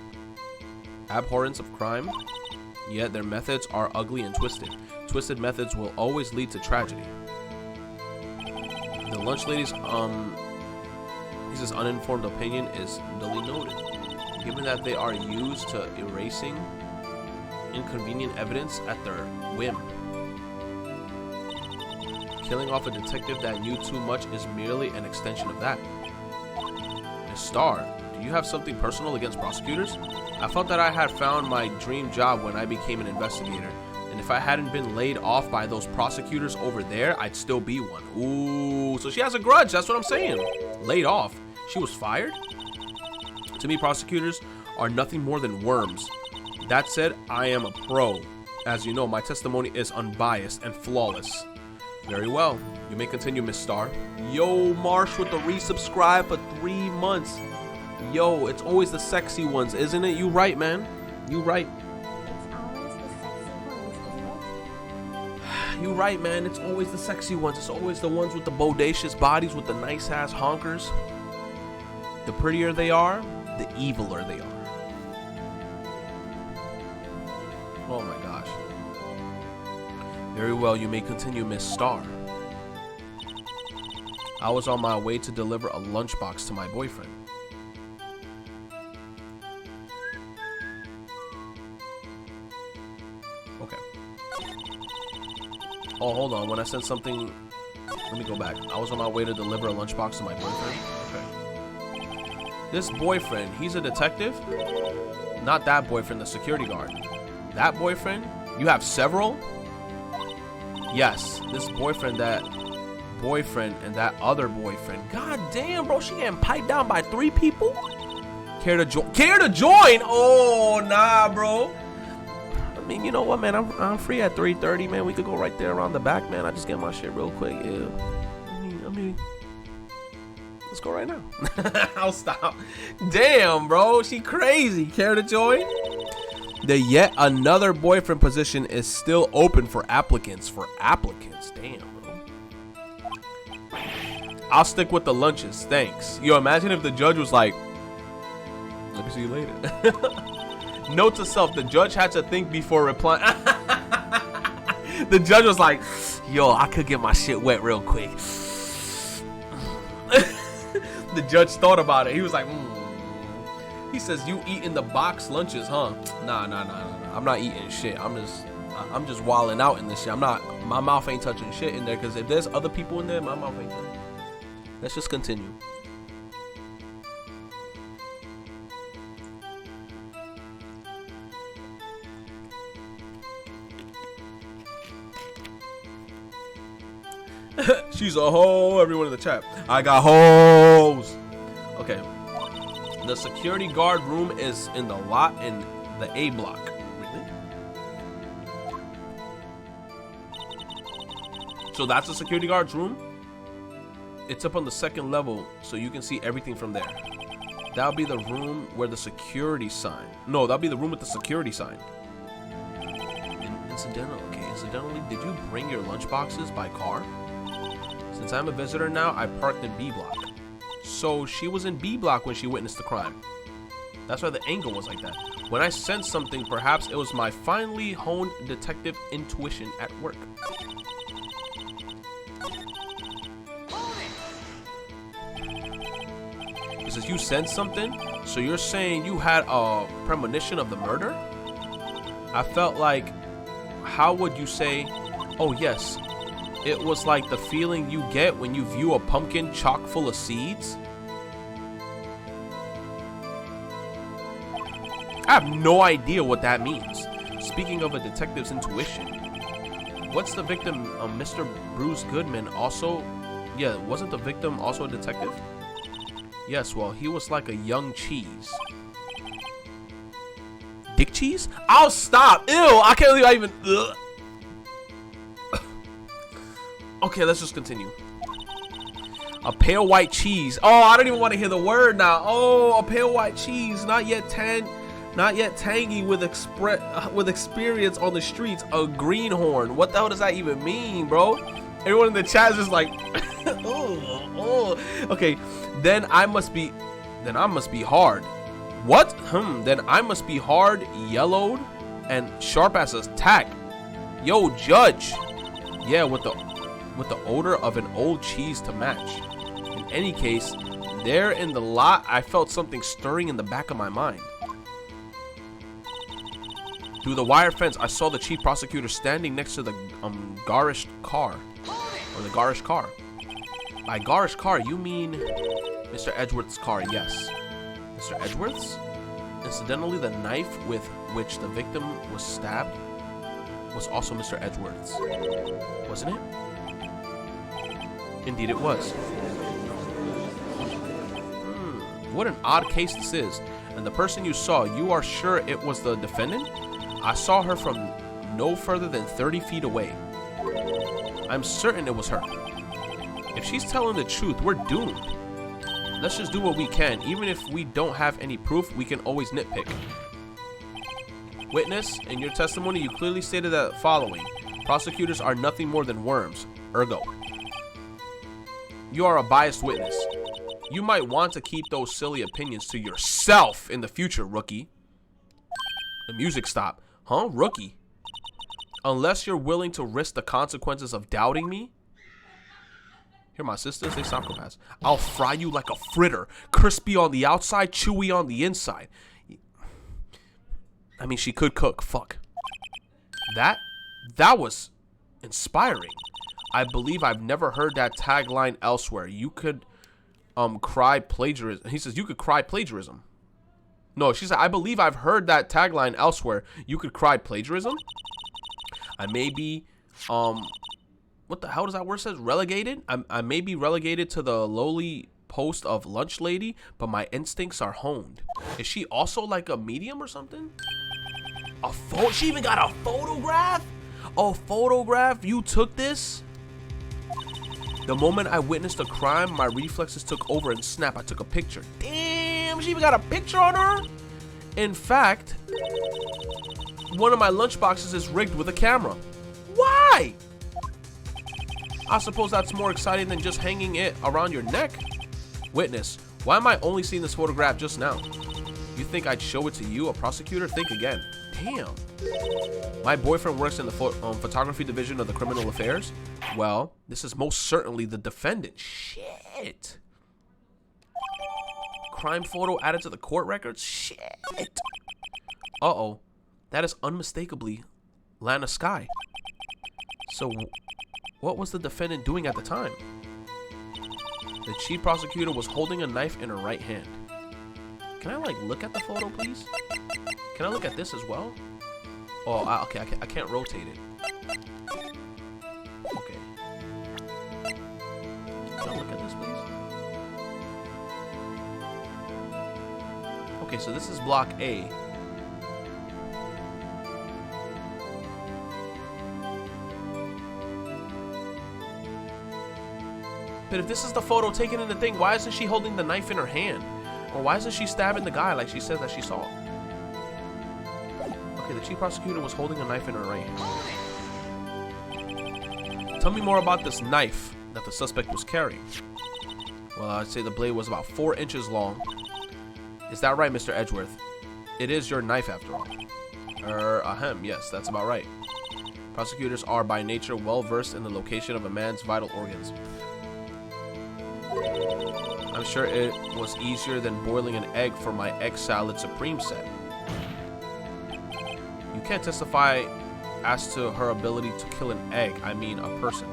of crime, yet their methods are ugly and twisted. Twisted methods will always lead to tragedy. The lunch lady's uninformed opinion is duly noted. Given that they are used to erasing inconvenient evidence at their whim. Killing off a detective that knew too much is merely an extension of that. Miss Starr, do you have something personal against prosecutors? I felt that I had found my dream job when I became an investigator, and if I hadn't been laid off by those prosecutors over there, I'd still be one. Ooh, so she has a grudge, that's what I'm saying. Laid off? She was fired? To me, prosecutors are nothing more than worms. That said, I am a pro. As you know, my testimony is unbiased and flawless. Very well. You may continue, Miss Starr. Yo, Marsh with the resubscribe for 3 months. Yo, it's always the sexy ones, isn't it? You right, man. You right. It's always the sexy ones, isn't it? You right, man. It's always the sexy ones. It's always the ones with the bodacious bodies with the nice-ass honkers. The prettier they are, the eviler they are. Oh my gosh. Very well, you may continue, Miss Starr. I was on my way to deliver a lunchbox to my boyfriend. Okay. Oh, hold on. When I said something... Let me go back. I was on my way to deliver a lunchbox to my boyfriend. Okay. This boyfriend, he's a detective? Not that boyfriend, the security guard. That boyfriend? You have several? Yes, this boyfriend, that boyfriend, and that other boyfriend. God damn, bro, she getting piped down by 3 people? Care to join? Care to join? Oh, nah, bro. I mean, you know what, man? I'm free at 3:30, man. We could go right there around the back, man. I just get my shit real quick. Yeah. I mean, let's go right now. I'll stop. Damn, bro, she crazy. Care to join? The yet another boyfriend position is still open for applicants. Damn, bro. I'll stick with the lunches. Thanks. Yo, imagine if the judge was like, let me see you later. Note to self, the judge had to think before replying. The judge was like, yo, I could get my shit wet real quick. The judge thought about it. He was like, He says, you eat in the box lunches, huh? Nah. I'm not eating shit. I'm I'm just wilding out in this shit. I'm not. My mouth ain't touching shit in there because if there's other people in there, my mouth ain't touching. Let's just continue. She's a hoe. Everyone in the chat. I got hoes. Okay. The security guard room is in the lot in the A block. Really? So that's the security guard's room? It's up on the second level, so you can see everything from there. That'll be the room where the security sign. No, that'll be the room with the security sign. Incidentally, did you bring your lunch boxes by car? Since I'm a visitor now, I parked in B block. So she was in B block when she witnessed the crime. That's why the angle was like that. When I sensed something, perhaps it was my finely honed detective intuition at work. It says you sensed something? So you're saying you had a premonition of the murder? I felt like, how would you say, oh yes, it was like the feeling you get when you view a pumpkin chock full of seeds? I have no idea what that means. Speaking of a detective's intuition, what's the victim, Mr. Bruce Goodman also? Yeah, wasn't the victim also a detective? Yes, well, he was like a young cheese. Dick cheese? I'll stop. Ew, I can't believe I even... Ugh. Okay, let's just continue. A pale white cheese. Oh, I don't even want to hear the word now. Oh, a pale white cheese. Not yet tangy with experience on the streets. A greenhorn. What the hell does that even mean, bro? Everyone in the chat is just like, oh. Okay, then I must be hard. What? Then I must be hard, yellowed, and sharp as a tack. Yo, judge. Yeah, with the odor of an old cheese to match. In any case, there in the lot, I felt something stirring in the back of my mind. Through the wire fence, I saw the chief prosecutor standing next to the garish car. Or the garish car. By garish car, you mean Mr. Edgeworth's car, yes. Mr. Edgeworth's? Incidentally, the knife with which the victim was stabbed was also Mr. Edgeworth's. Wasn't it? Indeed it was. What an odd case this is. And the person you saw, you are sure it was the defendant? I saw her from no further than 30 feet away. I'm certain it was her. If she's telling the truth, we're doomed. Let's just do what we can. Even if we don't have any proof, we can always nitpick. Witness, in your testimony, you clearly stated the following. Prosecutors are nothing more than worms. Ergo. You are a biased witness. You might want to keep those silly opinions to yourself in the future, rookie. The music stopped. Huh, rookie? Unless you're willing to risk the consequences of doubting me. Here, my sisters, they psychopaths. I'll fry you like a fritter. Crispy on the outside, chewy on the inside. I mean, she could cook. Fuck. That was inspiring. I believe I've never heard that tagline elsewhere. You could cry plagiarism. He says you could cry plagiarism. No, she said I believe I've heard that tagline elsewhere. You could cry plagiarism. I may be what the hell does that word says? Relegated? I may be relegated to the lowly post of lunch lady, but my instincts are honed. Is she also like a medium or something? A photo? She even got a photograph? A photograph? You took this? The moment I witnessed the crime, my reflexes took over and snap, I took a picture. Damn, she even got a picture on her? In fact, one of my lunch boxes is rigged with a camera. Why? I suppose that's more exciting than just hanging it around your neck. Witness, why am I only seeing this photograph just now? You think I'd show it to you, a prosecutor? Think again. Damn. My boyfriend works in the photography division of the criminal affairs. Well, this is most certainly the defendant. Shit. Crime photo added to the court records? Shit. Uh-oh. That is unmistakably Lana Skye. So, what was the defendant doing at the time? The chief prosecutor was holding a knife in her right hand. Can I, like, look at the photo, please? Can I look at this as well? Oh, okay, I can't rotate it. Okay. Can I look at this, please? Okay, so this is block A. But if this is the photo taken in the thing, why isn't she holding the knife in her hand? Or why isn't she stabbing the guy like she said that she saw? Okay, the chief prosecutor was holding a knife in her right hand. Tell me more about this knife that the suspect was carrying. Well, I'd say the blade was about 4 inches long. Is that right, Mr. Edgeworth? It is your knife after all. Ahem, yes, that's about right. Prosecutors are by nature well versed in the location of a man's vital organs. I'm sure it was easier than boiling an egg for my egg salad supreme set. You can't testify as to her ability to kill an egg, I mean a person.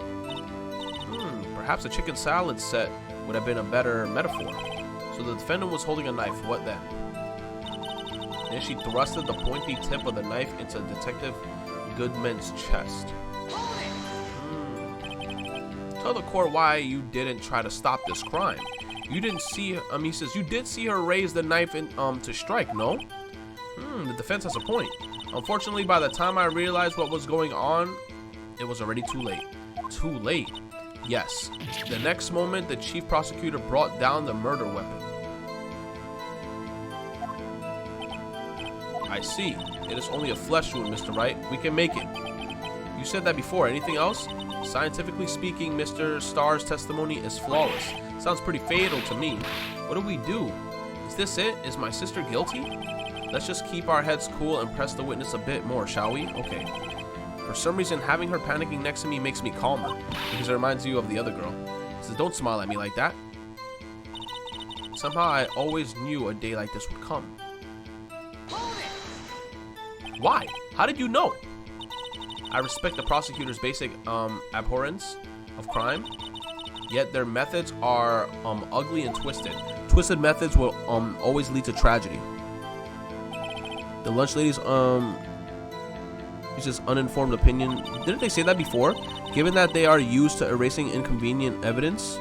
Perhaps a chicken salad set would have been a better metaphor. So the defendant was holding a knife, what then? Then she thrusted the pointy tip of the knife into Detective Goodman's chest. Tell the court why you didn't try to stop this crime. You didn't see, he says, you did see her raise the knife in, to strike, no? The defense has a point. Unfortunately, by the time I realized what was going on, it was already too late. Too late? Yes. The next moment, the chief prosecutor brought down the murder weapon. I see. It is only a flesh wound, Mr. Wright. We can make it. You said that before. Anything else? Scientifically speaking, Mr. Starr's testimony is flawless. Sounds pretty fatal to me. What do we do? Is this it? Is my sister guilty? Let's just keep our heads cool and press the witness a bit more, shall we? Okay. For some reason, having her panicking next to me makes me calmer, because it reminds you of the other girl. She says, don't smile at me like that. Somehow I always knew a day like this would come. Why? How did you know? I respect the prosecutor's basic abhorrence of crime, yet their methods are ugly and twisted. Twisted methods will always lead to tragedy. The lunch lady's it's just uninformed opinion. Didn't they say that before? Given that they are used to erasing inconvenient evidence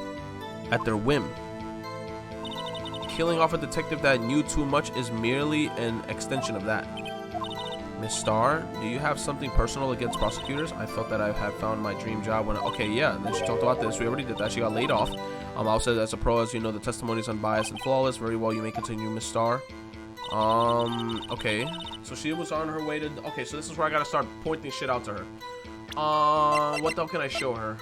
at their whim. Killing off a detective that knew too much is merely an extension of that. Miss Starr, do you have something personal against prosecutors? I felt that I had found my dream job when okay, yeah, then she talked about this. We already did that. She got laid off. Also, as a pro, as you know, the testimony is unbiased and flawless. Very well, you may continue, Miss Starr. Okay. So she was on her way to... Okay, so this is where I gotta start pointing shit out to her. What the hell can I show her?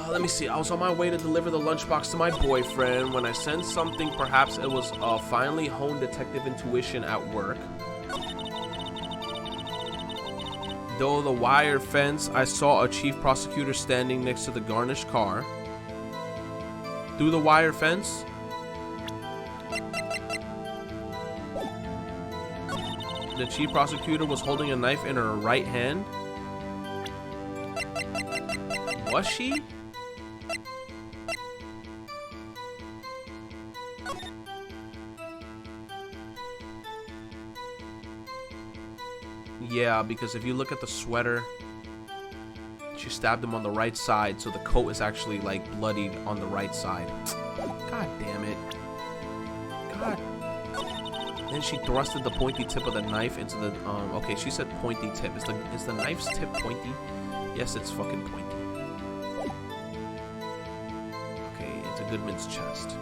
Let me see. I was on my way to deliver the lunchbox to my boyfriend when I sensed something. Perhaps it was finely honed detective intuition at work. Though the wire fence, I saw a chief prosecutor standing next to the garnished car. Through the wire fence, the chief prosecutor was holding a knife in her right hand. Was she? Yeah, because if you look at the sweater, she stabbed him on the right side, so the coat is actually like bloodied on the right side. God damn it. God. Then she thrusted the pointy tip of the knife into the okay, she said pointy tip. Is the knife's tip pointy? Yes, it's fucking pointy. Okay, into Goodman's chest.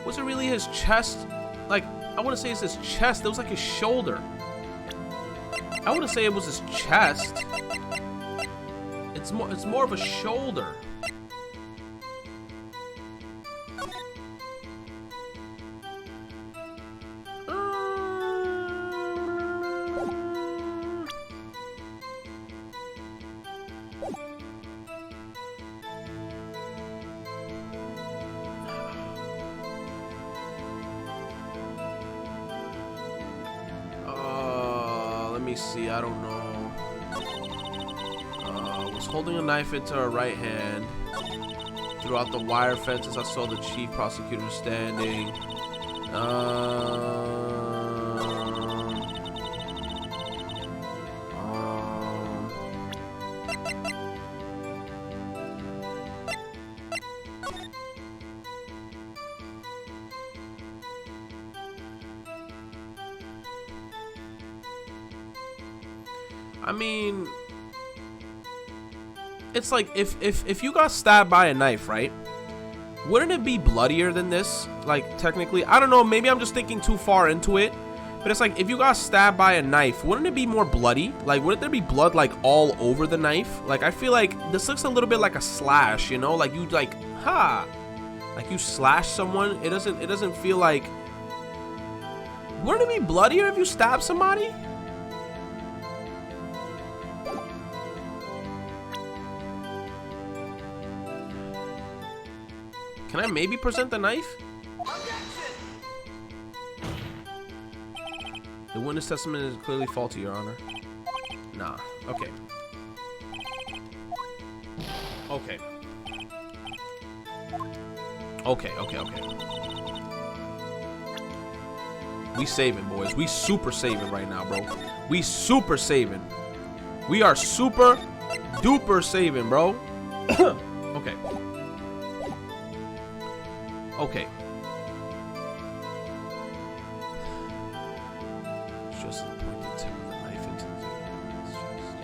Was it really his chest? Like, I wouldn't say it's his chest, it was like his shoulder. I wouldn't say it was his chest. It's more of a shoulder. see. I don't know. Was holding a knife into her right hand. Throughout the wire fences, I saw the chief prosecutor standing. I mean, it's like if you got stabbed by a knife, right? Wouldn't it be bloodier than this? Like, technically, I don't know, maybe I'm just thinking too far into it, but it's like, if you got stabbed by a knife, wouldn't it be more bloody? Like, wouldn't there be blood, like, all over the knife? Like, I feel like this looks a little bit like a slash, you know? Like, you, like, like, you slash someone, it doesn't feel like... Wouldn't it be bloodier if you stab somebody? Can I maybe present the knife? The witness testament is clearly faulty, Your Honor. Nah. Okay. Okay. Okay. We saving, boys. We super saving right now, bro. We super saving. We are super duper saving, bro. Okay. Okay. Just the pointed tip of the knife into the chest.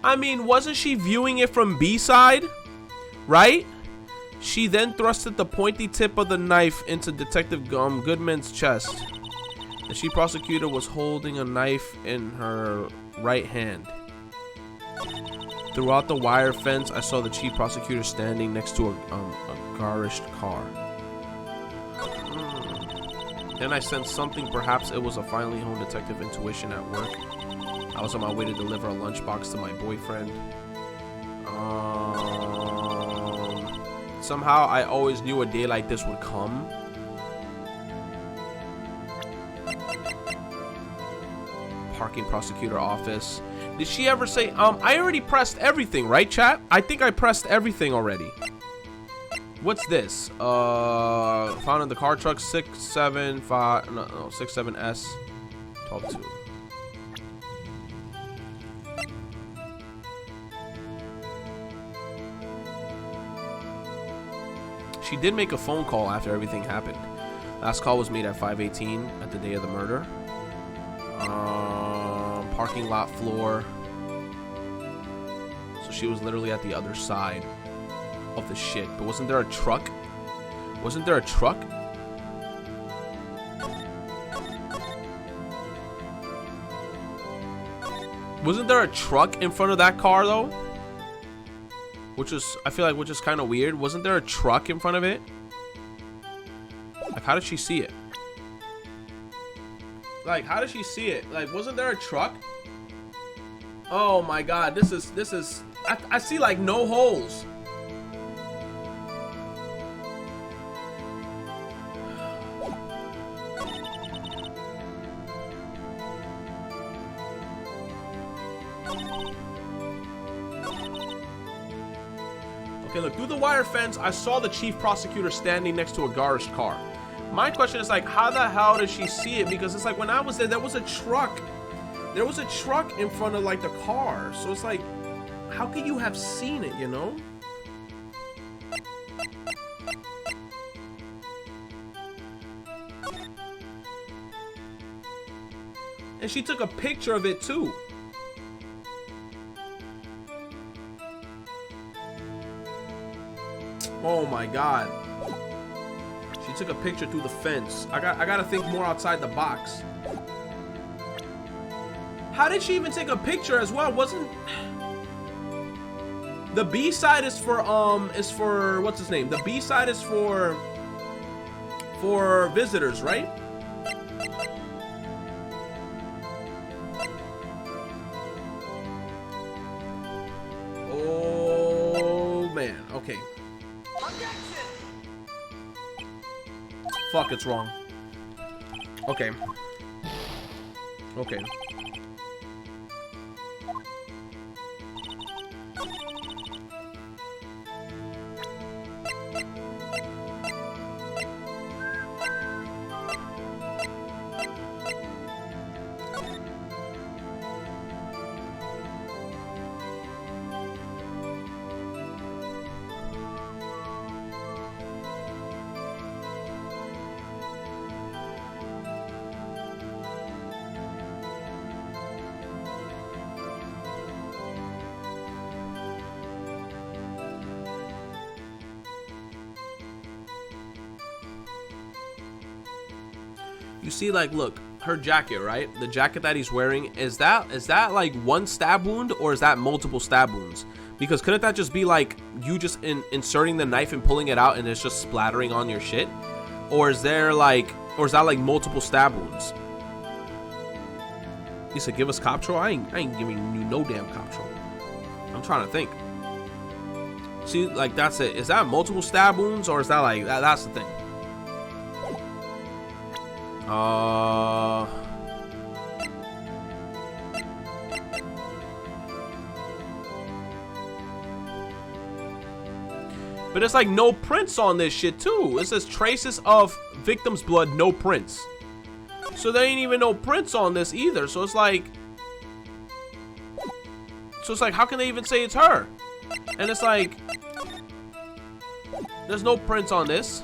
I mean, wasn't she viewing it from B side? Right? She then thrusted the pointy tip of the knife into Detective Goodman's chest. The chief prosecutor was holding a knife in her right hand. Throughout the wire fence, I saw the chief prosecutor standing next to a garaged car. Then I sensed something. Perhaps it was a finely honed detective intuition at work. I was on my way to deliver a lunchbox to my boyfriend. Somehow, I always knew a day like this would come. Parking prosecutor office. Did she ever say, I already pressed everything, right, chat? I think I pressed everything already. What's this? Found in the car truck 67S 122. She did make a phone call after everything happened. Last call was made at 5:18 at the day of the murder. Parking lot floor. So she was literally at the other side of the shit. But wasn't there a truck? Wasn't there a truck? Wasn't there a truck in front of that car though? Which is, I feel like, which is kind of weird. Wasn't there a truck in front of it? Like, how did she see it? Like, how did she see it? Like, wasn't there a truck? Oh my god, this is I see like no holes. Okay, look, through the wire fence, I saw the chief prosecutor standing next to a garaged car. My question is, like, how the hell did she see it? Because it's like, when I was there, there was a truck. There was a truck in front of, like, the car. So it's like, how could you have seen it, you know? And she took a picture of it, too. Oh, my God. She took a picture through the fence. I gotta think more outside the box. How did she even take a picture as well? Wasn't the B side is for what's his name? The B side is for visitors, right? Oh man, okay. Fuck, it's wrong. Okay. Okay. You see, like, look, her jacket, right? The jacket that he's wearing, is that like one stab wound, or is that multiple stab wounds? Because couldn't that just be like you just inserting the knife and pulling it out and it's just splattering on your shit? Or is that like multiple stab wounds? He said, give us Coptro. I ain't giving you no damn Coptro. I'm trying to think. See, like, that's it. Is that multiple stab wounds, or is that like that's the thing? But it's like no prints on this shit too. It says traces of victim's blood, no prints. So there ain't even no prints on this either. So it's like, how can they even say it's her? And it's like, there's no prints on this.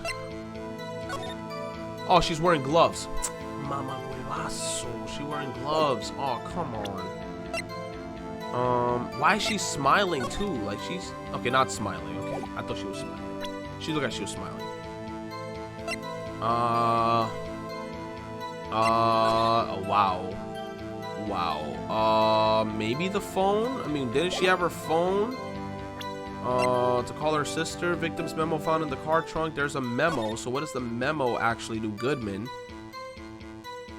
Oh, she's wearing gloves. Mama huevazo. She wearing gloves. Oh, come on. Why is she smiling too? Like, she's okay, not smiling. Okay, I thought she was smiling. She looked like she was smiling. Oh, wow. Maybe the phone? I mean, didn't she have her phone? To call her sister. Victim's memo found in the car trunk. There's a memo. So what does the memo actually do? Goodman.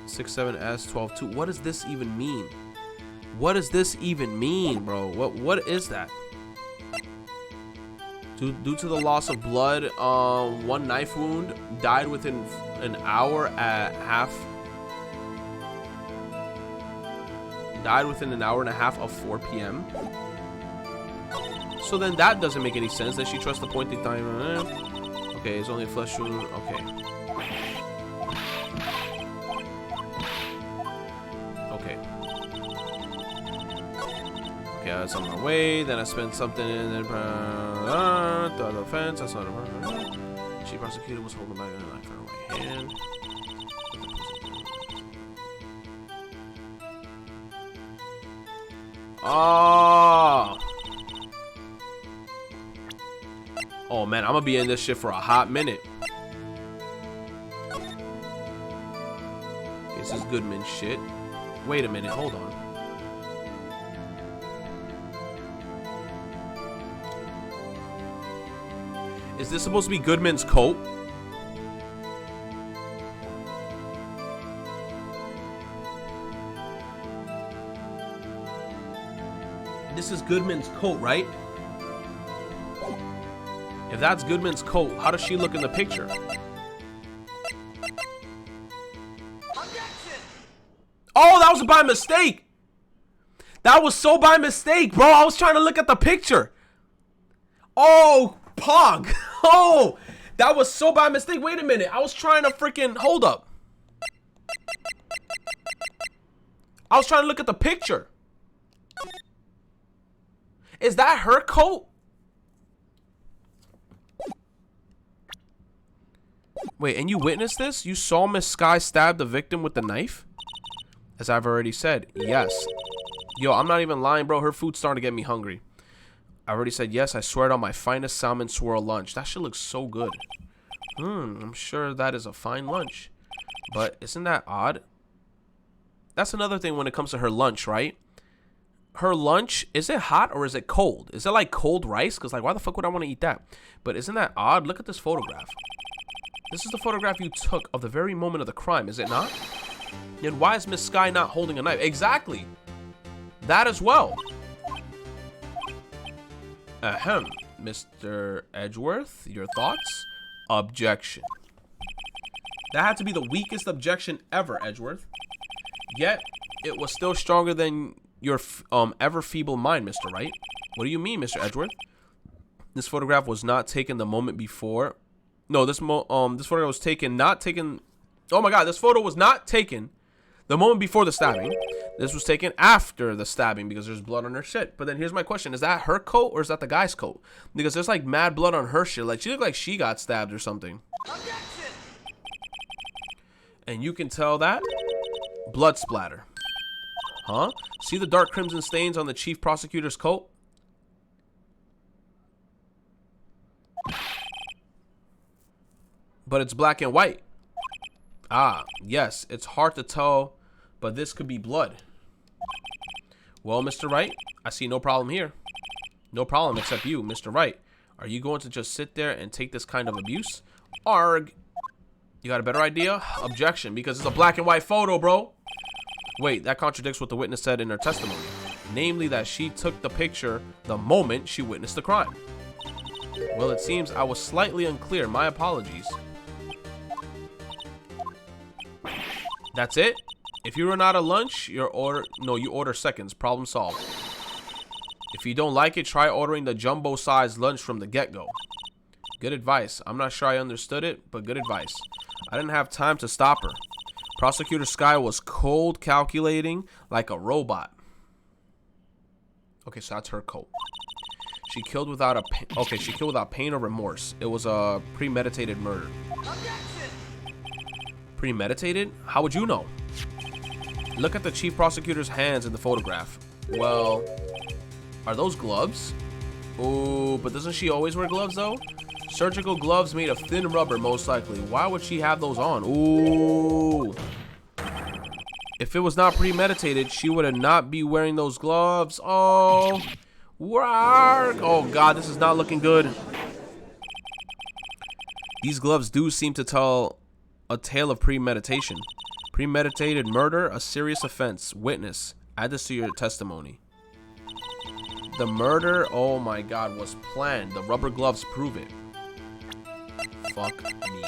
67S122. What does this even mean? What does this even mean, bro? What is that? Due to the loss of blood, one knife wound, died within an hour and a half of 4 p.m. So then that doesn't make any sense. That she trusts the point in time. Okay, it's only a flesh wound. Okay. Okay, I was on my way. Then I spent something in the fence. I saw the she prosecutor was holding back her knife in her right hand. Oh man, I'm gonna be in this shit for a hot minute. This is Goodman shit. Wait a minute, hold on. Is this supposed to be Goodman's coat? This is Goodman's coat, right? If that's Goodman's coat, how does she look in the picture? Oh, that was by mistake. That was so by mistake, bro. I was trying to look at the picture. Oh, Pog. Oh, that was so by mistake. Wait a minute. I was trying to freaking hold up. I was trying to look at the picture. Is that her coat? Wait, and you witnessed this? You saw Miss Sky stab the victim with the knife? As I've already said, yes. Yo, I'm not even lying, bro. Her food's starting to get me hungry. I already said yes. I swear it on my finest salmon swirl lunch. That shit looks so good. I'm sure that is a fine lunch. But isn't that odd? That's another thing when it comes to her lunch, right? Her lunch, is it hot or is it cold? Is it like cold rice? Because like, why the fuck would I want to eat that? But isn't that odd? Look at this photograph. This is the photograph you took of the very moment of the crime, is it not? And why is Miss Sky not holding a knife? Exactly. That as well. Ahem. Mr. Edgeworth, your thoughts? Objection. That had to be the weakest objection ever, Edgeworth. Yet, it was still stronger than your ever feeble mind, Mr. Wright. What do you mean, Mr. Edgeworth? This photograph was not taken the moment before. No, this photograph was taken, not taken. Oh my God, this photo was not taken the moment before the stabbing. This was taken after the stabbing because there's blood on her shit. But then here's my question. Is that her coat or is that the guy's coat? Because there's like mad blood on her shit. Like she looked like she got stabbed or something. Objection! And you can tell that blood splatter. Huh? See the dark crimson stains on the chief prosecutor's coat? But it's black and white. Ah, yes, it's hard to tell, but this could be blood. Well, Mr. Wright, I see no problem here. No problem except you, Mr. Wright. Are you going to just sit there and take this kind of abuse? Arg. You got a better idea? Objection, because it's a black and white photo, bro. Wait, that contradicts what the witness said in her testimony. Namely that she took the picture the moment she witnessed the crime. Well, it seems I was slightly unclear. My apologies. That's it? If you run out of lunch, you order seconds. Problem solved. If you don't like it, try ordering the jumbo-sized lunch from the get-go. Good advice. I'm not sure I understood it, but good advice. I didn't have time to stop her. Prosecutor Sky was cold, calculating, like a robot. Okay, so that's her coat. She killed without she killed without pain or remorse. It was a premeditated murder. Premeditated? How would you know? Look at the chief prosecutor's hands in the photograph. Well, are those gloves? Oh, but doesn't she always wear gloves though? Surgical gloves made of thin rubber, most likely. Why would she have those on? Ooh. If it was not premeditated, she would not be wearing those gloves. Oh. Warg. Oh God, this is not looking good. These gloves do seem to tell a tale of premeditation. Premeditated murder, a serious offense. Witness, add this to your testimony. The murder, oh my God, was planned. The rubber gloves prove it. Fuck me.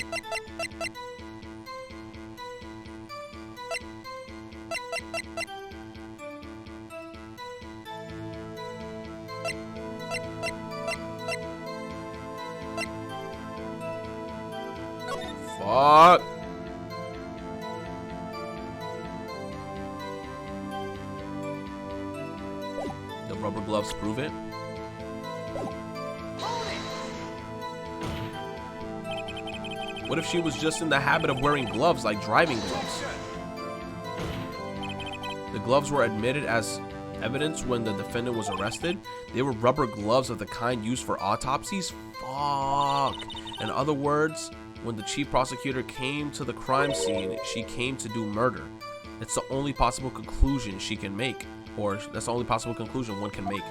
Fuck. The rubber gloves prove it. What if she was just in the habit of wearing gloves, like driving gloves? The gloves were admitted as evidence when the defendant was arrested. They were rubber gloves of the kind used for autopsies? Fuck. In other words, when the chief prosecutor came to the crime scene, she came to do murder. It's the only possible conclusion she can make. Or that's the only possible conclusion one can make.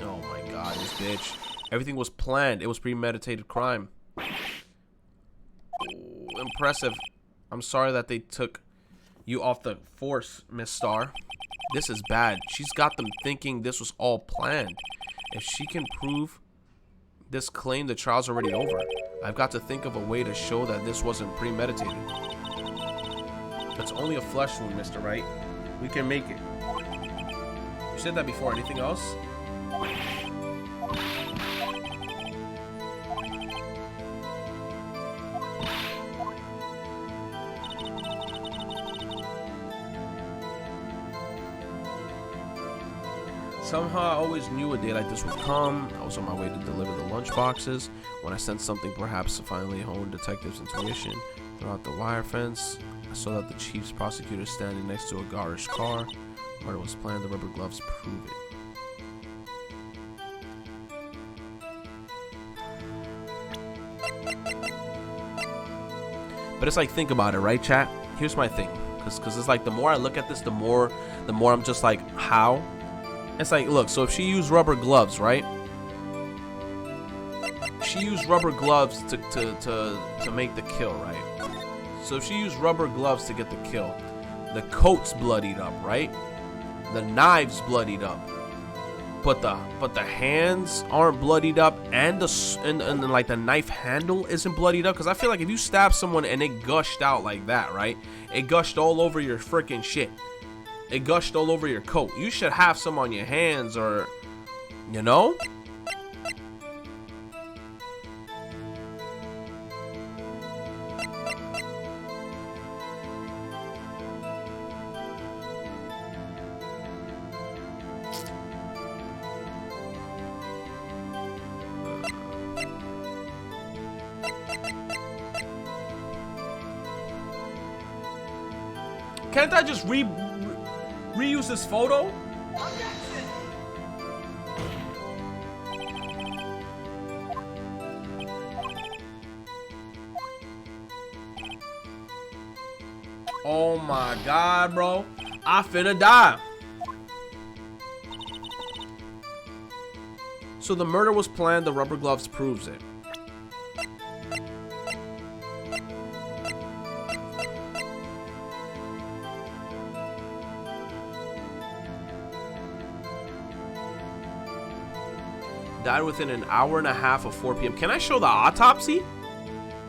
Oh my God, this bitch. Everything was planned. It was premeditated crime. Ooh, impressive. I'm sorry that they took you off the force, Miss Starr. This is bad. She's got them thinking this was all planned. If she can prove this claim, the trial's already over. I've got to think of a way to show that this wasn't premeditated. It's only a flesh wound, Mr. Wright. We can make it. You said that before. Anything else? Somehow I always knew a day like this would come. I was on my way to deliver the lunch boxes when I sensed something perhaps finally honed detectives' intuition. Throughout the wire fence, I saw that the chief's prosecutor standing next to a garish car. Murder was planned. The rubber gloves prove it. But it's like, think about it, right, chat? Here's my thing, because it's like the more I look at this, the more I'm just like, how? It's like, look, so if she used rubber gloves, right? She used rubber gloves to make the kill, right? So if she used rubber gloves to get the kill, the coat's bloodied up, right? The knives bloodied up. but the hands aren't bloodied up, and and like the knife handle isn't bloodied up. Because I feel like if you stab someone and it gushed out like that, right? It gushed all over your freaking shit. It gushed all over your coat. You should have some on your hands, or, you know? Can't I just reuse this photo? Oh my god, bro. I finna die. So the murder was planned, the rubber gloves proves it. Died within an hour and a half of 4 p.m. Can I show the autopsy?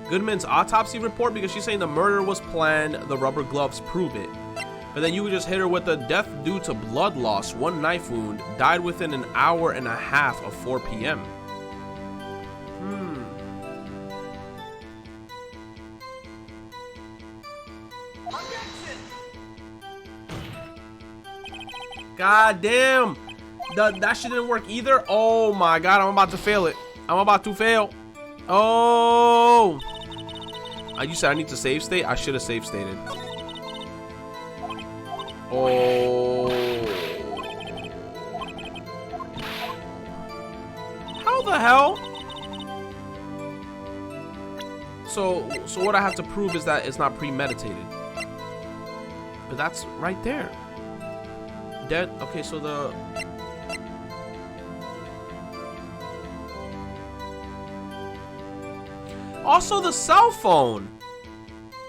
Goodman's autopsy report, because she's saying the murder was planned, the rubber gloves prove it. But then you would just hit her with the death due to blood loss, 1 knife wound, died within an hour and a half of 4 p.m. God damn. That shit didn't work either. Oh my god, I'm about to fail it. I'm about to fail. Oh. You said I need to save state? I should have save stated. Oh. How the hell? So what I have to prove is that it's not premeditated. But that's right there. Dead. Okay, so the... Also, the cell phone.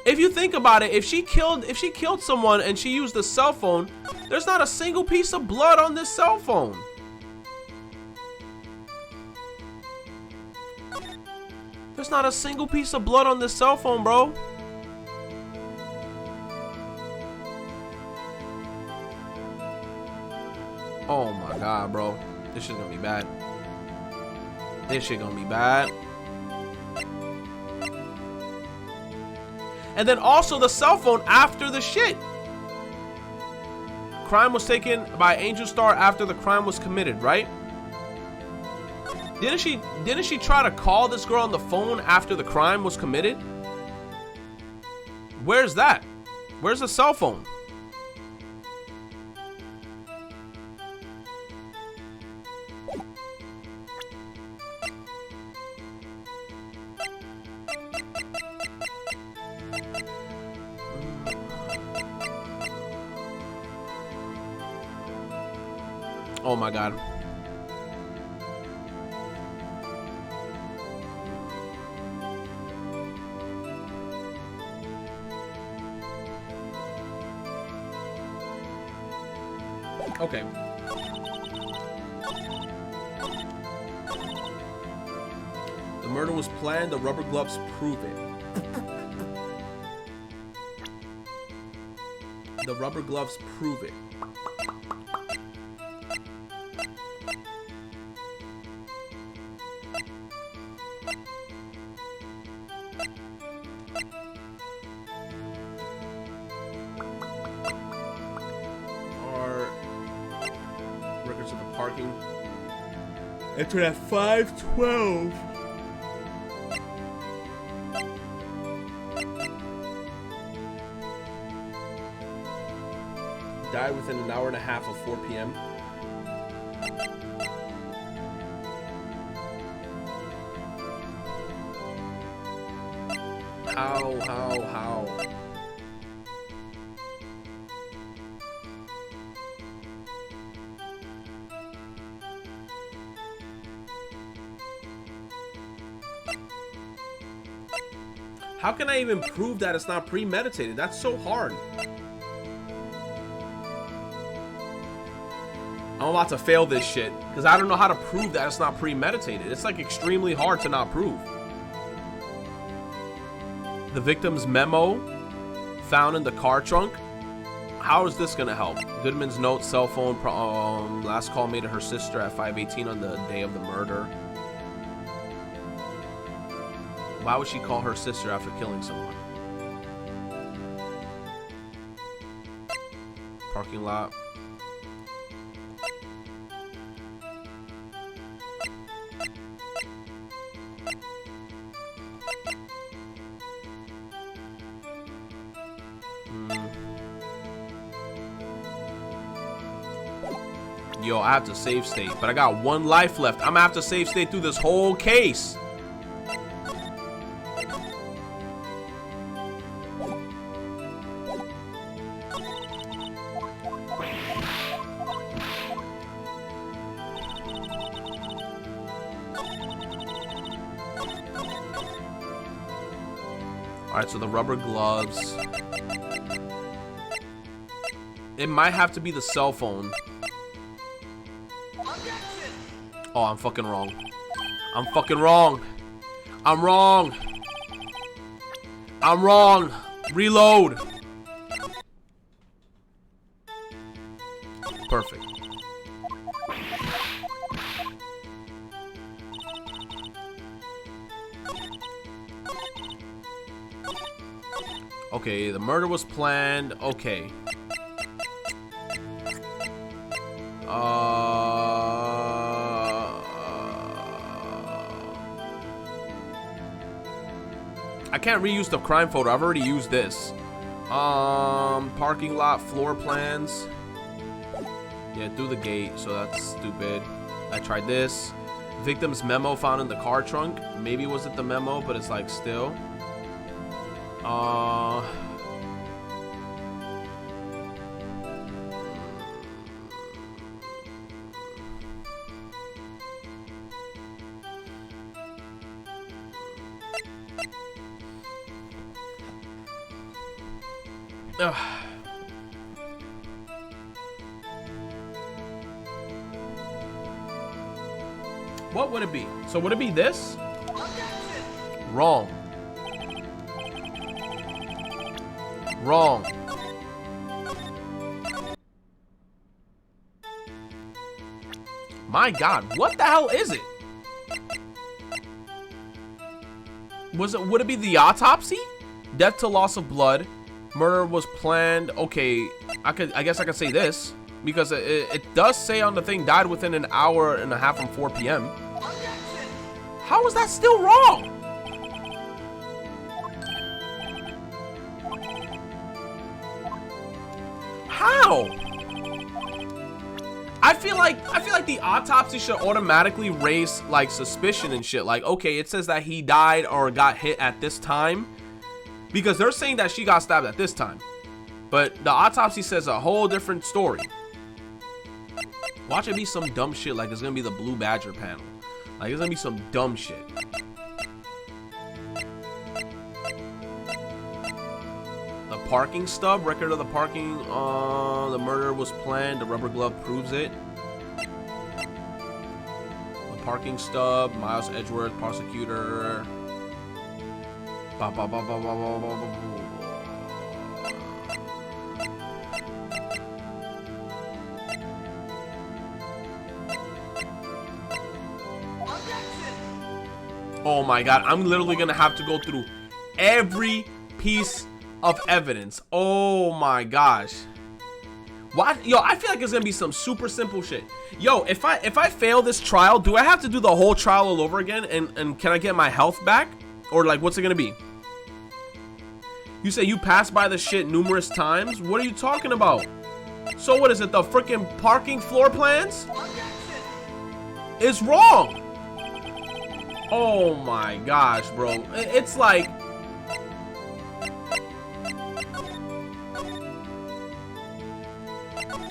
If you think about it, if she killed someone and she used the cell phone, there's not a single piece of blood on this cell phone. There's not a single piece of blood on this cell phone, bro. Oh my god, bro. This shit's gonna be bad. This shit gonna be bad. And then also the cell phone after the shit. Crime was taken by Angel Star after the crime was committed, right? Didn't she try to call this girl on the phone after the crime was committed? Where's that? Where's the cell phone? Oh my god. Okay. The murder was planned, the rubber gloves prove it. The rubber gloves prove it. Entered at 5:12. Died within an hour and a half of 4 p.m. How? How can I even prove that it's not premeditated? That's so hard. I'm about to fail this shit because I don't know how to prove that it's not premeditated. It's like extremely hard to not prove. The victim's memo found in the car trunk. How is this gonna help? Goodman's note, cell phone, last call made to her sister at 5:18 on the day of the murder. Why would she call her sister after killing someone? Parking lot. Yo, I have to save state, but I got 1 life left. I'm gonna have to save state through this whole case. Alright, so the rubber gloves. It might have to be the cell phone. Oh, I'm fucking wrong. I'm fucking wrong. I'm wrong. I'm wrong. Reload. Perfect. Okay, the murder was planned. Okay. I can't reuse the crime photo. I've already used this. Parking lot floor plans. Yeah, through the gate, so that's stupid. I tried this. Victim's memo found in the car trunk. Maybe it wasn't the memo, but it's like still. What would it be? So would it be this? Wrong. Wrong. My God, what the hell is it? Would it be the autopsy? Death to loss of blood. Murder was planned. Okay, I guess I could say this because it does say on the thing died within an hour and a half from 4 p.m. How is that still wrong? How? I feel like the autopsy should automatically raise like suspicion and shit. Like, okay, it says that he died or got hit at this time because they're saying that she got stabbed at this time, but the autopsy says a whole different story. Watch it be some dumb shit like it's gonna be the Blue Badger panel. Like it's gonna be some dumb shit. The parking stub, record of the parking, the murder was planned, the rubber glove proves it. The parking stub, Miles Edgeworth, prosecutor. Ba, ba, ba, ba, ba, ba, ba, ba. Oh my God, I'm literally gonna have to go through every piece of evidence. Oh my gosh. What? Yo, I feel like it's gonna be some super simple shit. Yo, if I fail this trial, do I have to do the whole trial all over again? And can I get my health back? Or like, what's it gonna be? You say you passed by the shit numerous times? What are you talking about? So what is it, the freaking parking floor plans? It's wrong. Oh my gosh, bro. It's like...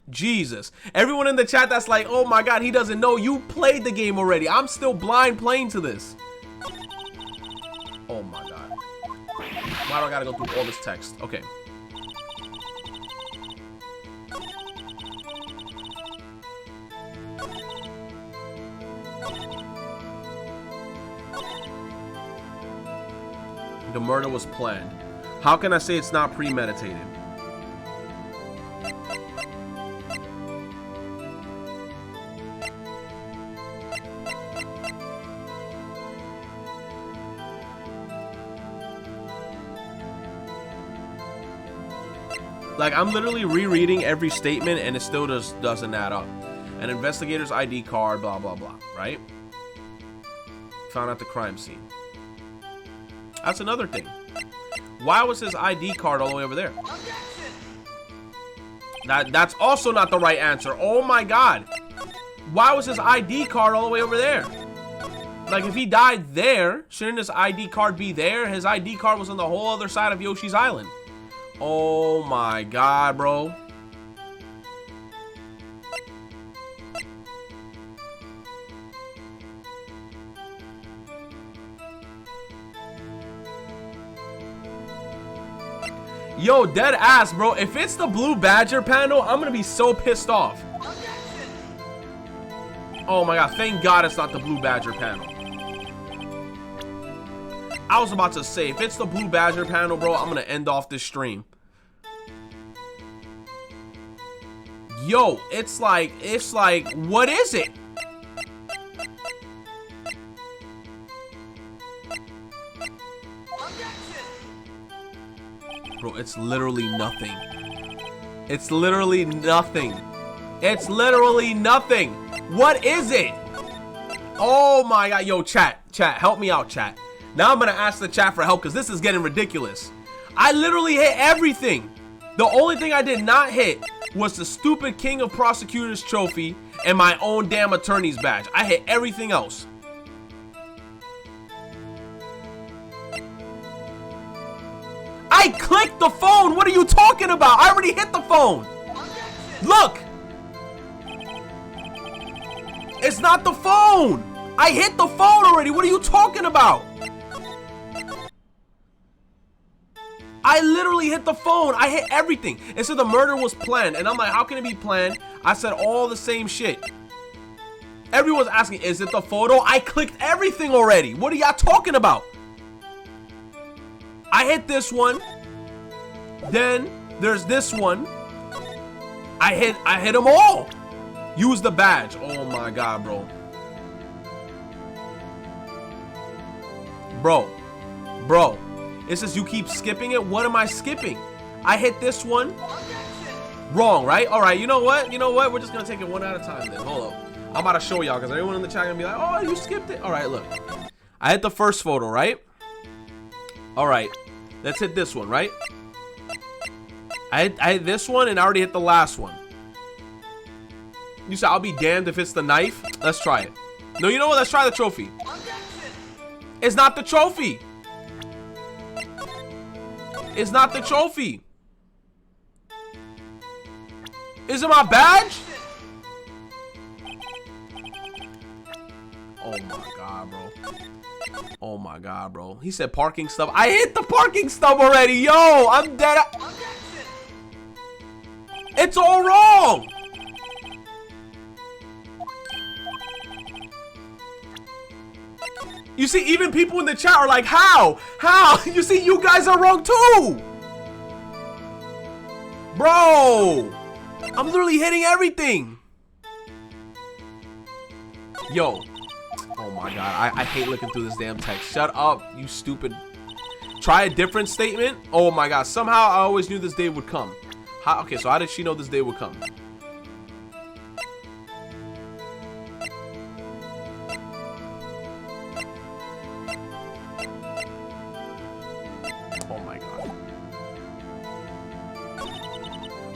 Jesus. Everyone in the chat that's like, oh my God, he doesn't know. You played the game already. I'm still blind playing to this. Oh my God. Why do I gotta go through all this text? Okay. The murder was planned. How can I say it's not premeditated? Like, I'm literally rereading every statement and it still doesn't add up. An investigator's ID card, blah, blah, blah, right? Found at the crime scene. That's another thing. Why was his ID card all the way over there? That's also not the right answer. Oh my God. Why was his ID card all the way over there? Like, if he died there, shouldn't his ID card be there? His ID card was on the whole other side of Yoshi's Island. Oh my God, bro. Yo, dead ass, bro. If it's the Blue Badger panel, I'm gonna be so pissed off. Oh my God, thank God it's not the Blue Badger panel. I was about to say, if it's the Blue Badger panel, bro, I'm gonna end off this stream. Yo, it's like, what is it? Bro, it's literally nothing. It's literally nothing. It's literally nothing. What is it? Oh my God. Yo, chat, help me out, chat. Now I'm gonna ask the chat for help because this is getting ridiculous. I literally hit everything. The only thing I did not hit was the stupid King of Prosecutors trophy and my own damn attorney's badge. I hit everything else. I clicked the phone. What are you talking about? I already hit the phone. Look. It's not the phone. I hit the phone already. What are you talking about? I literally hit the phone. I hit everything. It said the murder was planned. And I'm like, how can it be planned? I said all the same shit. Everyone's asking, is it the photo? I clicked everything already. What are y'all talking about? I hit this one. Then there's this one. I hit them all. Use the badge. Oh my God, bro. Bro. It says you keep skipping it. What am I skipping? I hit this one. Wrong, right? All right, you know what? We're just going to take it one at a time then. Hold up. I'm about to show y'all because everyone in the chat going to be like, oh, you skipped it. All right, look. I hit the first photo, right? All right. Let's hit this one, right? I hit this one and I already hit the last one. You said I'll be damned if it's the knife. Let's try it. No, you know what? Let's try the trophy. It's not the trophy. It's not the trophy. Is it my badge? Oh my God, bro. Oh my God, bro. He said parking stub. I hit the parking stub already. Yo, I'm dead. It's all wrong. You see, even people in the chat are like, how? You see, you guys are wrong too. Bro, I'm literally hitting everything. Yo. Oh my God, I hate looking through this damn text. Shut up, you stupid. Try a different statement. Oh my God, somehow I always knew this day would come. Okay, so how did she know this day would come? Oh my God.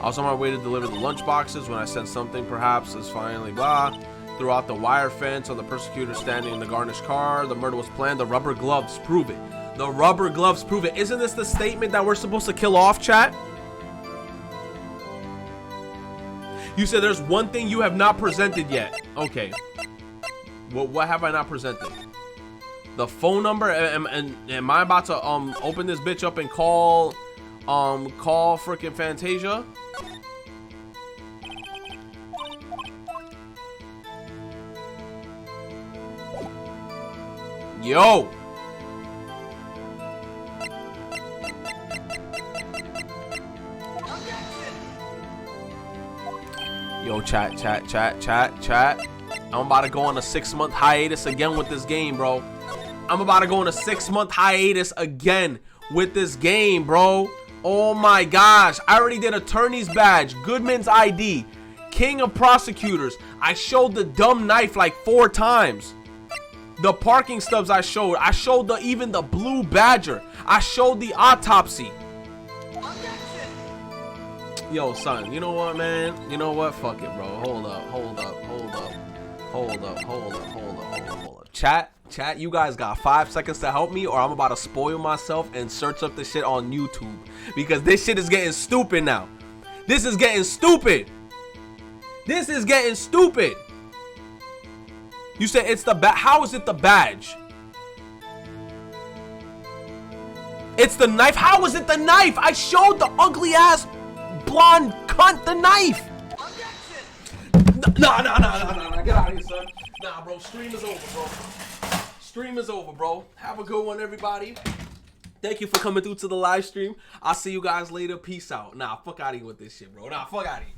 I was on my way to deliver the lunch boxes when I sent something perhaps is finally blah. Throughout the wire fence on the persecutor standing in the garnished car. The murder was planned. The rubber gloves prove it. The rubber gloves prove it. Isn't this the statement that we're supposed to kill off, chat? You said there's one thing you have not presented yet. Okay. What have I not presented? The phone number. Am I about to open this bitch up and call freaking Fantasia? Yo. Yo, chat. I'm about to go on a 6-month hiatus again with this game, bro. I'm about to go on a 6-month hiatus again with this game, bro. Oh my gosh. I already did attorney's badge, Goodman's ID, king of prosecutors. I showed the dumb knife like 4 times. The parking stubs I showed even the blue badger. I showed the autopsy. Yo, son, you know what, man? You know what? Fuck it, bro. Hold up. Chat, you guys got 5 seconds to help me, or I'm about to spoil myself and search up this shit on YouTube. Because this shit is getting stupid now. This is getting stupid. You said it's the badge. How is it the badge? It's the knife. How is it the knife? I showed the ugly ass blonde cunt the knife. Nah. Get out of here, son. Nah, bro. Stream is over, bro. Have a good one, everybody. Thank you for coming through to the live stream. I'll see you guys later. Peace out. Nah, fuck out of here with this shit, bro. Nah, fuck out of here.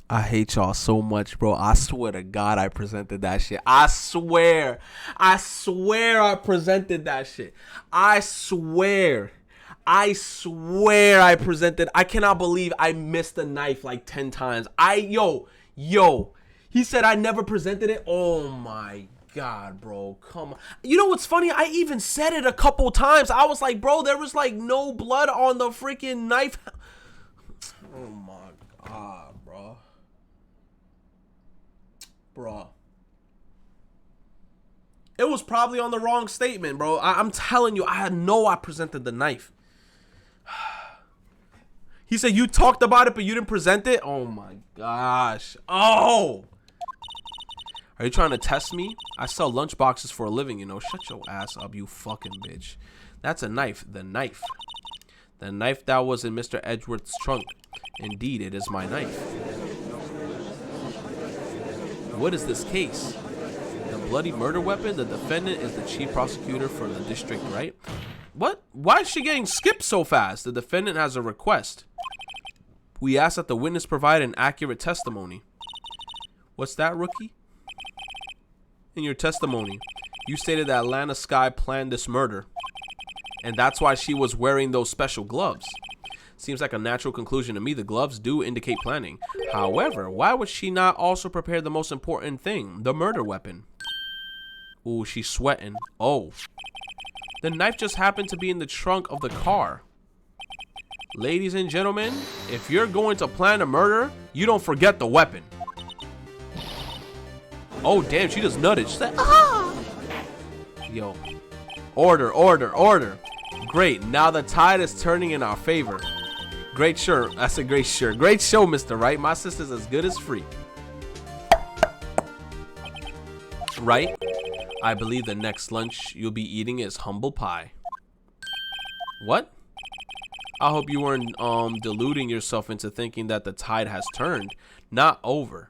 I hate y'all so much, bro. I swear to God I presented that shit. I swear I presented that shit. I swear I presented. I cannot believe I missed the knife like 10 times. Yo. He said I never presented it. Oh my God, bro. Come on. You know what's funny? I even said it a couple times. I was like, bro, there was like no blood on the freaking knife. Oh my God, bro. Bro. It was probably on the wrong statement, bro. I'm telling you, I presented the knife. He said you talked about it, but you didn't present it? Oh my gosh. Oh! Are you trying to test me? I sell lunch boxes for a living, you know. Shut your ass up, you fucking bitch. That's a knife. The knife. The knife that was in Mr. Edgeworth's trunk. Indeed, it is my knife. What is this case? The bloody murder weapon? The defendant is the chief prosecutor for the district, right? What? Why is she getting skipped so fast? The defendant has a request. We ask that the witness provide an accurate testimony. What's that, rookie? In your testimony, you stated that Atlanta Sky planned this murder, and that's why she was wearing those special gloves. Seems like a natural conclusion to me. The gloves do indicate planning. However, why would she not also prepare the most important thing, the murder weapon? Ooh, she's sweating. Oh. The knife just happened to be in the trunk of the car. Ladies and gentlemen, if you're going to plan a murder, you don't forget the weapon. Oh, damn, she just nutted. She said, ah! Yo. Order. Great, now the tide is turning in our favor. Great shirt. That's a great shirt. Great show, Mr. Wright. My sister's as good as free. Right? I believe the next lunch you'll be eating is humble pie. What? I hope you weren't deluding yourself into thinking that the tide has turned. Not over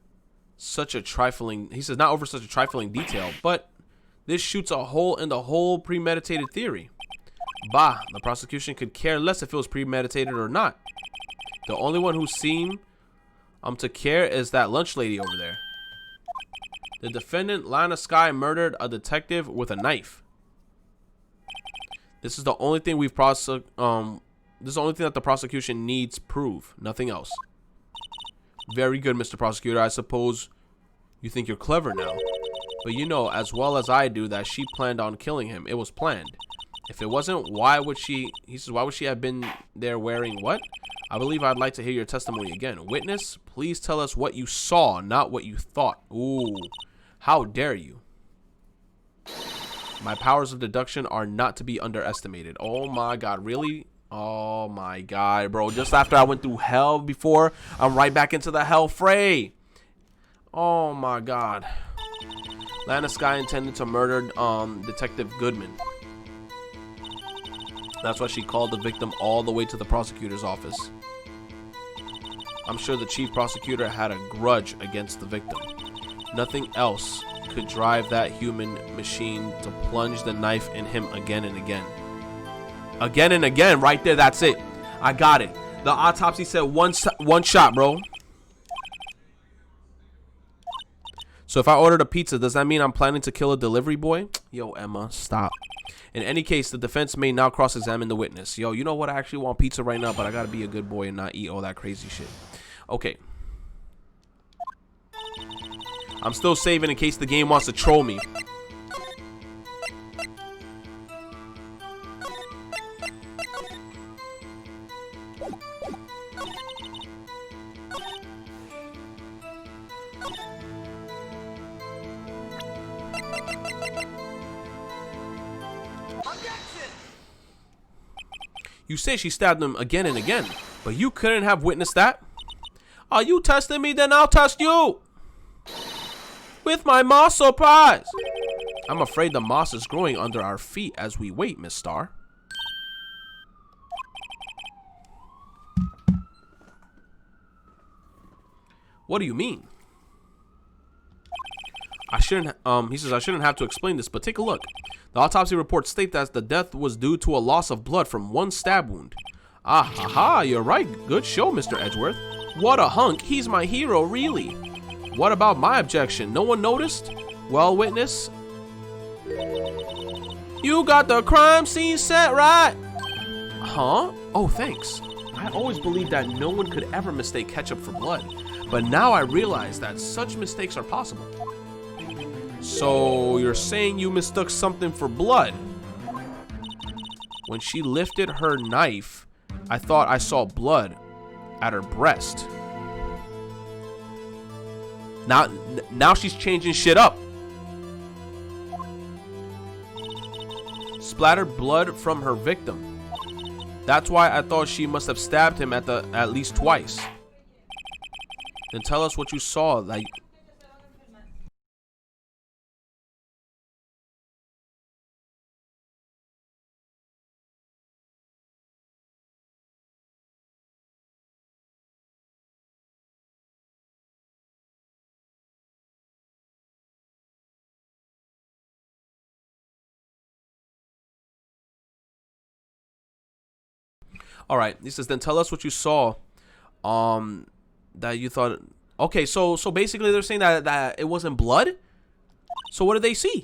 such a trifling, he says, not over such a trifling detail, but this shoots a hole in the whole premeditated theory. Bah, the prosecution could care less if it was premeditated or not. The only one who seemed to care is that lunch lady over there. The defendant, Lana Sky, murdered a detective with a knife. This is the only thing this is the only thing that the prosecution needs proof, nothing else. Very good, Mr. Prosecutor. I suppose you think you're clever now. But you know as well as I do that she planned on killing him. It was planned. If it wasn't, why would she, he says, why would she have been there wearing what? I believe I'd like to hear your testimony again. Witness, please tell us what you saw, not what you thought. Ooh, how dare you? My powers of deduction are not to be underestimated. Oh my god, really? Oh my god, bro. Just after I went through hell before, I'm right back into the hell fray. Oh my god. Lana Skye intended to murder Detective Goodman. That's why she called the victim all the way to the prosecutor's office. I'm sure the chief prosecutor had a grudge against the victim. Nothing else could drive that human machine to plunge the knife in him again and again. Again and again, right there, that's it. I got it. The autopsy said one shot, bro. So if I ordered a pizza, does that mean I'm planning to kill a delivery boy? Yo, Emma, stop. In any case, the defense may now cross-examine the witness. Yo, you know what? I actually want pizza right now, but I gotta be a good boy and not eat all that crazy shit. Okay. I'm still saving in case the game wants to troll me. You say she stabbed him again and again, but you couldn't have witnessed that? Are you testing me? Then I'll test you with my moss surprise. I'm afraid the moss is growing under our feet as we wait, Miss Starr. What do you mean? I shouldn't, he says, I shouldn't have to explain this, but take a look. The autopsy reports state that the death was due to a loss of blood from one stab wound. Ah, haha, you're right. Good show, Mr. Edgeworth. What a hunk. He's my hero, really. What about my objection? No one noticed? Well, witness, you got the crime scene set right. Huh? Oh, thanks. I always believed that no one could ever mistake ketchup for blood, but now I realize that such mistakes are possible. So you're saying you mistook something for blood? When she lifted her knife, I thought I saw blood at her breast. Now she's changing shit up. Splattered blood from her victim. That's why I thought she must have stabbed him at least twice. Then tell us what you saw. Like, all right, he says, then tell us what you saw, that you thought. Okay, so basically they're saying that it wasn't blood. So what did they see?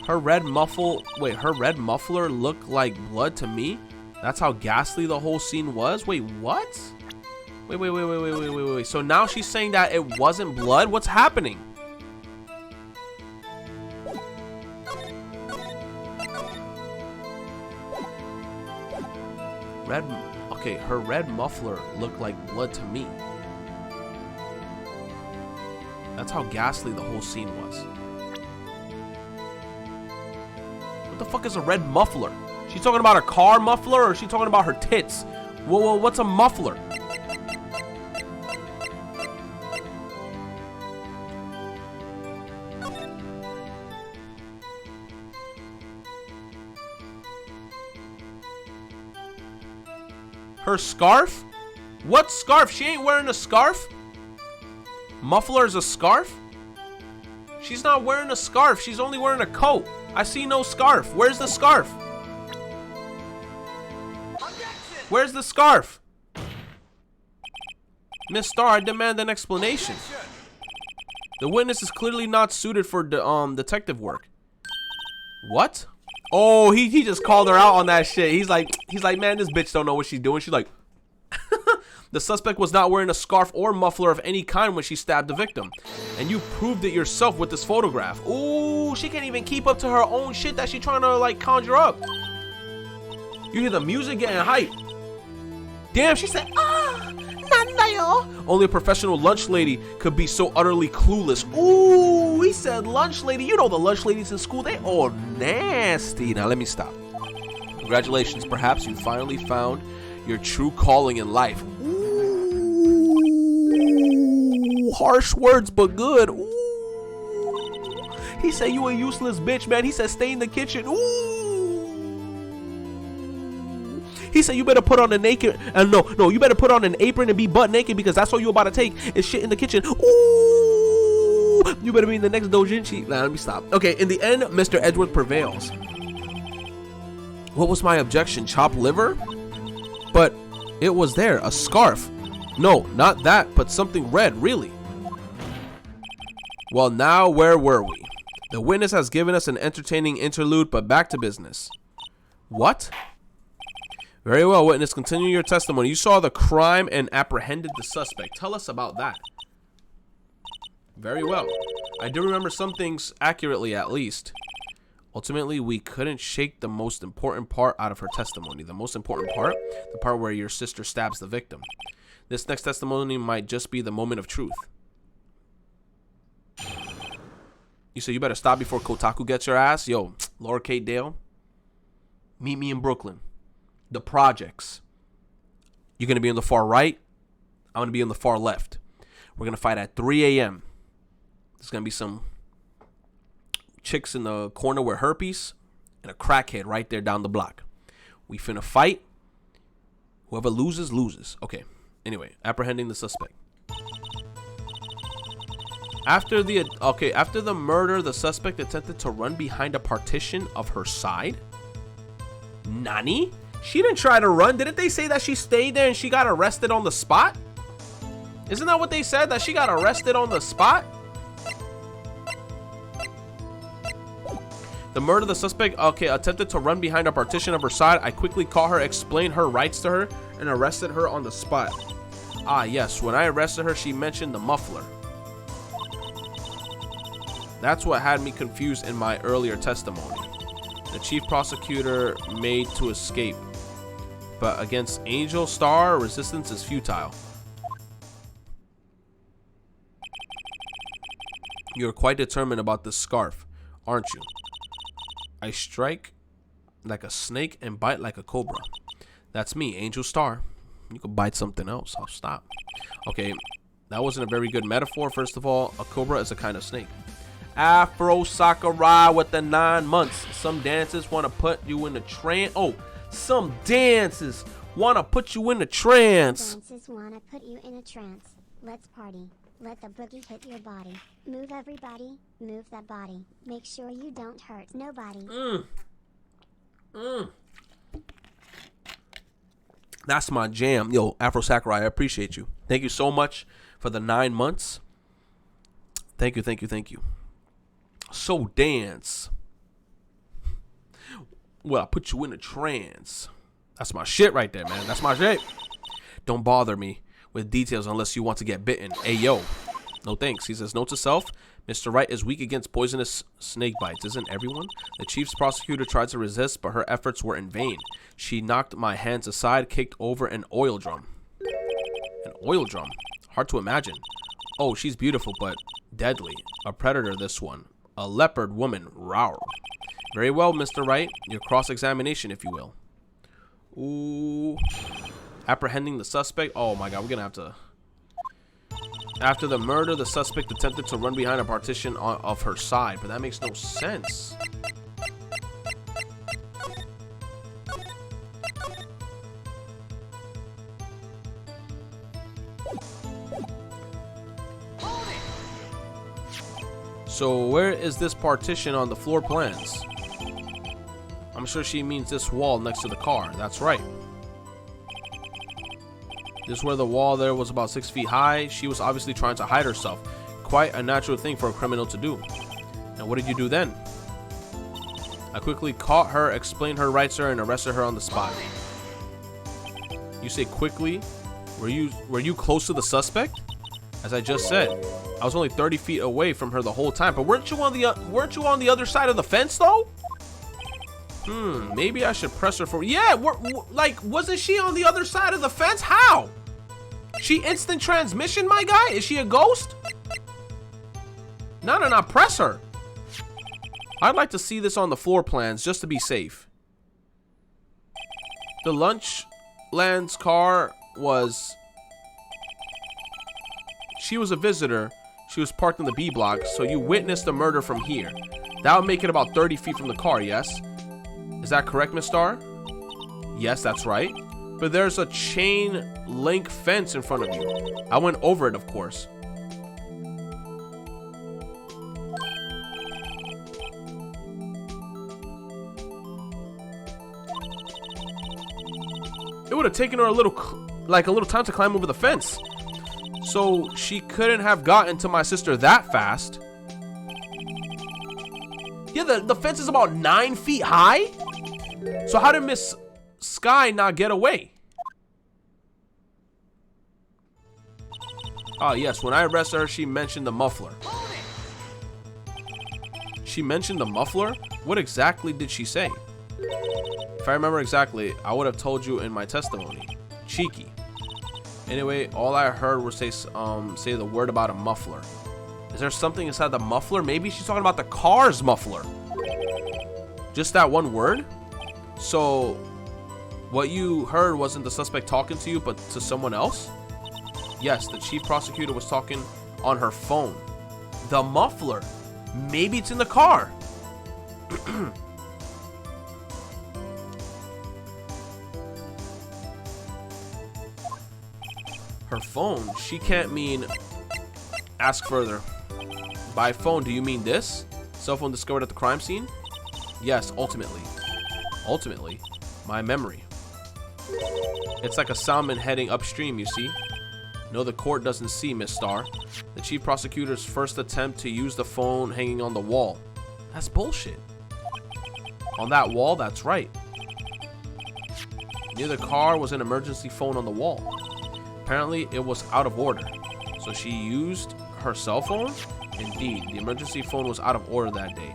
Her red muffler looked like blood to me. That's how ghastly the whole scene was. Wait, what? Wait. So now she's saying that it wasn't blood? What's happening? Okay, her red muffler looked like blood to me. That's how ghastly the whole scene was. What the fuck is a red muffler? She's talking about a car muffler, or is she talking about her tits? Whoa, what's a muffler? Her scarf? What scarf? She ain't wearing a scarf? Muffler is a scarf? She's not wearing a scarf. She's only wearing a coat. I see no scarf. Where's the scarf? Where's the scarf? Miss Starr, I demand an explanation. The witness is clearly not suited for detective work. What? Oh, he just called her out on that shit. He's like, man, this bitch don't know what she's doing. She's like, the suspect was not wearing a scarf or muffler of any kind when she stabbed the victim. And you proved it yourself with this photograph. Ooh, she can't even keep up to her own shit that she's trying to, like, conjure up. You hear the music getting hype. Damn, she said, ah, na 맞나요? Only a professional lunch lady could be so utterly clueless. Ooh, he said lunch lady. You know the lunch ladies in school, they all nasty. Now let me stop. Congratulations, perhaps you finally found your true calling in life. Ooh, harsh words, but good. Ooh. He said you a useless bitch, man. He said stay in the kitchen. Ooh. He said you better put on a naked, no, you better put on an apron and be butt naked because that's all you about to take is shit in the kitchen. Ooh. You better be in the next doujinshi. Nah, let me stop. Okay, in the end, Mr. Edgeworth prevails. What was my objection? Chopped liver? But it was there, a scarf. No, not that, but something red, really. Well, now where were we? The witness has given us an entertaining interlude, but back to business. What? Very well, witness, continue your testimony. You saw the crime and apprehended the suspect. Tell us about that. Very well. I do remember some things accurately, at least. Ultimately, we couldn't shake the most important part out of her testimony. The most important part? The part where your sister stabs the victim. This next testimony might just be the moment of truth. You said you better stop before Kotaku gets your ass? Yo, Laura Kate Dale, meet me in Brooklyn. The projects. You're going to be on the far right. I'm going to be on the far left. We're going to fight at 3 a.m. There's going to be some chicks in the corner with herpes and a crackhead right there down the block. We finna fight. Whoever loses, loses. Okay. Anyway, apprehending the suspect. After the murder, the suspect attempted to run behind a partition of her side. Nani? She didn't try to run. Didn't they say that she stayed there and she got arrested on the spot? Isn't that what they said? That she got arrested on the spot? The murder of the suspect, attempted to run behind a partition of her side. I quickly caught her, explained her rights to her, and arrested her on the spot. Ah, yes. When I arrested her, she mentioned the muffler. That's what had me confused in my earlier testimony. The chief prosecutor made to escape. But against Angel Star, resistance is futile. You're quite determined about this scarf, aren't you? I strike like a snake and bite like a cobra. That's me, Angel Star. You could bite something else. I'll stop. Okay, that wasn't a very good metaphor. First of all, a cobra is a kind of snake. Afro Sakurai with the 9 months. Some dances want to put you in a trance. Oh, some dances want to put you in a trance. Dances want to put you in a trance. Let's party. Let the boogie hit your body. Move everybody. Move that body. Make sure you don't hurt nobody. That's my jam. Yo, Afro Sakurai, I appreciate you. Thank you so much for the 9 months. Thank you. So dance. Well, I put you in a trance. That's my shit right there, man. That's my shit. Don't bother me with details unless you want to get bitten. Hey, yo. No thanks. He says, note to self. Mr. Wright is weak against poisonous snake bites. Isn't everyone? The chief's prosecutor tried to resist, but her efforts were in vain. She knocked my hands aside, kicked over an oil drum. An oil drum? Hard to imagine. Oh, she's beautiful, but deadly. A predator, this one. A leopard woman. Rawr. Very well, Mr. Wright. Your cross-examination, if you will. Ooh. Apprehending the suspect. Oh, my God. We're going to have to... After the murder, the suspect attempted to run behind a partition of her side, but that makes no sense. So where is this partition on the floor plans? I'm sure she means this wall next to the car. That's right. This is where the wall there was about 6 feet high. She was obviously trying to hide herself. Quite a natural thing for a criminal to do. And what did you do then? I quickly caught her, explained her rights to her, and arrested her on the spot. You say quickly? Were you close to the suspect? As I just said, I was only 30 feet away from her the whole time. But weren't you on the other side of the fence though? Maybe I should press her for. Yeah, like wasn't she on the other side of the fence? How? She instant transmission, my guy? Is she a ghost? No, press her. I'd like to see this on the floor plans just to be safe. The Lunchland's car was... She was a visitor. She was parked in the B block, so you witnessed the murder from here. That would make it about 30 feet from the car, yes? Is that correct, Miss Star? Yes, that's right. But there's a chain link fence in front of you. I went over it, of course. It would have taken her a little time to climb over the fence. So she couldn't have gotten to my sister that fast. Yeah, the fence is about 9 feet high. So how did Miss Sky not get away? Ah, yes, when I arrested her, she mentioned the muffler. She mentioned the muffler? What exactly did she say? If I remember exactly, I would have told you in my testimony. Cheeky. Anyway, all I heard was say the word about a muffler. Is there something inside the muffler? Maybe she's talking about the car's muffler. Just that one word? So, what you heard wasn't the suspect talking to you, but to someone else? Yes, the chief prosecutor was talking on her phone. The muffler. Maybe it's in the car. Her phone? She can't mean... Ask further. By phone, do you mean this? Cell phone discovered at the crime scene? Yes, ultimately. Ultimately? My memory. It's like a salmon heading upstream, you see? No, the court doesn't see, Miss Star. The chief prosecutor's first attempt to use the phone hanging on the wall. That's bullshit. On that wall, that's right. Near the car was an emergency phone on the wall. Apparently, it was out of order. So she used her cell phone? Indeed, the emergency phone was out of order that day.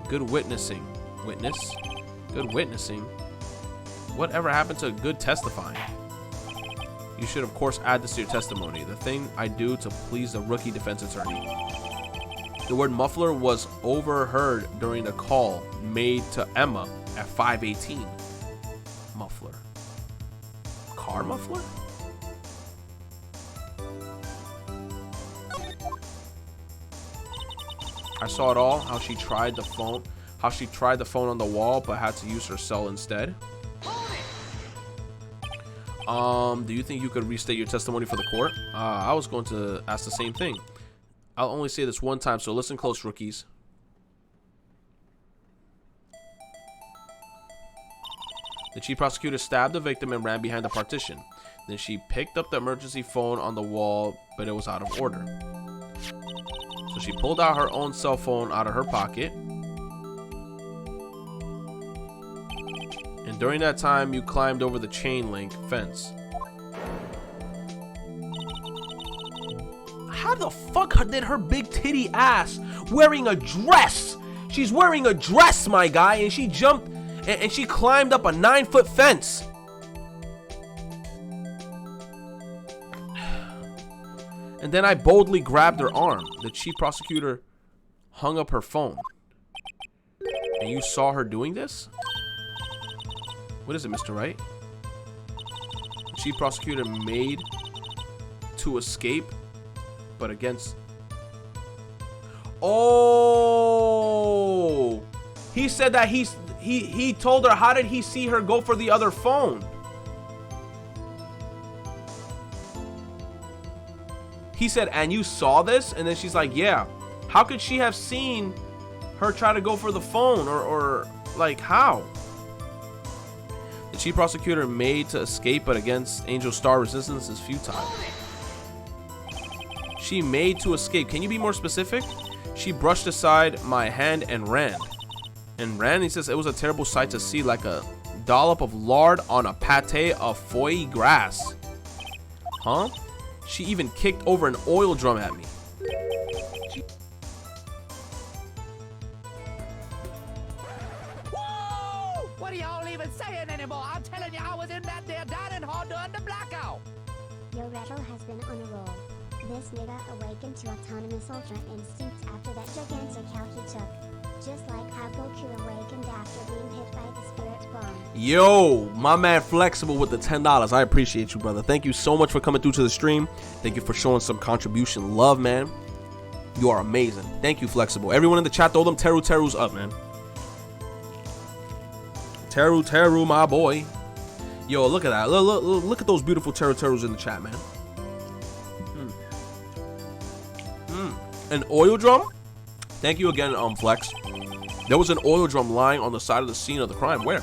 Good witnessing. Witness? Good witnessing? Whatever happened to good testifying? You should, of course, add this to your testimony. The thing I do to please the rookie defense attorney. The word muffler was overheard during the call made to Emma at 5:18. Muffler. Car muffler? I saw it all, how she tried the phone on the wall, but had to use her cell instead. Do you think you could restate your testimony for the court? I was going to ask the same thing. I'll only say this one time, so listen close, rookies. The chief prosecutor stabbed the victim and ran behind the partition. Then she picked up the emergency phone on the wall, but it was out of order. So she pulled out her own cell phone out of her pocket. And during that time, you climbed over the chain link fence. How the fuck did her big titty ass wearing a dress? She's wearing a dress, my guy, and she jumped and she climbed up a 9-foot fence. And then I boldly grabbed her arm. The chief prosecutor hung up her phone. And you saw her doing this? What is it, Mr. Wright? The chief prosecutor made to escape, but against... Oh! He said that he told her, how did he see her go for the other phone? He said, and you saw this? And then she's like, yeah. How could she have seen her try to go for the phone? Or like, how? The chief prosecutor made to escape, but against Angel Star, resistance is futile. She made to escape. Can you be more specific? She brushed aside my hand and ran. He says, it was a terrible sight to see, like a dollop of lard on a pate of foie grass. Huh? She even kicked over an oil drum at me. Whoa! What are y'all even saying anymore? I'm telling you, I was in that there dining hall during the blackout. Yo Retro has been on a roll. This nigga awakened to autonomous ultra instincts after that gigantic Hell he took. Just like how Goku awakened after being hit by the spirit bomb. Yo, my man Flexible with the $10. I appreciate you, brother. Thank you so much for coming through to the stream. Thank you for showing some contribution love, man. You are amazing. Thank you, Flexible. Everyone in the chat, throw them Terus up, man. Teru, my boy. Yo, look at that. Look at those beautiful Terus in the chat, man. An oil drum? Thank you again, Flex. There was an oil drum lying on the side of the scene of the crime. Where?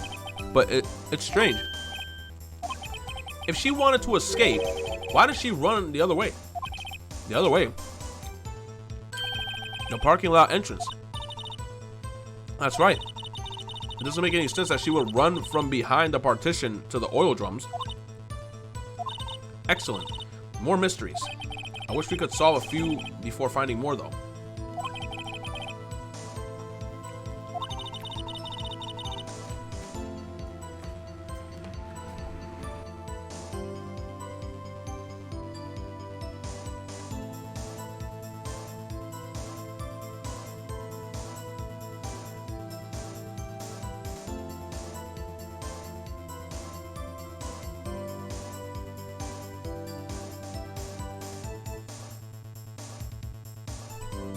But it's strange. If she wanted to escape, why did she run the other way? The other way. The parking lot entrance. That's right. It doesn't make any sense that she would run from behind the partition to the oil drums. Excellent. More mysteries. I wish we could solve a few before finding more, though.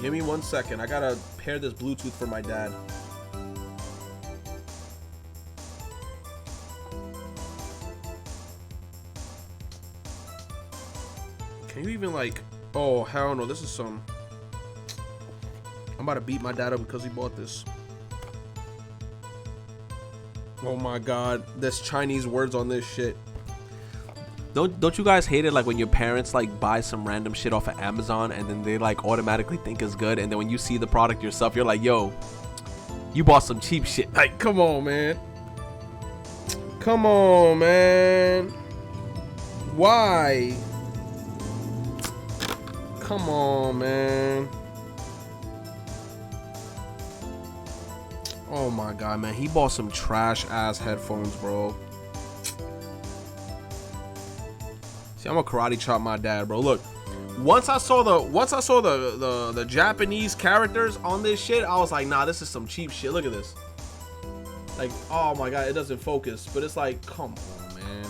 Give me 1 second. I gotta pair this Bluetooth for my dad. Can you even like... Oh, hell no. This is some... I'm about to beat my dad up because he bought this. Oh my god. There's Chinese words on this shit. Don't you guys hate it like when your parents like buy some random shit off of Amazon and then they like automatically think it's good, and then when you see the product yourself you're like, yo, you bought some cheap shit. Like, come on, man. Come on, man. Why? Come on, man. Oh my god, man. He bought some trash ass headphones, bro. See, I'm gonna karate chop my dad, bro. Look, once I saw the Japanese characters on this shit, I was like, nah, this is some cheap shit. Look at this. Like, oh my god, it doesn't focus, but it's like, come on, man.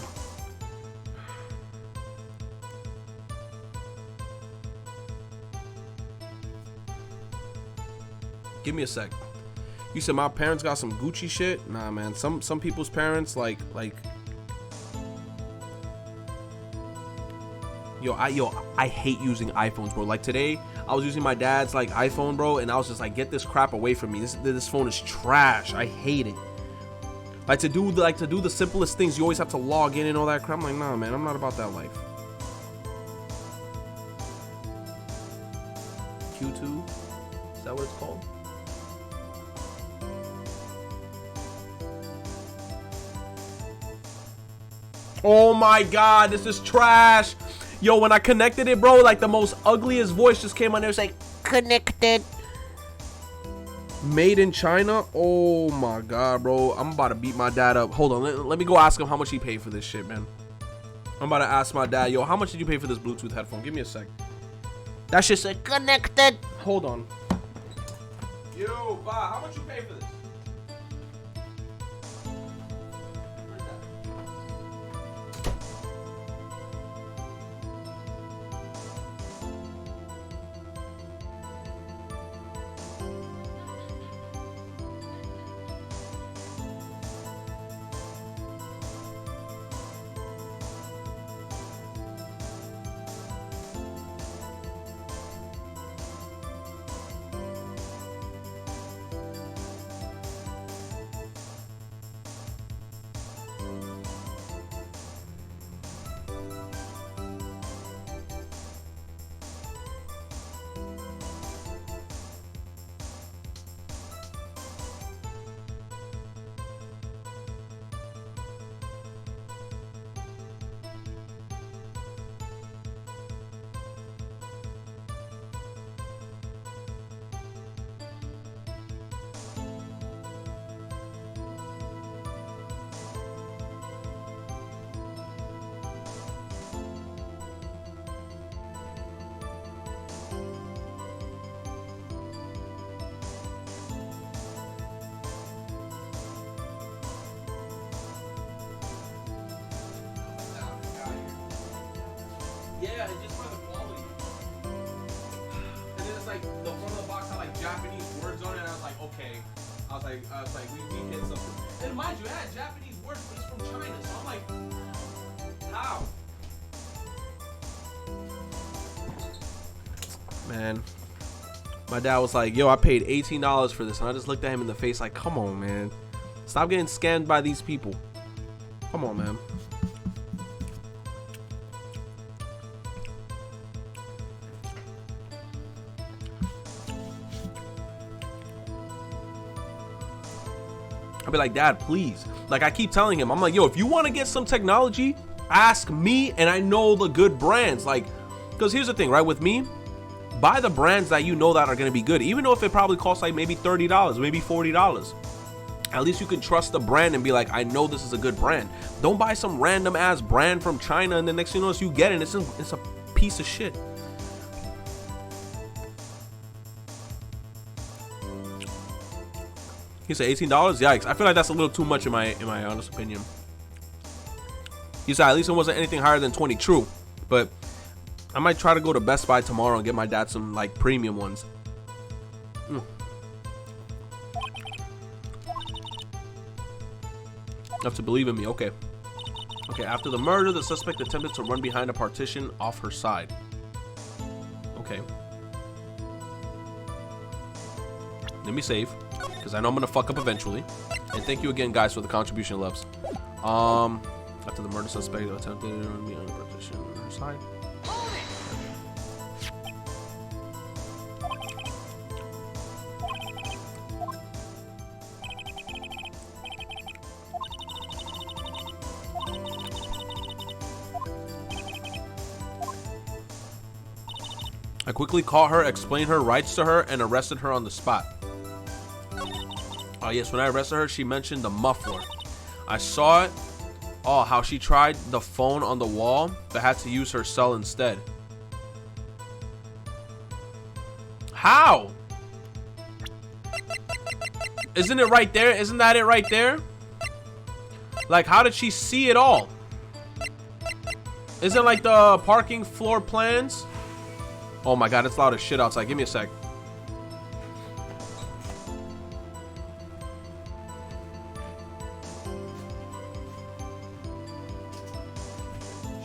Give me a sec. You said my parents got some Gucci shit? Nah, man. Some people's parents like. Yo, I hate using iPhones, bro. Like today, I was using my dad's like iPhone, bro, and I was just like, get this crap away from me. This phone is trash. I hate it. Like to do the simplest things, you always have to log in and all that crap. I'm like, nah, man, I'm not about that life. Q2, is that what it's called? Oh my god, this is trash. Yo, when I connected it, bro, like the most ugliest voice just came on there. It's like, connected. Made in China? Oh my god, bro. I'm about to beat my dad up. Hold on, let me go ask him how much he paid for this shit, man. I'm about to ask my dad, yo, how much did you pay for this Bluetooth headphone? Give me a sec. That shit said connected. Hold on. Yo, Ba, how much you pay for this? Yeah, and just by the quality. And then it's like the front of the box had like Japanese words on it, and I was like, okay. I was like, we hit something. And mind you, it had Japanese words, but it's from China, so I'm like, how? Man, my dad was like, yo, I paid $18 for this, and I just looked at him in the face like, come on, man. Stop getting scammed by these people. Come on, man. I'll be like, Dad, please. Like, I keep telling him, I'm like, yo, if you want to get some technology, ask me, and I know the good brands. Like, because here's the thing, right? With me, buy the brands that you know that are going to be good, even though if it probably costs like maybe $30, maybe $40. At least you can trust the brand and be like, I know this is a good brand. Don't buy some random ass brand from China, and the next thing you know, you get it, it's a piece of shit. He said $18? Yikes. I feel like that's a little too much in my honest opinion. He said at least it wasn't anything higher than 20. True. But I might try to go to Best Buy tomorrow and get my dad some like premium ones. You have to believe in me. Okay. Okay, after the murder, the suspect attempted to run behind a partition off her side. Okay. Let me save, because I know I'm gonna fuck up eventually. And thank you again, guys, for the contribution, loves. After the murder, suspect attempted to run behind a partition on her side. I quickly caught her, explained her rights to her, and arrested her on the spot. Yes, when I arrested her, she mentioned the muffler. I saw it. Oh, how she tried the phone on the wall, but had to use her cell instead. How? Isn't it right there? Isn't that it right there? Like, how did she see it all? Isn't like the parking floor plans? Oh my god, it's loud as shit outside. Give me a sec.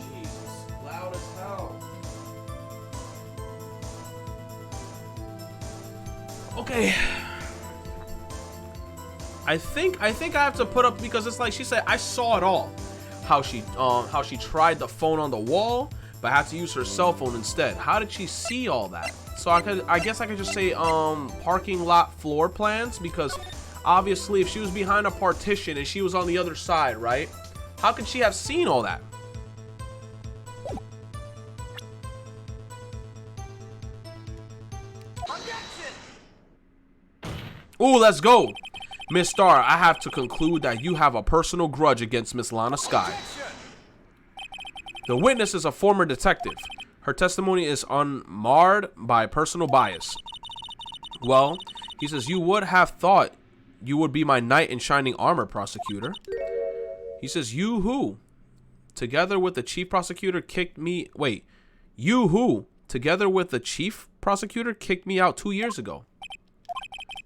Jesus, loud as hell. Okay. I think I have to put up, because it's like she said, I saw it all. How she tried the phone on the wall, but had to use her cell phone instead. How did she see all that? So I guess I could just say parking lot floor plans, because obviously if she was behind a partition and she was on the other side, right? How could she have seen all that? Ooh, let's go. Miss Star, I have to conclude that you have a personal grudge against Miss Lana Skye. The witness is a former detective. Her testimony is unmarred by personal bias. Well, he says, you would have thought you would be my knight in shining armor, prosecutor. He says, you who, together with the chief prosecutor, kicked me... Wait, you who, together with the chief prosecutor, kicked me out 2 years ago.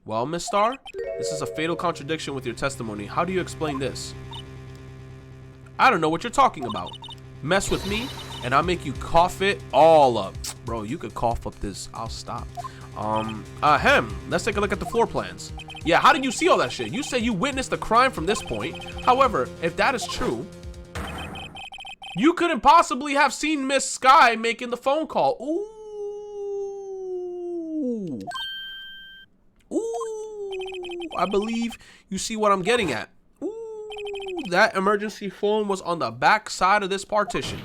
Well, Miss Star, this is a fatal contradiction with your testimony. How do you explain this? I don't know what you're talking about. Mess with me, and I'll make you cough it all up. Bro, you could cough up this. I'll stop. Let's take a look at the floor plans. Yeah, how did you see all that shit? You say you witnessed the crime from this point. However, if that is true, you couldn't possibly have seen Miss Skye making the phone call. Ooh. Ooh. I believe you see what I'm getting at. That emergency phone was on the back side of this partition.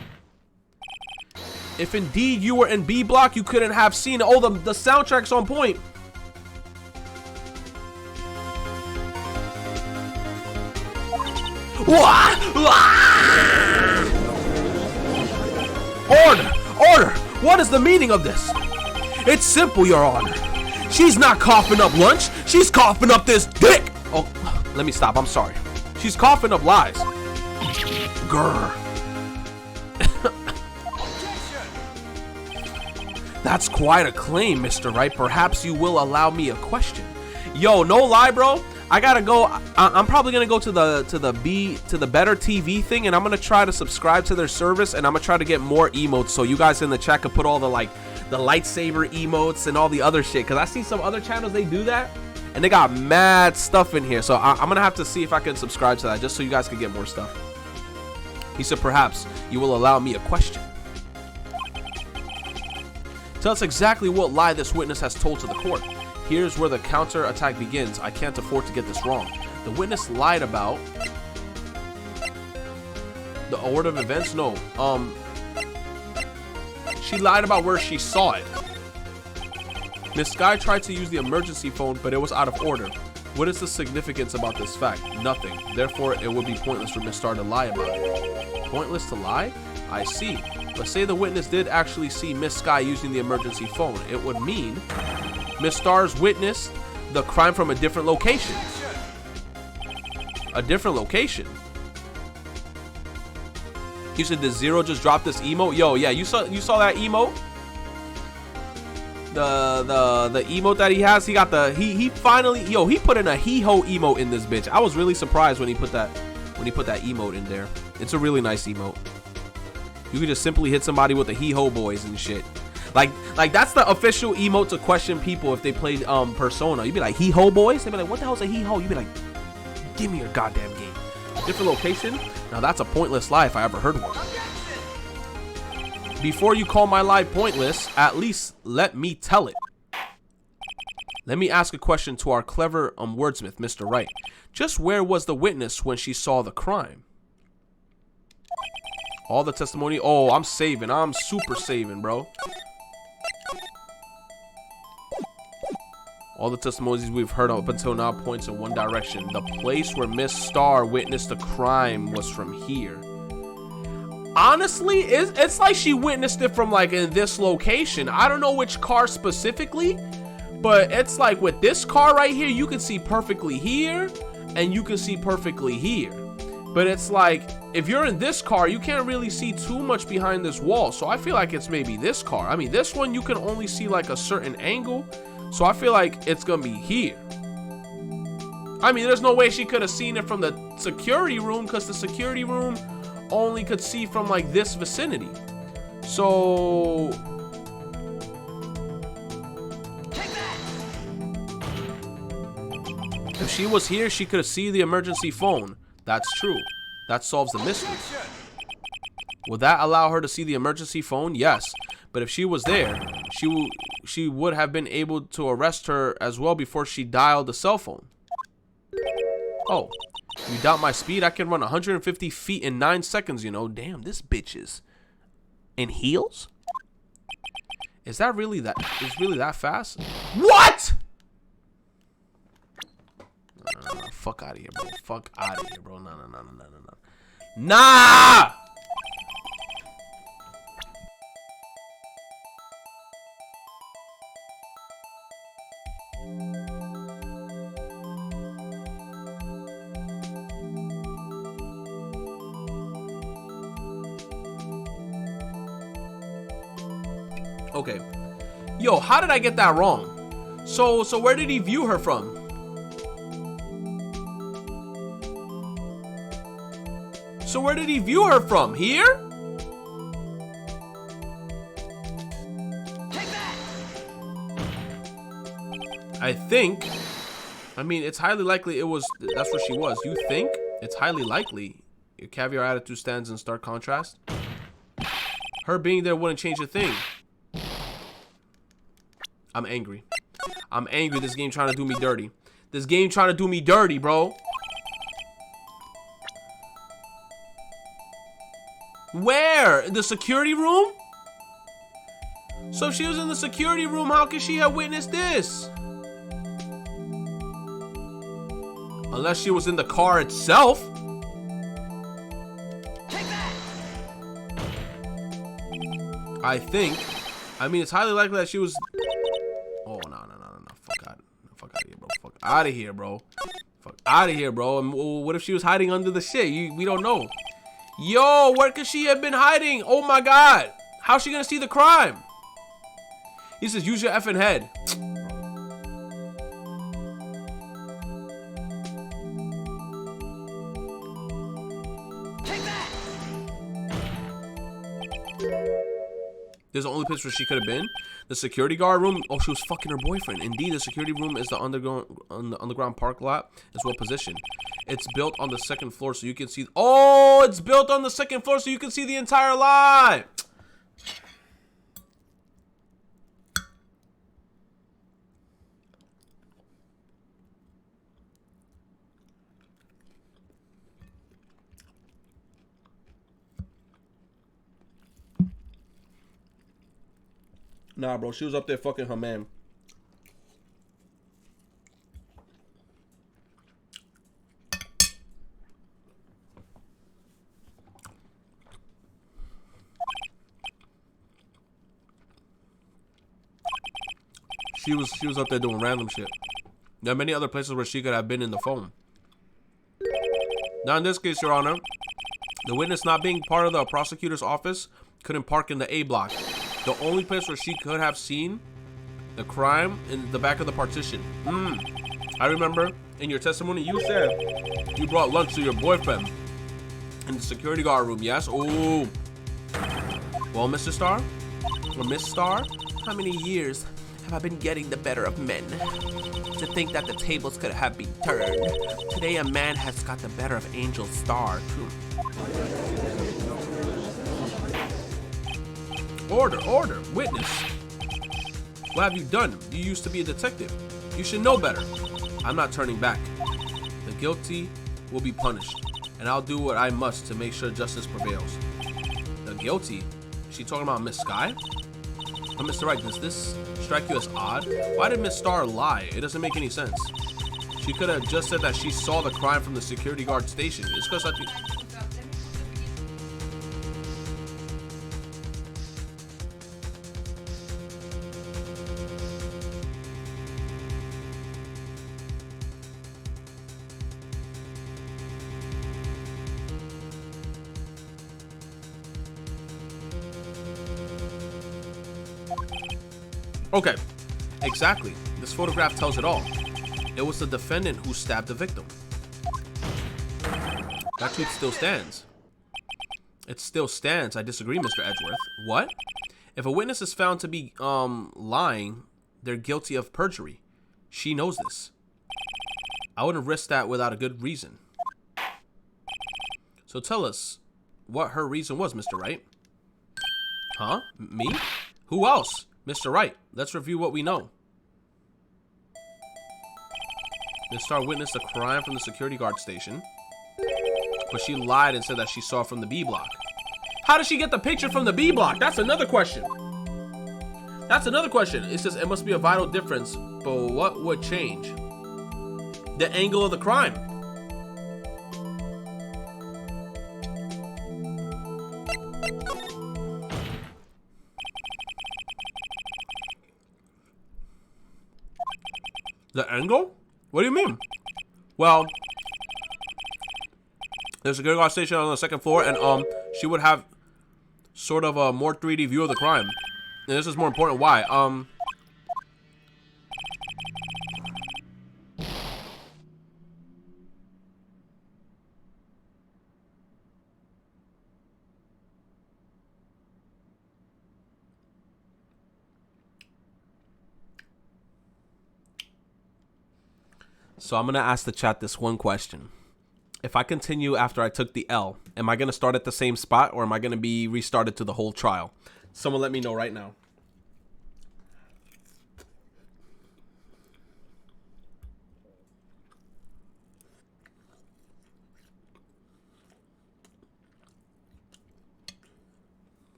If indeed you were in B block, you couldn't have seen it. Oh, the soundtrack's on point. Order! Order! What is the meaning of this? It's simple, Your Honor. She's not coughing up lunch. She's coughing up this dick. Oh, let me stop. I'm sorry. She's coughing up lies. Grr. That's quite a claim, Mr. Wright. Perhaps you will allow me a question. Yo, no lie, bro. I gotta go. I'm probably gonna go to the Better TV thing, and I'm gonna try to subscribe to their service, and I'm gonna try to get more emotes so you guys in the chat can put all the lightsaber emotes and all the other shit. Cause I see some other channels they do that, and they got mad stuff in here. So I'm gonna have to see if I can subscribe to that just so you guys can get more stuff. He said, perhaps you will allow me a question. Tell us exactly what lie this witness has told to the court. Here's where the counter attack begins. I can't afford to get this wrong. The witness lied about the order of events. No, she lied about where she saw it. Miss Sky tried to use the emergency phone, but it was out of order. What is the significance about this fact? Nothing. Therefore, it would be pointless for Miss Star to lie about it. Pointless to lie? I see. Let's say the witness did actually see Miss Sky using the emergency phone. It would mean Miss Stars witnessed the crime from a different location. A different location. You said, did Zero just drop this emote? Yo, yeah, you saw that emote? The emote that he has, he got he finally, yo, he put in a hee-ho emote in this bitch. I was really surprised when he put that emote in there. It's a really nice emote. You could just simply hit somebody with the hee-ho boys and shit. Like that's the official emote to question people if they played Persona. You'd be like, hee-ho boys? They'd be like, what the hell's a hee-ho? You'd be like, give me your goddamn game. Different location? Now that's a pointless lie if I ever heard one. Before you call my lie pointless, at least let me tell it. Let me ask a question to our clever wordsmith, Mr. Wright. Just where was the witness when she saw the crime? All the testimony. Oh, I'm saving. I'm super saving, bro. All the testimonies we've heard up until now points in one direction. The place where Miss Star witnessed the crime was from here. Honestly, it's like she witnessed it from like in this location. I don't know which car specifically, but it's like with this car right here, you can see perfectly here and you can see perfectly here. But it's like, if you're in this car, you can't really see too much behind this wall. So I feel like it's maybe this car. I mean, this one, you can only see like a certain angle. So I feel like it's gonna be here. I mean, there's no way she could have seen it from the security room because the security room only could see from like this vicinity. So if she was here, she could have seen the emergency phone. That's true. That solves the mystery. Would that allow her to see the emergency phone? Yes. But if she was there, she would have been able to arrest her as well before she dialed the cell phone. Oh, you doubt my speed? I can run 150 feet in 9 seconds, you know. Damn, this bitch is in heels? Is that really that? Is really that fast? What? Fuck out of here, bro. Fuck out of here, bro. No. Nah! Okay. Yo, how did I get that wrong? So where did he view her from? So where did he view her from? Here? Take that! I think. I mean, it's highly likely it was. That's where she was. You think? It's highly likely. Your caviar attitude stands in stark contrast. Her being there wouldn't change a thing. I'm angry. I'm angry. This game trying to do me dirty. This game trying to do me dirty, bro. Where? In the security room? So if she was in the security room, how could she have witnessed this? Unless she was in the car itself. Take that! I think. I mean, it's highly likely that she was. Oh, no. Fuck out of here, bro. Fuck out of here, bro. Fuck out of here, bro. And what if she was hiding under the shit? We don't know. Yo, where could she have been hiding? Oh my god. How's she gonna see the crime? He says, use your effing head. There's the only place where she could have been. The security guard room. Oh, she was fucking her boyfriend. Indeed, the security room is the underground park lot. Is well positioned. It's built on the second floor so you can see. Oh, it's built on the second floor so you can see the entire lot. Nah, bro, she was up there fucking her man. She was up there doing random shit. There are many other places where she could have been in the phone. Now in this case, Your Honor, the witness not being part of the prosecutor's office couldn't park in the A block. The only place where she could have seen the crime in the back of the partition. I remember in your testimony you said you brought lunch to your boyfriend in the security guard room, yes? Oh. Well, Mr. Starr, or Miss Starr, how many years have I been getting the better of men? To think that the tables could have been turned. Today a man has got the better of Angel Starr, too. Order, witness. What have you done? You used to be a detective. You should know better. I'm not turning back. The guilty will be punished, and I'll do what I must to make sure justice prevails. The guilty? Is she talking about Miss Sky? But Mr. Wright, does this strike you as odd? Why did Miss Starr lie? It doesn't make any sense. She could have just said that she saw the crime from the security guard station. It's because I think... Okay, exactly. This photograph tells it all. It was the defendant who stabbed the victim. That tweet still stands. It still stands. I disagree, Mr. Edgeworth. What? If a witness is found to be lying, they're guilty of perjury. She knows this. I wouldn't risk that without a good reason. So tell us what her reason was, Mr. Wright. Huh? Me? Who else? Mr. Wright, let's review what we know. Miss Starr witnessed a crime from the security guard station, but she lied and said that she saw it from the B block. How did she get the picture from the B block? That's another question. That's another question. It says it must be a vital difference, but what would change? The angle of the crime. The angle? What do you mean? Well, there's a security guard station on the second floor, and she would have sort of a more 3D view of the crime. And this is more important. Why? So I'm going to ask the chat this one question. If I continue after I took the L, am I going to start at the same spot, or am I going to be restarted to the whole trial? Someone let me know right now.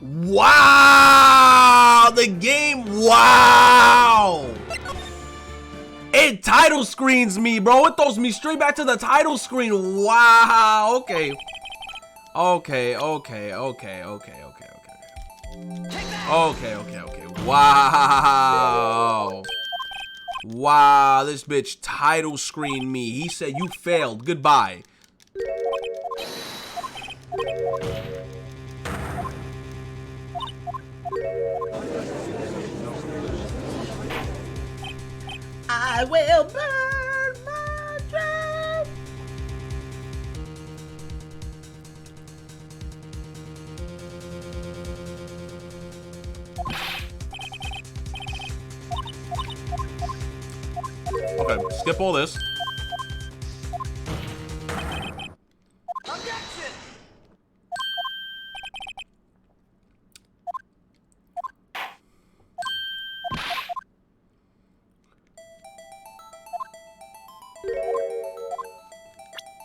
Wow! The game, wow! It title screens me, bro. It throws me straight back to the title screen. Wow. Okay. Okay. Wow. Wow. This bitch title screened me. He said you failed. Goodbye. I will burn my dream. Okay, skip all this. Objection!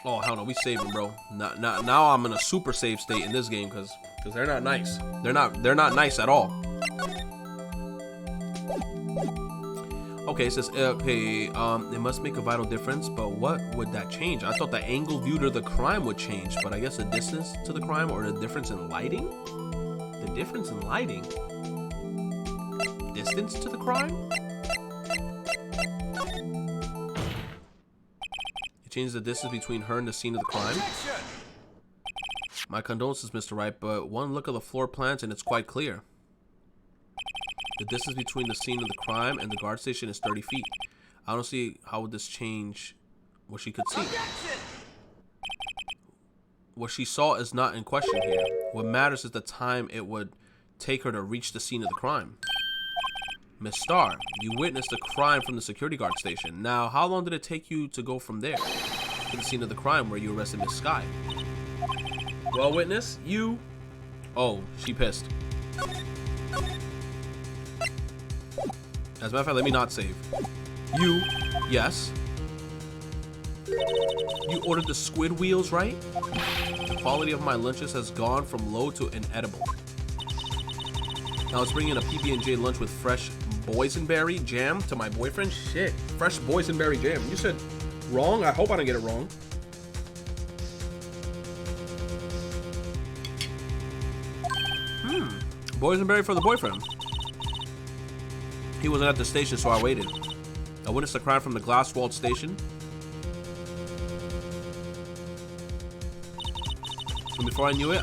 Oh hell no, we saving, bro. Now I'm in a super save state in this game because they're not nice. They're not nice at all. Okay, it says okay. It must make a vital difference, but what would that change? I thought the angle viewed of the crime would change, but I guess the distance to the crime or the difference in lighting. The difference in lighting. Distance to the crime. Changes the distance between her and the scene of the crime. Objection! My condolences, Mr. Wright, but one look at the floor plans and it's quite clear. The distance between the scene of the crime and the guard station is 30 feet. I don't see how would this change what she could see. Objection! What she saw is not in question here. What matters is the time it would take her to reach the scene of the crime. Miss Starr, you witnessed the crime from the security guard station. Now, how long did it take you to go from there to the scene of the crime where you arrested Miss Skye? Well, witness, you... Oh, she pissed. As a matter of fact, let me not save. You, yes. You ordered the squid wheels, right? The quality of my lunches has gone from low to inedible. Now let's bring in a PB&J lunch with fresh boysenberry jam to my boyfriend. Shit, fresh boysenberry jam. You said wrong? I hope I didn't get it wrong. Boysenberry for the boyfriend. He wasn't at the station, so I waited. I witnessed the crime from the glass-walled station. And before I knew it,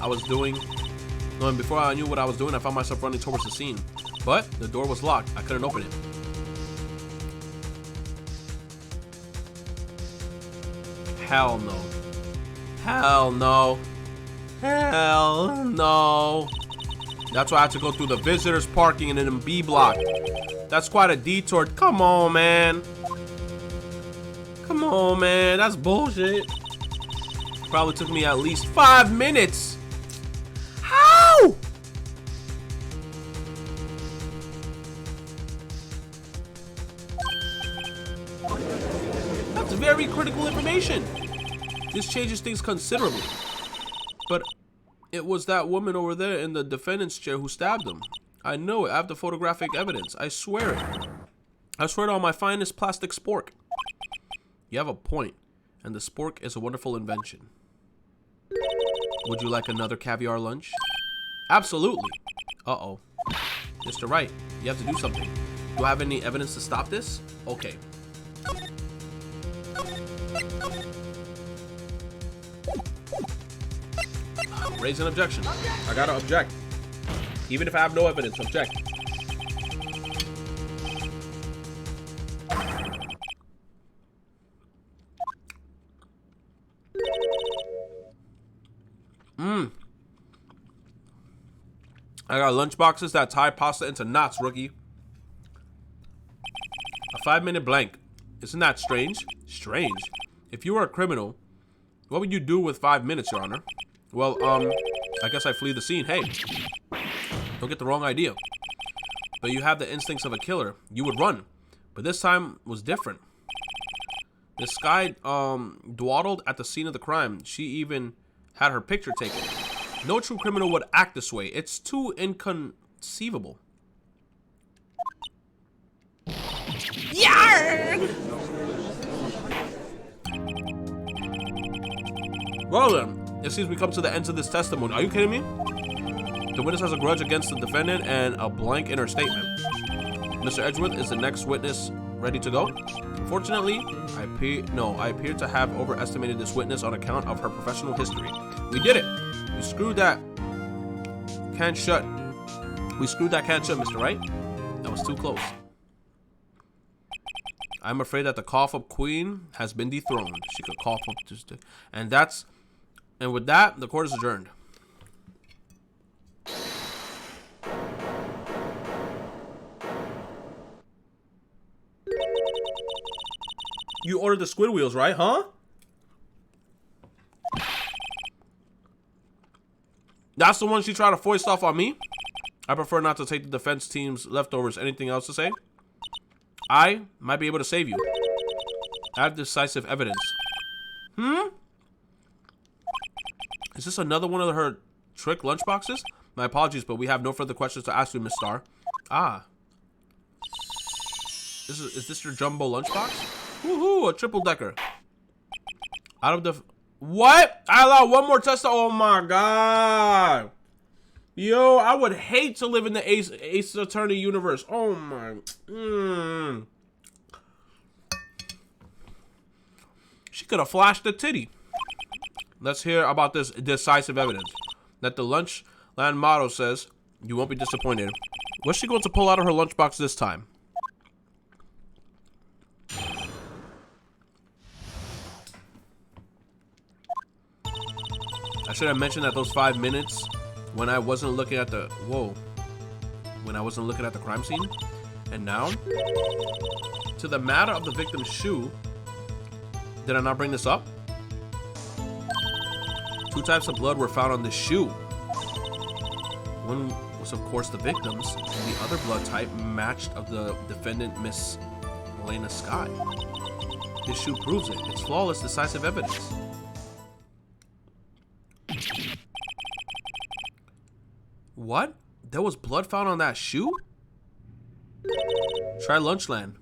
before I knew what I was doing, I found myself running towards the scene. But the door was locked. I couldn't open it. Hell no. Hell no. Hell no. That's why I had to go through the visitors parking and then B block. That's quite a detour. Come on, man. Come on, man. That's bullshit. Probably took me at least 5 minutes. How? That's very critical information. This changes things considerably. But it was that woman over there in the defendant's chair who stabbed him. I know it. I have the photographic evidence. I swear it. I swear it on my finest plastic spork. You have a point, and the spork is a wonderful invention. Would you like another caviar lunch? Absolutely. Uh-oh. Mr. Wright, you have to do something. Do I have any evidence to stop this? Okay. Raise an objection. I gotta object. Even if I have no evidence, object. I got lunch boxes that tie pasta into knots, rookie. A 5-minute blank. Isn't that strange? Strange. If you were a criminal, what would you do with 5 minutes, Your Honor? Well, I guess I flee the scene. Hey, don't get the wrong idea. But you have the instincts of a killer. You would run. But this time was different. This Skye, dawdled at the scene of the crime. She even had her picture taken. No true criminal would act this way. It's too inconceivable. Yarg! Well then, it seems we come to the end of this testimony. Are you kidding me? The witness has a grudge against the defendant and a blank in her statement. Mr. Edgeworth is the next witness ready to go. Fortunately, I appear to have overestimated this witness on account of her professional history. We did it. We screwed that can shut. We screwed that can shut, Mr. Wright. That was too close. I'm afraid that the cough-up queen has been dethroned. She could cough up just, and with that, the court is adjourned. You ordered the squid wheels, right? Huh? That's the one she tried to foist off on me? I prefer not to take the defense team's leftovers. Anything else to say? I might be able to save you. I have decisive evidence. Is this another one of her trick lunchboxes? My apologies, but we have no further questions to ask you, Miss Starr. Ah. Is this your jumbo lunchbox? Woohoo, a triple decker. Out of the... What? I allowed one more test. Oh my god. Yo, I would hate to live in the Ace Attorney universe. Oh my... She could have flashed the titty. Let's hear about this decisive evidence. That the Lunchland motto says, you won't be disappointed. What's she going to pull out of her lunchbox this time? I should have mentioned that those 5 minutes when I wasn't looking at the... Whoa. When I wasn't looking at the crime scene. And now, to the matter of the victim's shoe. Did I not bring this up? 2 types of blood were found on the shoe. One was, of course, the victim's, and the other blood type matched of the defendant, Miss Elena Scott. This shoe proves it. It's flawless, decisive evidence. What? There was blood found on that shoe? Try Lunchland.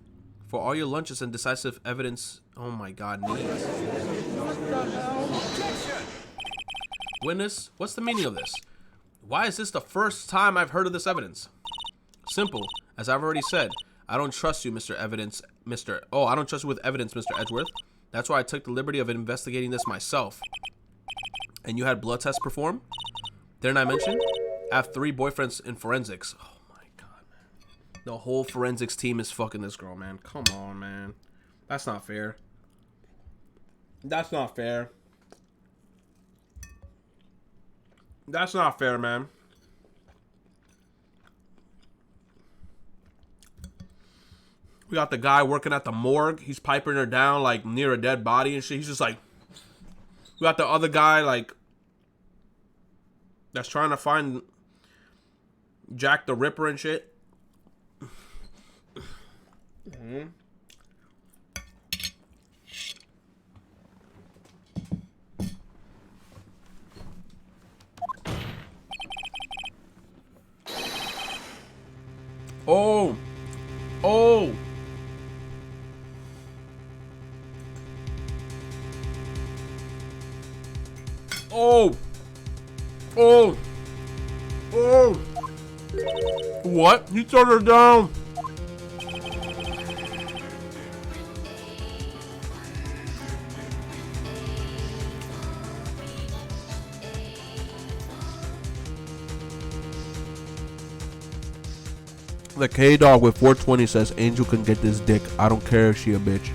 For all your lunches and decisive evidence. Oh my god, needs. Witness, what's the meaning of this? Why is this the first time I've heard of this evidence? Simple. As I've already said, I don't trust you, Mr. Evidence, I don't trust you with evidence, Mr. Edgeworth. That's why I took the liberty of investigating this myself. And you had blood tests performed? Didn't I mention? I have 3 boyfriends in forensics. Oh my god, man. The whole forensics team is fucking this girl, man. Come on, man. That's not fair. That's not fair. That's not fair, man. We got the guy working at the morgue. He's piping her down like near a dead body and shit. He's just like... We got the other guy like... That's trying to find Jack the Ripper and shit. Oh. Oh. Oh. Oh. Oh. What? He turned her down. The K-Dog with 420 says, Angel can get this dick. I don't care if she a bitch.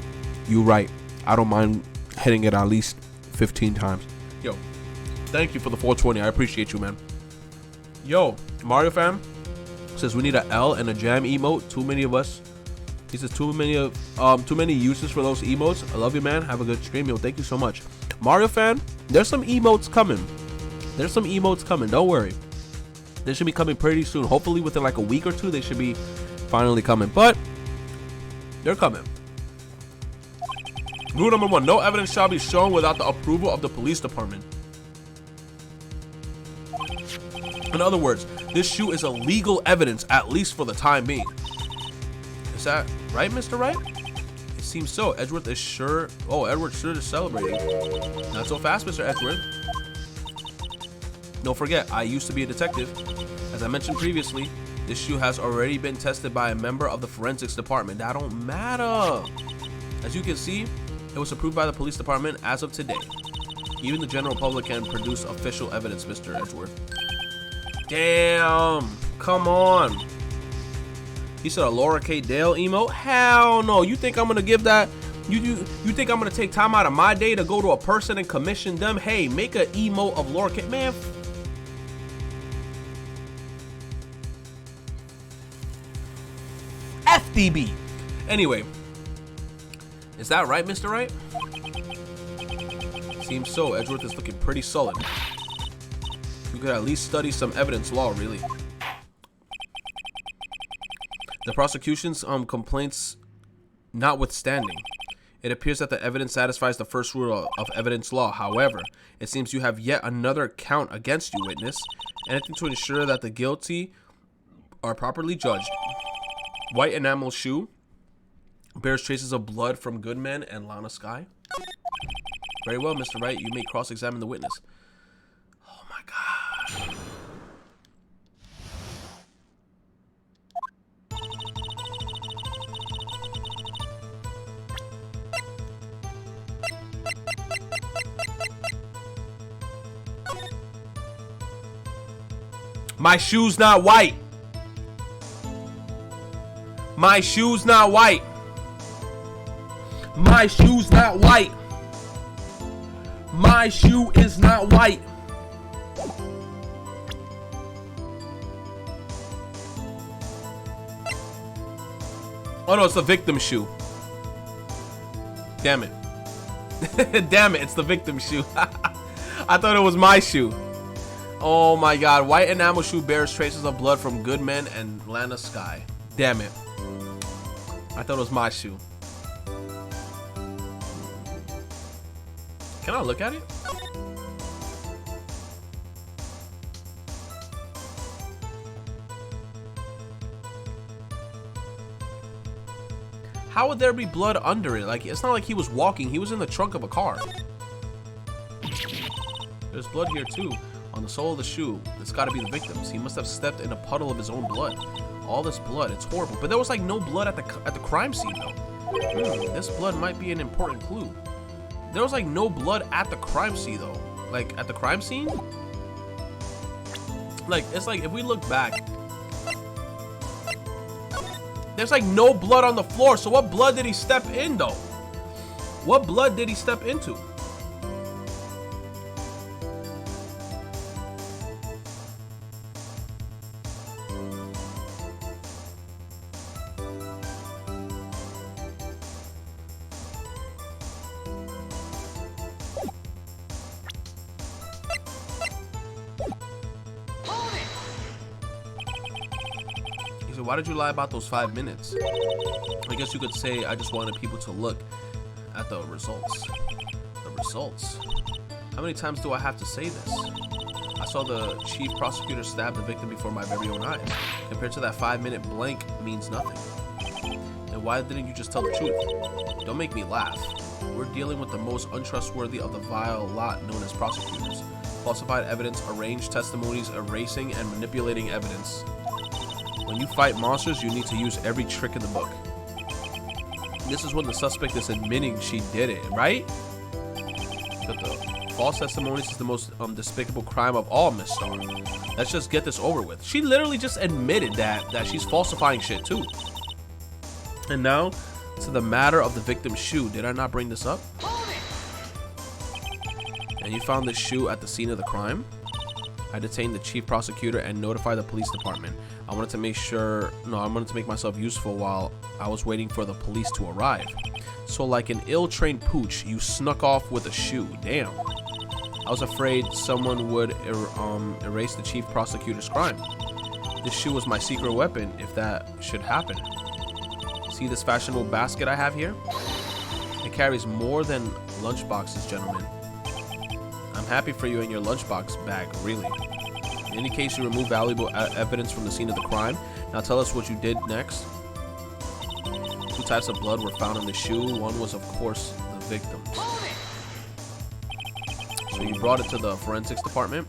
You right. I don't mind hitting it at least 15 times. Yo, thank you for the 420. I appreciate you, man. Yo, Mario fam says we need a L and a jam emote. Too many of us. He says too many uses for those emotes. I love you, man. Have a good stream. Yo, thank you so much. Mario fan, there's some emotes coming. There's some emotes coming. Don't worry. They should be coming pretty soon. Hopefully within like a week or 2, they should be finally coming. But they're coming. Rule number 1, no evidence shall be shown without the approval of the police department. In other words, this shoe is illegal evidence, at least for the time being. Is that right, Mr. Wright? It seems so. Edgeworth is sure. Oh, Edward sure is celebrating. Not so fast, Mr. Edgeworth. Don't forget, I used to be a detective. As I mentioned previously, this shoe has already been tested by a member of the forensics department. That don't matter. As you can see, it was approved by the police department as of today. Even the general public can produce official evidence, Mr. Edgeworth. Damn, come on. He said a Laura K. Dale emote? Hell no. You think I'm gonna give that? You think I'm gonna take time out of my day to go to a person and commission them? Hey, make an emote of Laura K. Man. FDB. Anyway, is that right, Mr. Wright? Seems so. Edgeworth is looking pretty solid. You could at least study some evidence law, really. The prosecution's complaints notwithstanding, it appears that the evidence satisfies the first rule of evidence law. However, it seems you have yet another count against you, witness. Anything to ensure that the guilty are properly judged. White enamel shoe bears traces of blood from Goodman and Lana Skye. Very well, Mr. Wright. You may cross-examine the witness. Oh my God. My shoe's not white. My shoe's not white. My shoe's not white. My shoe is not white. Oh no, it's the victim's shoe. Damn it. Damn it, it's the victim's shoe. I thought it was my shoe. Oh my God. White enamel shoe bears traces of blood from Goodman and Lana Skye. Damn it. I thought it was my shoe. Can I look at it? How would there be blood under it? Like, it's not like he was walking. He was in the trunk of a car. There's blood here too, on the sole of the shoe. It's got to be the victim's. He must have stepped in a puddle of his own blood. All this blood, it's horrible. But there was like no blood at the crime scene though. This blood might be an important clue. There was like no blood at the crime scene though. Like at the crime scene? Like, it's like if we look back, there's like no blood on the floor. So what blood did he step in though? What blood did he step into? Why did you lie about those 5 minutes? I guess you could say I just wanted people to look at the results. The results? How many times do I have to say this? I saw the chief prosecutor stab the victim before my very own eyes. Compared to that 5-minute blank means nothing. And why didn't you just tell the truth? Don't make me laugh. We're dealing with the most untrustworthy of the vile lot known as prosecutors. Falsified evidence, arranged testimonies, erasing and manipulating evidence. When you fight monsters, you need to use every trick in the book. This is when the suspect is admitting she did it, right? But the false testimonies is the most despicable crime of all, Miss Starr. Let's just get this over with. She literally just admitted that she's falsifying shit too. And now, to the matter of the victim's shoe. Did I not bring this up? And you found this shoe at the scene of the crime? I detained the chief prosecutor and notified the police department. I wanted to make myself useful while I was waiting for the police to arrive. So like an ill-trained pooch, you snuck off with a shoe. Damn. I was afraid someone would erase the chief prosecutor's crime. This shoe was my secret weapon if that should happen. See this fashionable basket I have here? It carries more than lunch boxes, gentlemen. I'm happy for you in your lunchbox bag, really. In any case, you remove valuable evidence from the scene of the crime. Now tell us what you did next. 2 types of blood were found in the shoe. One was, of course, the victim's. So you brought it to the forensics department.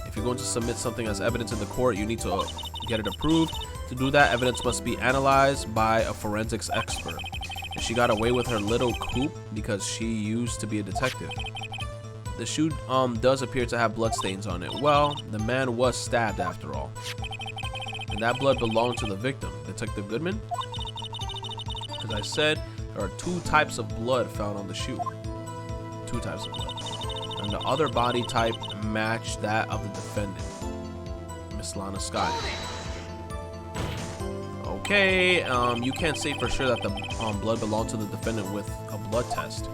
If you're going to submit something as evidence in the court, you need to get it approved. To do that, evidence must be analyzed by a forensics expert. And she got away with her little coup because she used to be a detective. The shoe does appear to have blood stains on it. Well, the man was stabbed after all. And that blood belonged to the victim, Detective Goodman. As I said, there are 2 types of blood found on the shoe. 2 types of blood. And the other body type matched that of the defendant, Miss Lana Sky. Okay, you can't say for sure that the blood belonged to the defendant with a blood test.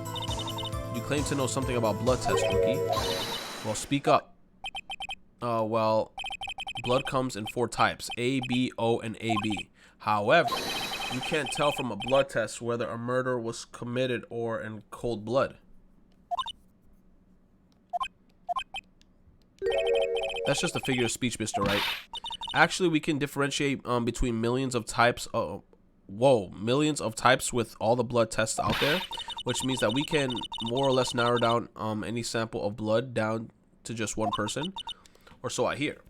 You claim to know something about blood tests, rookie. Well, speak up. Well, blood comes in 4 types, A, B, O, and AB. However, you can't tell from a blood test whether a murder was committed or in cold blood. That's just a figure of speech, Mr. Wright. Actually, we can differentiate between millions of types. Millions of types with all the blood tests out there, which means that we can more or less narrow down any sample of blood down to just 1 person, or so I hear.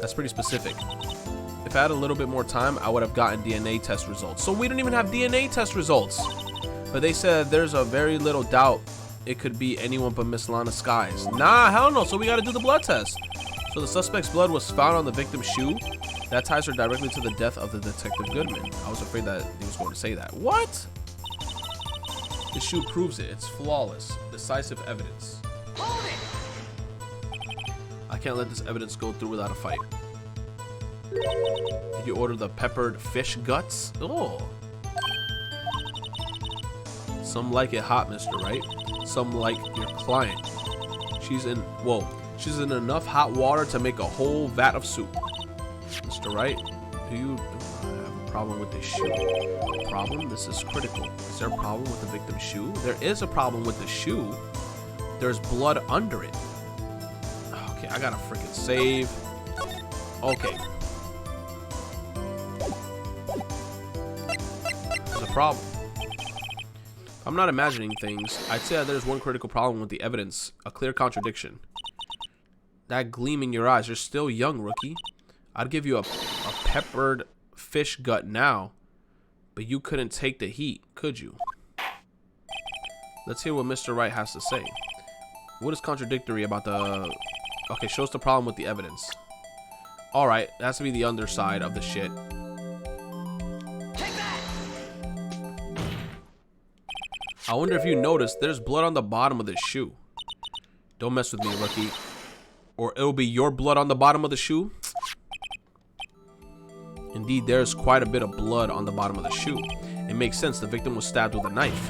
That's pretty specific. If I had a little bit more time, I would have gotten DNA test results. So we don't even have DNA test results. But they said there's a very little doubt it could be anyone but Miss Lana Skies. Nah, hell no. So we got to do the blood test. So the suspect's blood was found on the victim's shoe. That ties her directly to the death of the Detective Goodman. I was afraid that he was going to say that. What? The shoe proves it. It's flawless. Decisive evidence. I can't let this evidence go through without a fight. Did you order the peppered fish guts? Oh. Some like it hot, Mr. Wright. Some like your client. She's in enough hot water to make a whole vat of soup. Mr. Wright, do you have a problem with this shoe? Problem? This is critical. Is there a problem with the victim's shoe? There is a problem with the shoe. There's blood under it. Okay, I gotta freaking save. Okay. There's a problem. I'm not imagining things. I'd say that there's one critical problem with the evidence. A clear contradiction. That gleam in your eyes. You're still young, rookie. I'd give you a peppered fish gut now, but you couldn't take the heat, could you? Let's hear what Mr. Wright has to say. What is contradictory about the... Okay, show us the problem with the evidence. Alright, it has to be the underside of the shit. I wonder if you noticed there's blood on the bottom of this shoe. Don't mess with me, rookie. Or it'll be your blood on the bottom of the shoe. Indeed, there's quite a bit of blood on the bottom of the shoe. It makes sense. The victim was stabbed with a knife.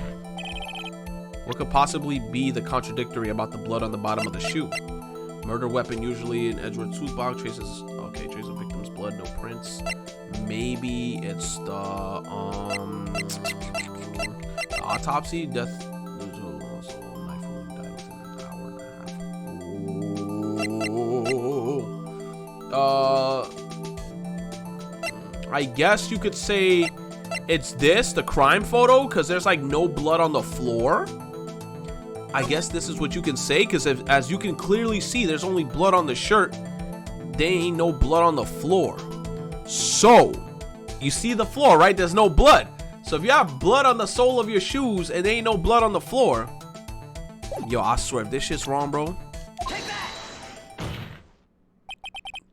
What could possibly be the contradictory about the blood on the bottom of the shoe? Murder weapon usually in Edward toothbox traces. Okay, traces of victim's blood, no prints. Maybe it's the autopsy, death. I guess you could say it's this, the crime photo, because there's like no blood on the floor. I guess this is what you can say, because as you can clearly see, there's only blood on the shirt. There ain't no blood on the floor. So, you see the floor, right? There's no blood. So if you have blood on the sole of your shoes and there ain't no blood on the floor, yo, I swear, if this shit's wrong, bro.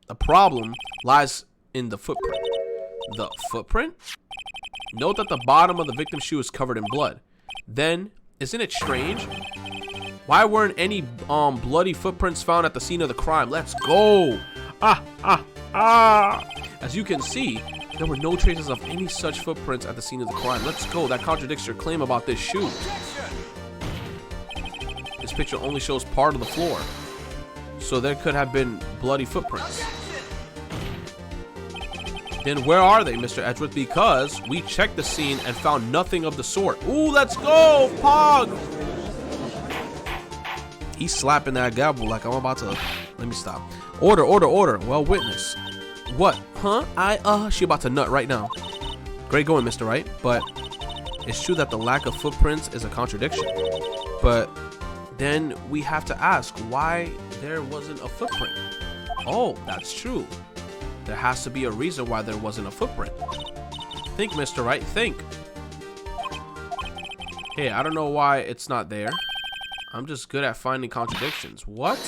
The problem lies in the footprint. The footprint? Note that the bottom of the victim's shoe is covered in blood. Then, isn't it strange? Why weren't any bloody footprints found at the scene of the crime? Let's go. As you can see, there were no traces of any such footprints at the scene of the crime. Let's go. That contradicts your claim about this shoe. This picture only shows part of the floor. So there could have been bloody footprints. Then where are they, Mr. Edgeworth? Because we checked the scene and found nothing of the sort. Ooh, let's go, Pog! He's slapping that gavel like I'm about to. Let me stop. Order, order, order. Well, witness. What? Huh? She about to nut right now. Great going, Mr. Wright. But it's true that the lack of footprints is a contradiction. But then we have to ask why there wasn't a footprint. Oh, that's true. There has to be a reason why there wasn't a footprint. Think, Mr. Wright, think. Hey, I don't know why it's not there. I'm just good at finding contradictions. What?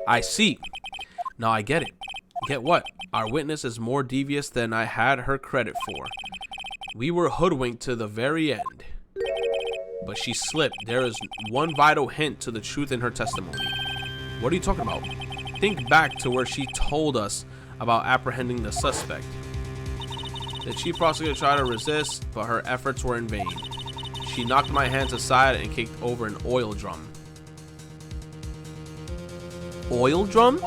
I see. Now I get it. Get what? Our witness is more devious than I had her credit for. We were hoodwinked to the very end. But she slipped. There is one vital hint to the truth in her testimony. What are you talking about? Think back to where she told us about apprehending the suspect. The chief prosecutor tried to resist, but her efforts were in vain. She knocked my hands aside and kicked over an oil drum. Oil drum?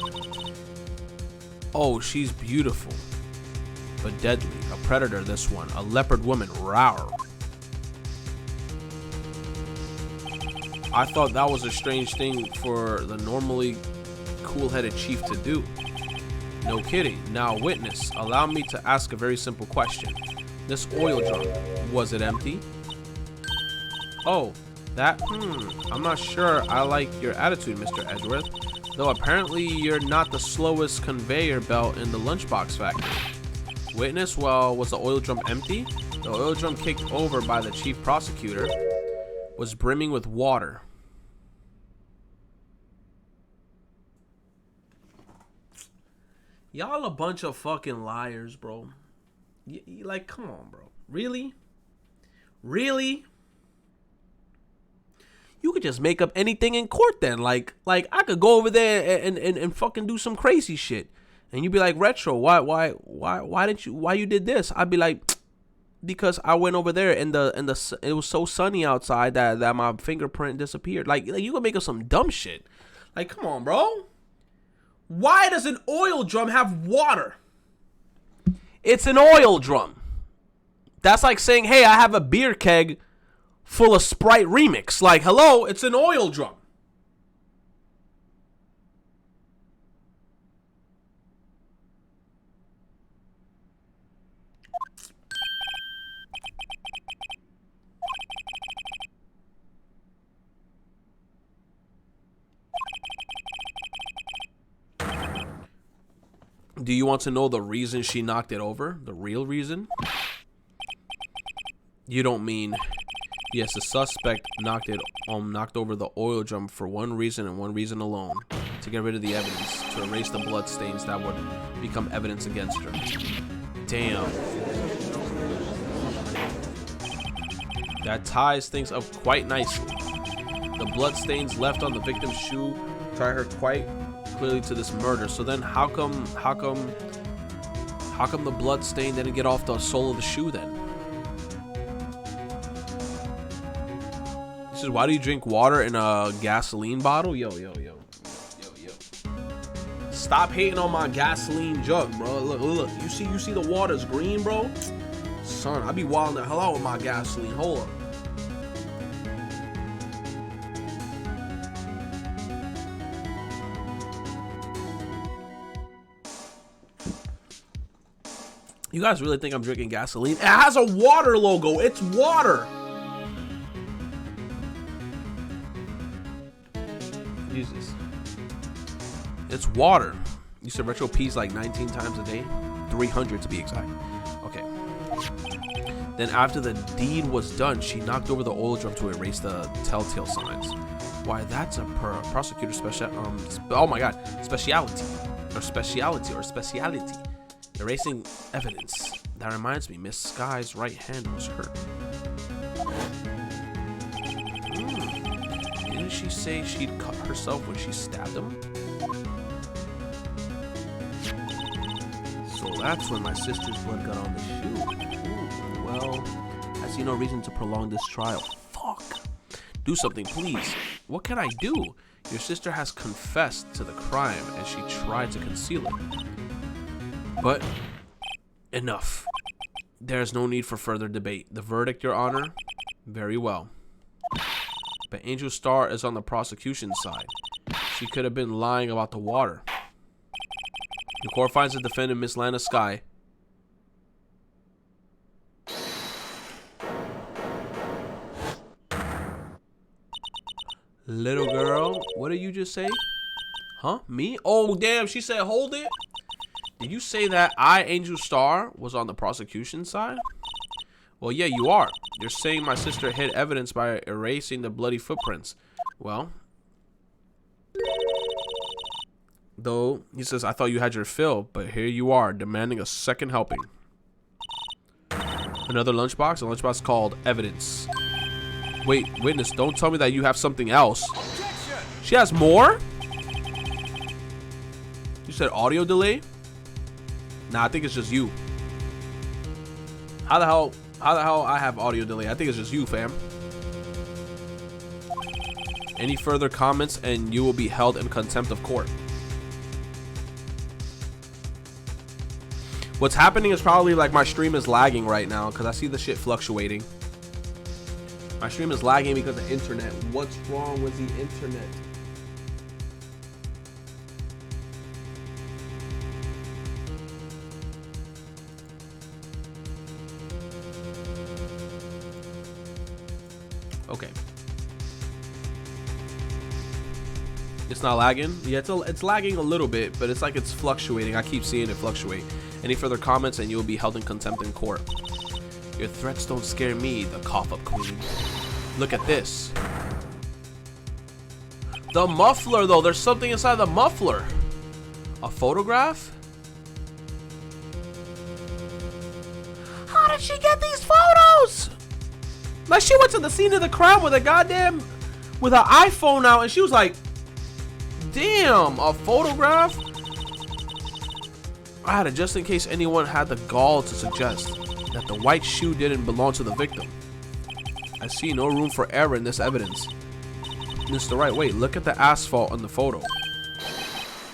Oh, she's beautiful, but deadly. A predator, this one. A leopard woman. Rawr. I thought that was a strange thing for the normally cool-headed chief to do. No kidding. Now, witness, allow me to ask a very simple question. This oil drum, was it empty? Oh, that, I'm not sure I like your attitude, Mr. Edgeworth. Though apparently you're not the slowest conveyor belt in the lunchbox factory. Witness, well, was the oil drum empty? The oil drum kicked over by the chief prosecutor was brimming with water. Y'all a bunch of fucking liars, bro. Like, come on, bro. Really? Really? You could just make up anything in court then. Like I could go over there and fucking do some crazy shit. And you'd be like, Retro, why you did this? I'd be like, because I went over there and it was so sunny outside that my fingerprint disappeared. Like you could make up some dumb shit. Like, come on, bro. Why does an oil drum have water? It's an oil drum. That's like saying, hey, I have a beer keg full of Sprite Remix. Like, hello, it's an oil drum. Do you want to know the reason she knocked it over? The real reason? You don't mean... Yes, the suspect knocked over the oil drum for one reason and one reason alone. To get rid of the evidence. To erase the blood stains that would become evidence against her. Damn. That ties things up quite nicely. The blood stains left on the victim's shoe tie her quite clearly to this murder. So then how come the blood stain didn't get off the sole of the shoe then? This is why do you drink water in a gasoline bottle? Yo. Stop hating on my gasoline jug, bro. Look. You see the water's green, bro? Son, I be wilding the hell out with my gasoline. Hold up. You guys really think I'm drinking gasoline? It has a water logo. It's water. Jesus. It's water. You said Retro pees like 19 times a day? 300 to be exact. Okay. Then after the deed was done, she knocked over the oil drum to erase the telltale signs. Why, that's a prosecutor speciality. Erasing evidence. That reminds me, Miss Sky's right hand was hurt. Didn't she say she'd cut herself when she stabbed him? So that's when my sister's blood got on the shoe. Ooh, well, I see no reason to prolong this trial. Fuck. Do something, please. What can I do? Your sister has confessed to the crime and she tried to conceal it. But enough. There is no need for further debate. The verdict, Your Honor, Very well. But Angel Star is on the prosecution side. She could have been lying about the water. The court finds the defendant, Miss Lana Skye. Little girl, what did you just say? Huh? Me? Oh, damn, she said hold it. Did you say that I, Angel Star, was on the prosecution side? Well, yeah, you are. You're saying my sister hid evidence by erasing the bloody footprints. Well, though, he says, I thought you had your fill, but here you are, demanding a second helping. Another lunchbox, a lunchbox called evidence. Wait, witness, don't tell me that you have something else. Objection! She has more? You said audio delay? Nah, I think it's just you. How the hell I have audio delay? I think it's just you, fam. Any further comments and you will be held in contempt of court. What's happening is probably like my stream is lagging right now because I see the shit fluctuating. My stream is lagging because of internet. What's wrong with the internet? Okay. It's not lagging? Yeah, it's lagging a little bit, but it's like it's fluctuating. I keep seeing it fluctuate. Any further comments and you will be held in contempt in court. Your threats don't scare me, the cough-up queen. Look at this. The muffler, though. There's something inside the muffler. A photograph? How did she get these photos? Like, she went to the scene of the crime with an iPhone out, and she was like, damn, a photograph? I had it just in case anyone had the gall to suggest that the white shoe didn't belong to the victim. I see no room for error in this evidence. Mr. Wright, wait, look at the asphalt on the photo.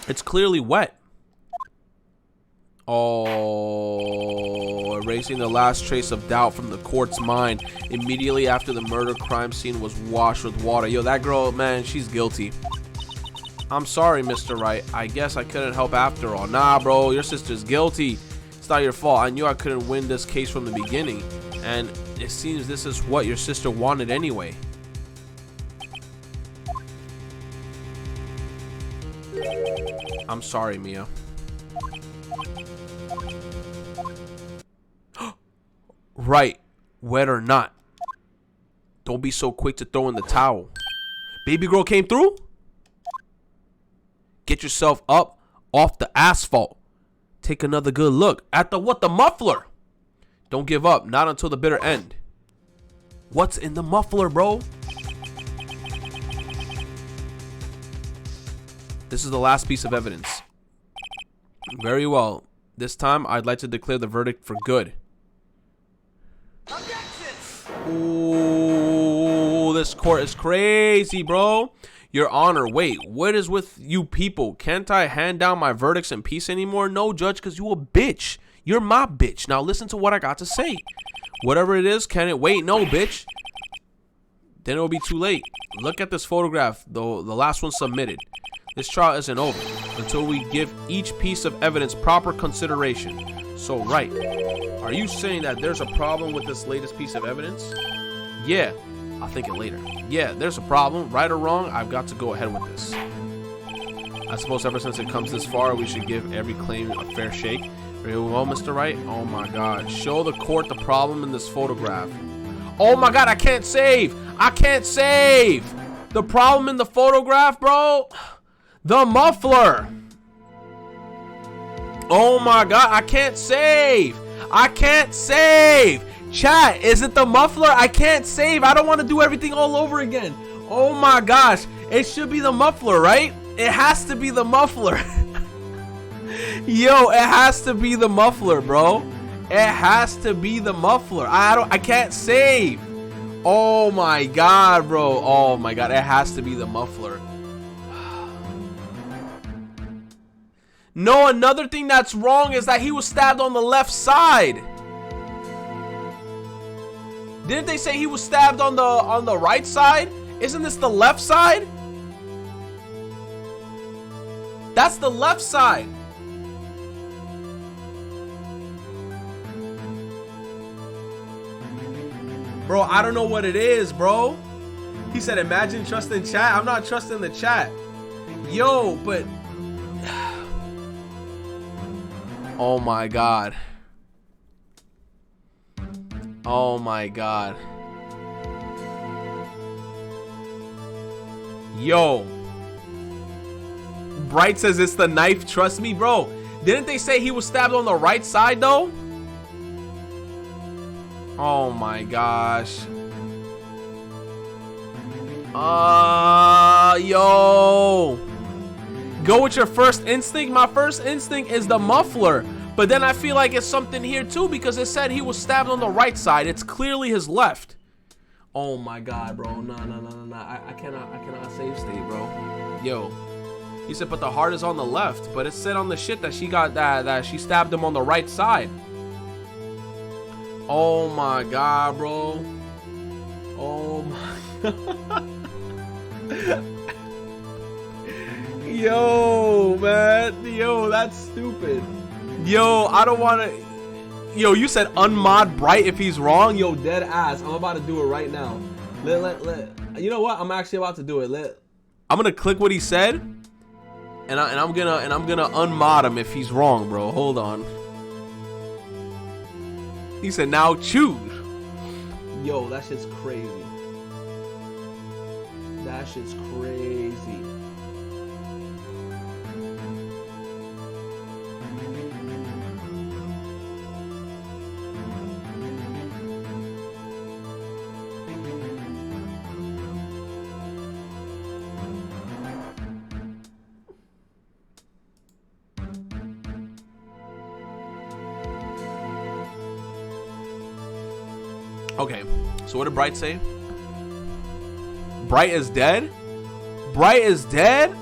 It's clearly wet. Oh, erasing the last trace of doubt from the court's mind immediately after the murder crime scene was washed with water. Yo, that girl, man, she's guilty. I'm sorry, Mr. Wright. I guess I couldn't help after all. Nah, bro, your sister's guilty. It's not your fault. I knew I couldn't win this case from the beginning. And it seems this is what your sister wanted anyway. I'm sorry, Mia. Right, wet or not. Don't be so quick to throw in the towel. Baby girl came through? Get yourself up off the asphalt. Take another good look at the muffler. Don't give up, not until the bitter end. What's in the muffler, bro? This is the last piece of evidence. Very well. This time, I'd like to declare the verdict for good. Ooh, this court is crazy, bro. Your Honor, wait, what is with you people? Can't I hand down my verdicts in peace anymore? No, Judge, because you a bitch. You're my bitch. Now listen to what I got to say. Whatever it is, can it wait? No, bitch. Then it'll be too late. Look at this photograph, though the last one submitted. This trial isn't over until we give each piece of evidence proper consideration. So, right, are you saying that there's a problem with this latest piece of evidence? Yeah, I'll think it later. Yeah, there's a problem. Right or wrong, I've got to go ahead with this. I suppose ever since it comes this far, we should give every claim a fair shake. Very well, Mr. Wright. Oh my God. Show the court the problem in this photograph. Oh my God, I can't save. I can't save. The problem in the photograph, bro. The muffler. Oh my God, I can't save. I can't save. Chat, is it the muffler? I can't save. I don't want to do everything all over again. Oh my gosh. It should be the muffler, right? It has to be the muffler. Yo, it has to be the muffler, bro. It has to be the muffler. I can't save. Oh my God, bro. Oh my God, it has to be the muffler. No, another thing that's wrong is that he was stabbed on the left side. Didn't they say he was stabbed on the right side? Isn't this the left side? That's the left side. Bro, I don't know what it is, bro. He said, imagine trusting chat. I'm not trusting the chat. Yo, but... Oh my God. Oh my God. Yo. Bright says it's the knife. Trust me, bro. Didn't they say he was stabbed on the right side, though? Oh my gosh. Yo. Go with your first instinct. My first instinct is the muffler. But then I feel like it's something here too because it said he was stabbed on the right side. It's clearly his left. Oh my God, bro. No. I cannot save state, bro. Yo. He said, but the heart is on the left. But it said on the shit that she got that she stabbed him on the right side. Oh my God, bro. Oh my God. Yo, man. Yo, that's stupid. Yo, I don't want to. Yo, you said unmod Bright if he's wrong. Yo, dead ass. I'm about to do it right now. You know what? I'm actually about to do it. I'm gonna click what he said, and I'm gonna unmod him if he's wrong, bro. Hold on. He said now choose. Yo, that shit's crazy. That shit's crazy. Okay, so what did Bright say? Bright is dead? Bright is dead?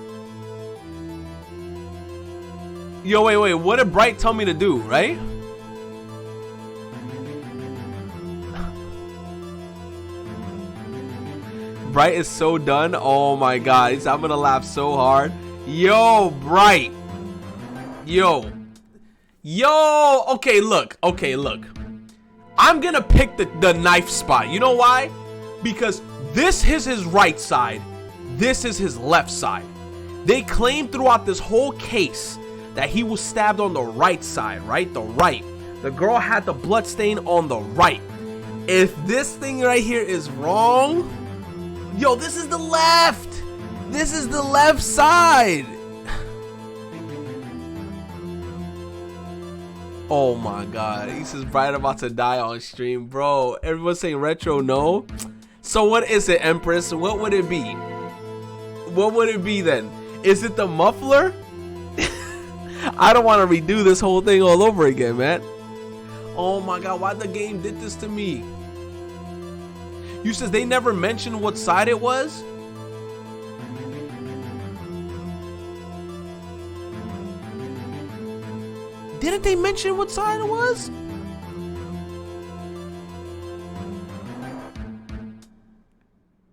Yo, wait, what did Bright tell me to do, right? Bright is so done. Oh my God, I'm gonna laugh so hard. Yo, Bright. Yo, okay, look. I'm gonna pick the knife spot. You know why? Because this is his right side. This is his left side. They claim throughout this whole case that he was stabbed on the right side, right? The right. The girl had the blood stain on the right. If this thing right here is wrong, yo, this is the left. This is the left side. Oh my God, he says Bright about to die on stream, bro. Everyone's saying retro, no. So what is it, Empress? What would it be? What would it be then? Is it the muffler? I don't want to redo this whole thing all over again, man. Oh my God, why the game did this to me? You says they never mentioned what side it was? Didn't they mention what side it was?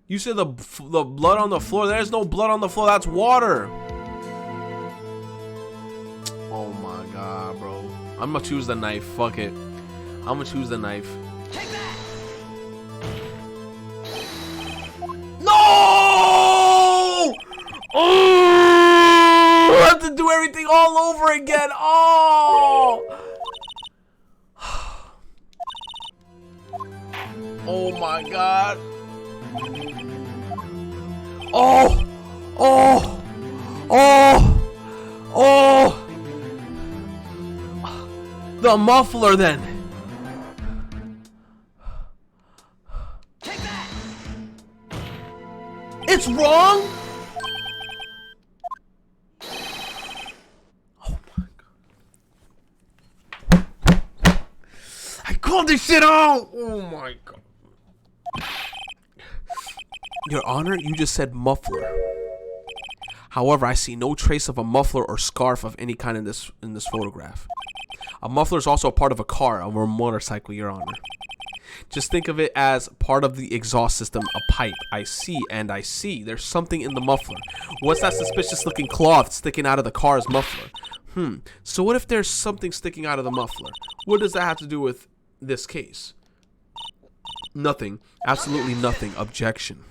You said the blood on the floor. There's no blood on the floor. That's water. Oh my God, bro. I'm gonna choose the knife. Fuck it. I'm gonna choose the knife. Take that. No! Oh! I have to do everything all over again. Oh! Oh my God. Oh! Oh! Oh! Oh! The muffler then. Take that. It's wrong? Call this shit out! Oh my God. Your Honor, you just said muffler. However, I see no trace of a muffler or scarf of any kind in this photograph. A muffler is also a part of a car or a motorcycle, Your Honor. Just think of it as part of the exhaust system, a pipe. I see, and I see. There's something in the muffler. What's that suspicious looking cloth sticking out of the car's muffler? So what if there's something sticking out of the muffler? What does that have to do with this case? Nothing. Absolutely nothing. Objection.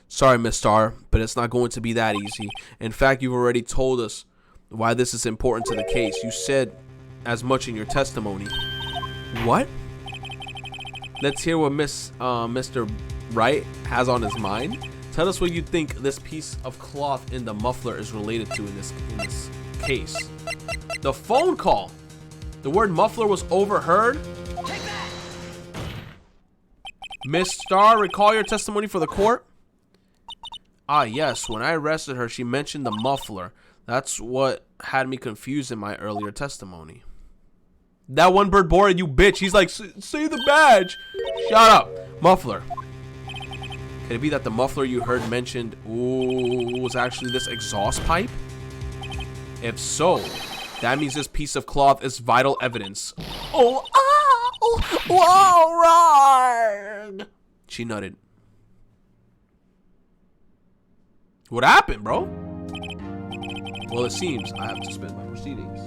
Sorry, Miss Star, but it's not going to be that easy. In fact, you've already told us why this is important to the case. You said as much in your testimony. What? Let's hear what Mr. Wright has on his mind. Tell us what you think this piece of cloth in the muffler is related to in this case. The phone call. The word muffler was overheard. Miss Star, recall your testimony for the court. Ah, yes. When I arrested her, she mentioned the muffler. That's what had me confused in my earlier testimony. That one bird bored you, bitch. He's like, say the badge. Shut up. Muffler. Could it be that the muffler you heard mentioned was actually this exhaust pipe? If so, that means this piece of cloth is vital evidence. Whoa, she nutted. What happened, bro? Well, it seems I have to suspend my proceedings.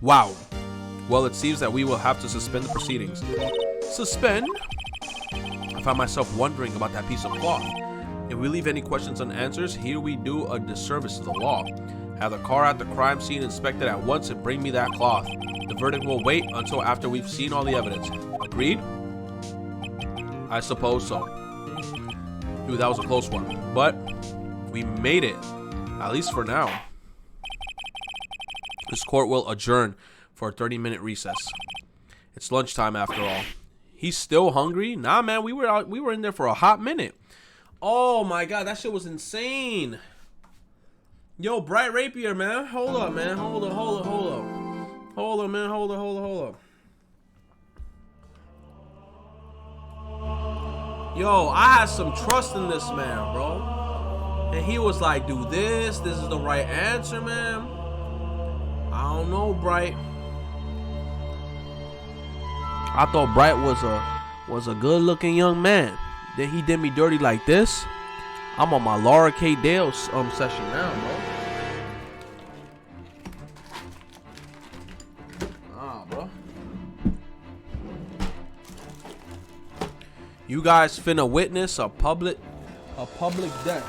Wow. Well, it seems that we will have to suspend the proceedings. Suspend? I found myself wondering about that piece of cloth. If we leave any questions unanswered, here we do a disservice to the law. Have the car at the crime scene inspected at once and bring me that cloth. The verdict will wait until after we've seen all the evidence. Agreed? I suppose so. Dude, that was a close one. But we made it. At least for now. This court will adjourn for a 30-minute recess. It's lunchtime after all. He's still hungry? Nah, man, we were in there for a hot minute. Oh my god, that shit was insane. Yo, Bright Rapier, man. Hold up, man. Hold up. Hold up, man. Hold up. Yo, I had some trust in this man, bro. And he was like, do this. This is the right answer, man. I don't know, Bright. I thought Bright was a good-looking young man. Then he did me dirty like this. I'm on my Laura K. Dale session now, bro. You guys finna witness a public death.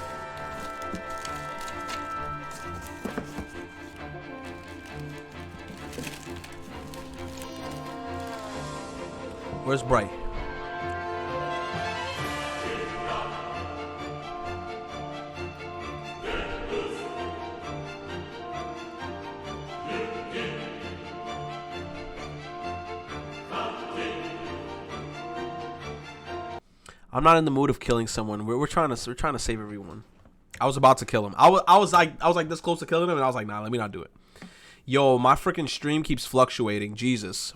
Where's Bright? I'm not in the mood of killing someone. We're trying to save everyone. I was about to kill him. I was like this close to killing him, and I was like, nah, let me not do it. Yo, my freaking stream keeps fluctuating. Jesus.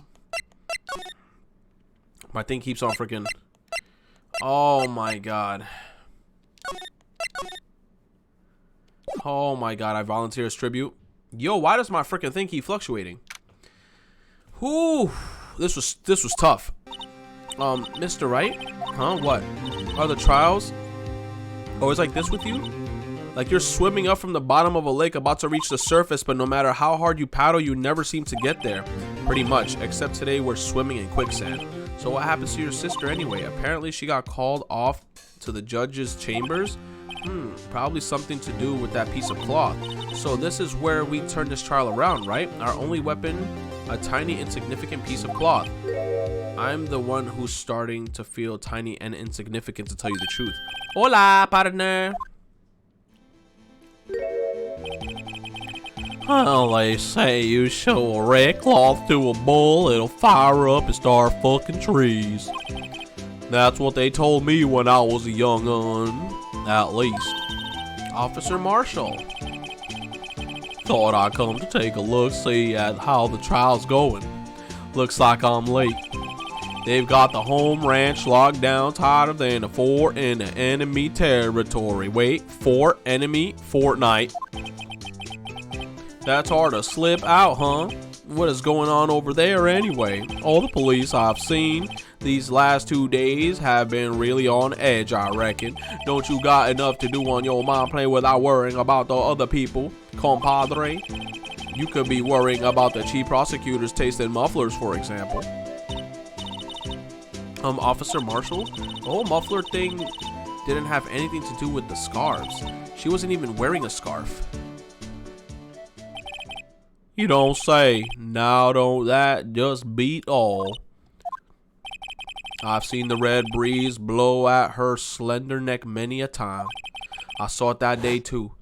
My thing keeps on freaking. Oh my god. Oh my god, I volunteer as tribute. Yo, why does my freaking thing keep fluctuating? Whew, this was tough. Mr. Wright? Huh? What? Are the trials always like this with you? Like you're swimming up from the bottom of a lake about to reach the surface, but no matter how hard you paddle, you never seem to get there. Pretty much, except today we're swimming in quicksand. So what happens to your sister anyway? Apparently she got called off to the judge's chambers. Probably something to do with that piece of cloth. So this is where we turn this trial around, right? Our only weapon, a tiny insignificant piece of cloth. I'm the one who's starting to feel tiny and insignificant, to tell you the truth. Hola, partner. Well, they say you show a red cloth to a bull, it'll fire up and start fucking trees. That's what they told me when I was a young un, at least. Officer Marshall. Thought I'd come to take a look, see at how the trial's going. Looks like I'm late. They've got the home ranch locked down tighter than a fort in the enemy territory. Wait, fort, enemy, Fortnite. That's hard to slip out, huh? What is going on over there anyway? All the police I've seen these last 2 days have been really on edge, I reckon. Don't you got enough to do on your mind playing without worrying about the other people, compadre? You could be worrying about the chief prosecutor's taste in mufflers, for example. Officer Marshall? The whole muffler thing didn't have anything to do with the scarves. She wasn't even wearing a scarf. You don't say. Now don't that just beat all. I've seen the red breeze blow at her slender neck many a time. I saw it that day too.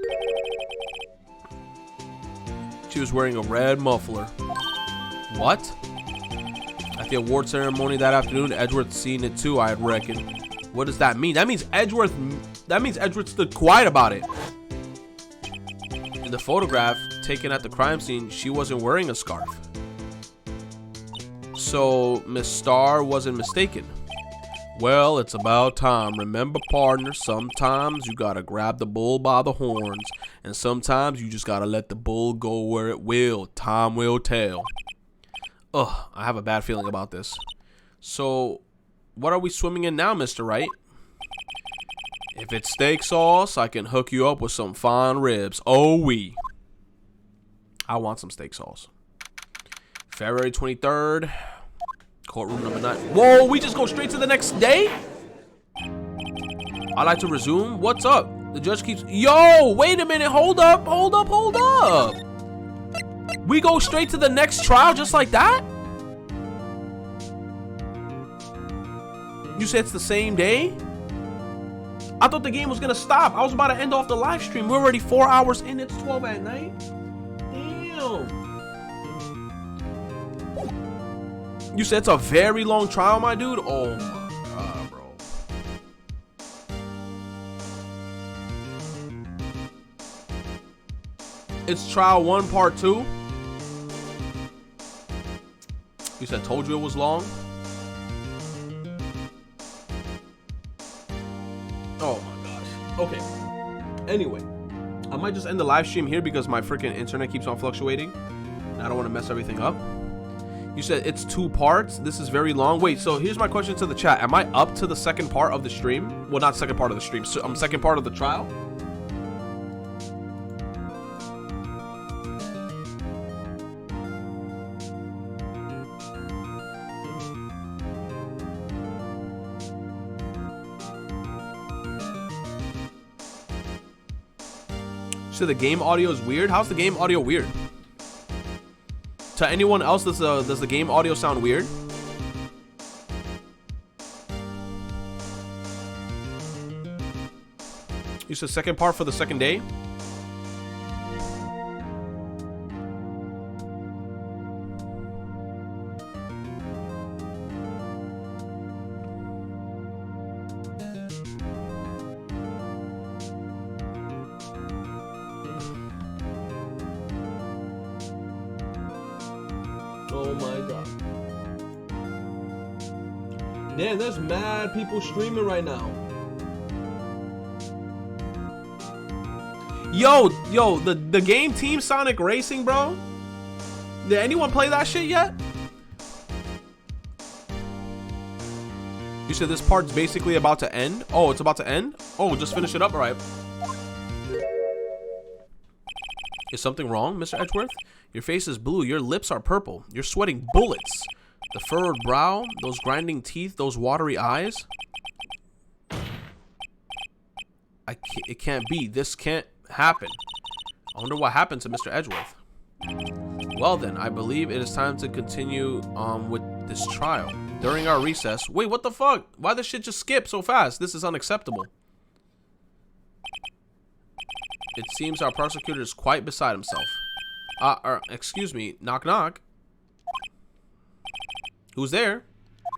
She was wearing a red muffler. What? At the award ceremony that afternoon, Edgeworth seen it too, I'd reckon. What does that mean? That means Edgeworth stood quiet about it. In the photograph taken at the crime scene, she wasn't wearing a scarf. So Miss Starr wasn't mistaken. Well, it's about time. Remember, partner, sometimes you gotta grab the bull by the horns, and sometimes you just gotta let the bull go where it will. Time will tell. Ugh, I have a bad feeling about this. So, what are we swimming in now, Mr. Wright? If it's steak sauce, I can hook you up with some fine ribs. Oh, we. I want some steak sauce. February 23rd. Courtroom number 9. Whoa, we just go straight to the next day? I'd like to resume. What's up? The judge keeps... Yo, wait a minute. Hold up. We go straight to the next trial just like that? You said it's the same day? I thought the game was gonna stop. I was about to end off the live stream. We're already 4 hours in. It's 12 at night. Damn. You said it's a very long trial, my dude? Oh my god, bro. It's trial 1, part 2. You said told you it was long? Oh my gosh. Okay. Anyway, I might just end the live stream here because my freaking internet keeps on fluctuating. And I don't want to mess everything up. You said it's 2 parts. This is very long. Wait, so here's my question to the chat. Am I up to the second part of the stream? Well, not second part of the stream. So, second part of the trial? So the game audio is weird? How's the game audio weird? To anyone else, does the game audio sound weird? You said second part for the second day? Oh my god. Damn, there's mad people streaming right now. Yo, the game Team Sonic Racing, bro. Did anyone play that shit yet? You said this part's basically about to end? Oh, it's about to end? Oh, just finish it up, all right. Is something wrong, Mr. Edgeworth? Your face is blue, your lips are purple, you're sweating bullets. The furrowed brow, those grinding teeth, those watery eyes. It can't be. This can't happen. I wonder what happened to Mr. Edgeworth. Well then, I believe it is time to continue with this trial. During our recess... Wait, what the fuck? Why this shit just skip so fast? This is unacceptable. It seems our prosecutor is quite beside himself. Excuse me. Knock, knock. Who's there?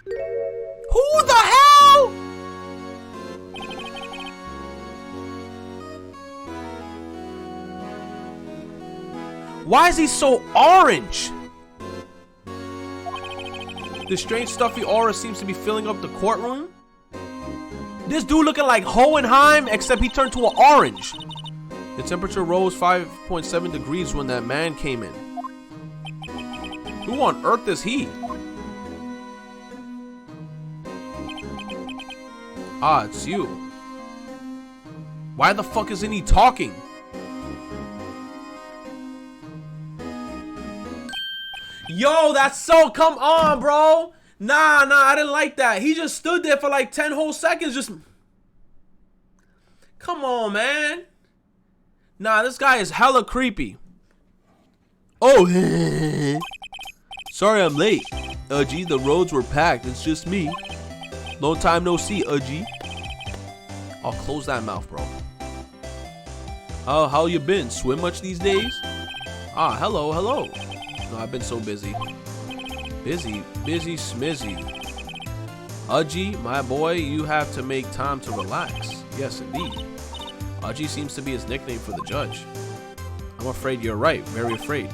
Who the hell? Why is he so orange? This strange stuffy aura seems to be filling up the courtroom. This dude looking like Hohenheim, except he turned to an orange. The temperature rose 5.7 degrees when that man came in. Who on earth is he? Ah, it's you. Why the fuck isn't he talking? Yo, that's so, come on, bro. Nah, I didn't like that. He just stood there for like 10 whole seconds. Just, come on, man. Nah, this guy is hella creepy. Oh, sorry I'm late. Gee, the roads were packed. It's just me. Long time no see, G. I'll close that mouth, bro. How you been? Swim much these days? Ah, hello. No, I've been so busy. Busy smizzy. Udgy, my boy, you have to make time to relax. Yes, indeed. Udgy seems to be his nickname for the judge. I'm afraid you're right. Very afraid.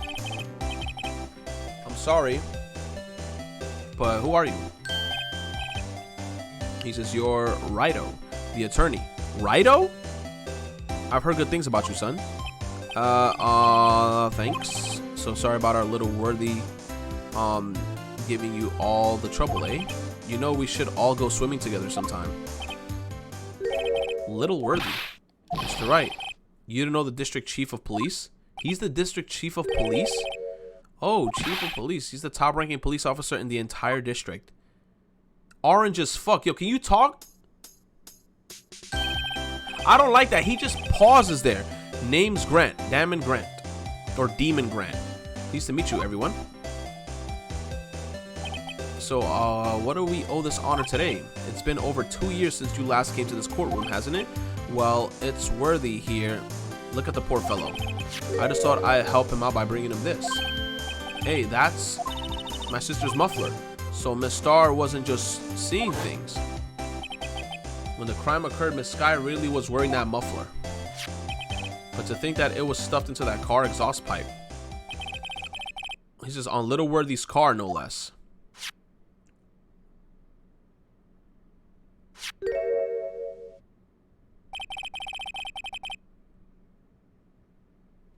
I'm sorry. But who are you? He says you're Rido, the attorney. Rido? I've heard good things about you, son. Thanks. So sorry about our little worthy giving you all the trouble, eh? You know we should all go swimming together sometime. Little worthy. Mr. Wright, you don't know the district chief of police? He's the district chief of police? Oh, chief of police. He's the top ranking police officer in the entire district. Orange as fuck. Yo, can you talk? I don't like that. He just pauses there. Name's Grant. Damon Grant. Or Demon Grant. Pleased to meet you, everyone. So, what do we owe this honor today? It's been over 2 years since you last came to this courtroom, hasn't it? Well, it's worthy here. Look at the poor fellow. I just thought I'd help him out by bringing him this. Hey, that's my sister's muffler. So Miss Star wasn't just seeing things. When the crime occurred, Miss Sky really was wearing that muffler. But to think that it was stuffed into that car exhaust pipe. He's just on Little Worthy's car, no less.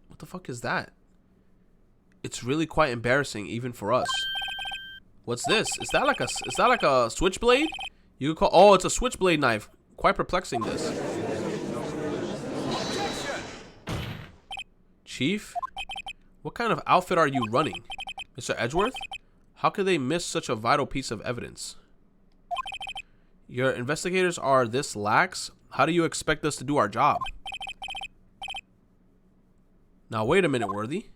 What the fuck is that? It's really quite embarrassing, even for us. What's this? Is that like a switchblade? You could call. Oh, it's a switchblade knife. Quite perplexing, this. Chief, what kind of outfit are you running, Mr. Edgeworth? How could they miss such a vital piece of evidence? Your investigators are this lax. How do you expect us to do our job? Now wait a minute, Worthy.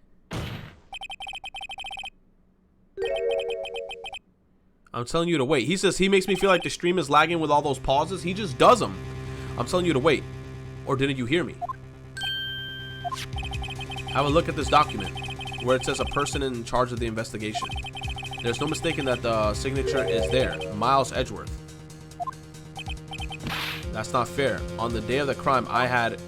I'm telling you to wait. He says he makes me feel like the stream is lagging with all those pauses. He just does them. I'm telling you to wait. Or didn't you hear me? Have a look at this document where it says a person in charge of the investigation. There's no mistaking that the signature is there. Miles Edgeworth. That's not fair. On the day of the crime, I had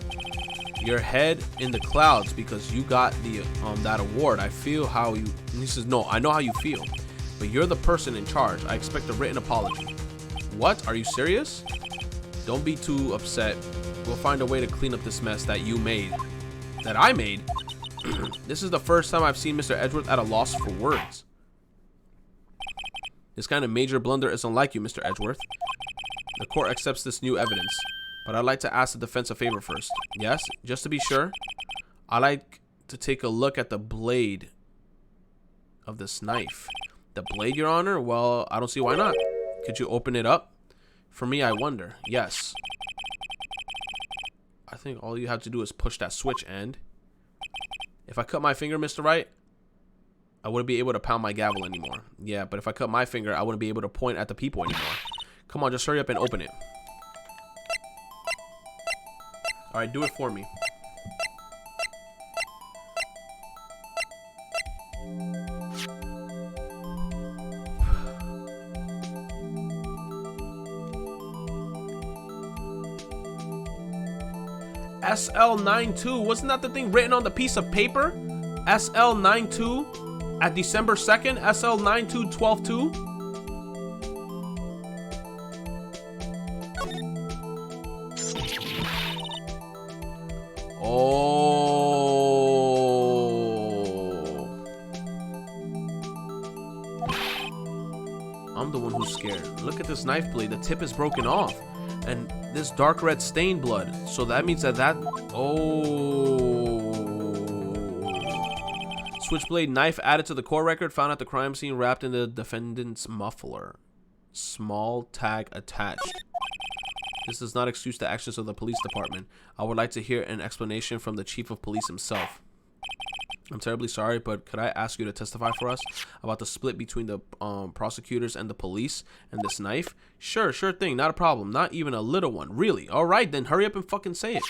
your head in the clouds because you got the that award. I feel how you... And he says, no, I know how you feel. But you're the person in charge. I expect a written apology. What? Are you serious? Don't be too upset. We'll find a way to clean up this mess that you made. That I made? This is the first time I've seen Mr. Edgeworth at a loss for words. This kind of major blunder is unlike you, Mr. Edgeworth. The court accepts this new evidence, but I'd like to ask the defense a favor first. Yes, just to be sure, I'd like to take a look at the blade of this knife. The blade, Your Honor? Well, I don't see why not. Could you open it up? For me, I wonder. Yes. I think all you have to do is push that switch, and if I cut my finger, Mr. Wright, I wouldn't be able to pound my gavel anymore. Yeah, but if I cut my finger, I wouldn't be able to point at the people anymore. Come on, just hurry up and open it. Alright, do it for me. SL92, wasn't that the thing written on the piece of paper? SL92 at December 2nd, SL92 12/2. Oh. I'm the one who's scared. Look at this knife blade. The tip is broken off. And this dark red stained blood. So that means that oh. Switchblade knife added to the court record found at the crime scene wrapped in the defendant's muffler. Small tag attached. This does not excuse the actions of the police department. I would like to hear an explanation from the chief of police himself. I'm terribly sorry, but could I ask you to testify for us about the split between the prosecutors and the police and this knife? Sure thing, not a problem. Not even a little one, really. All right, then hurry up and fucking say it.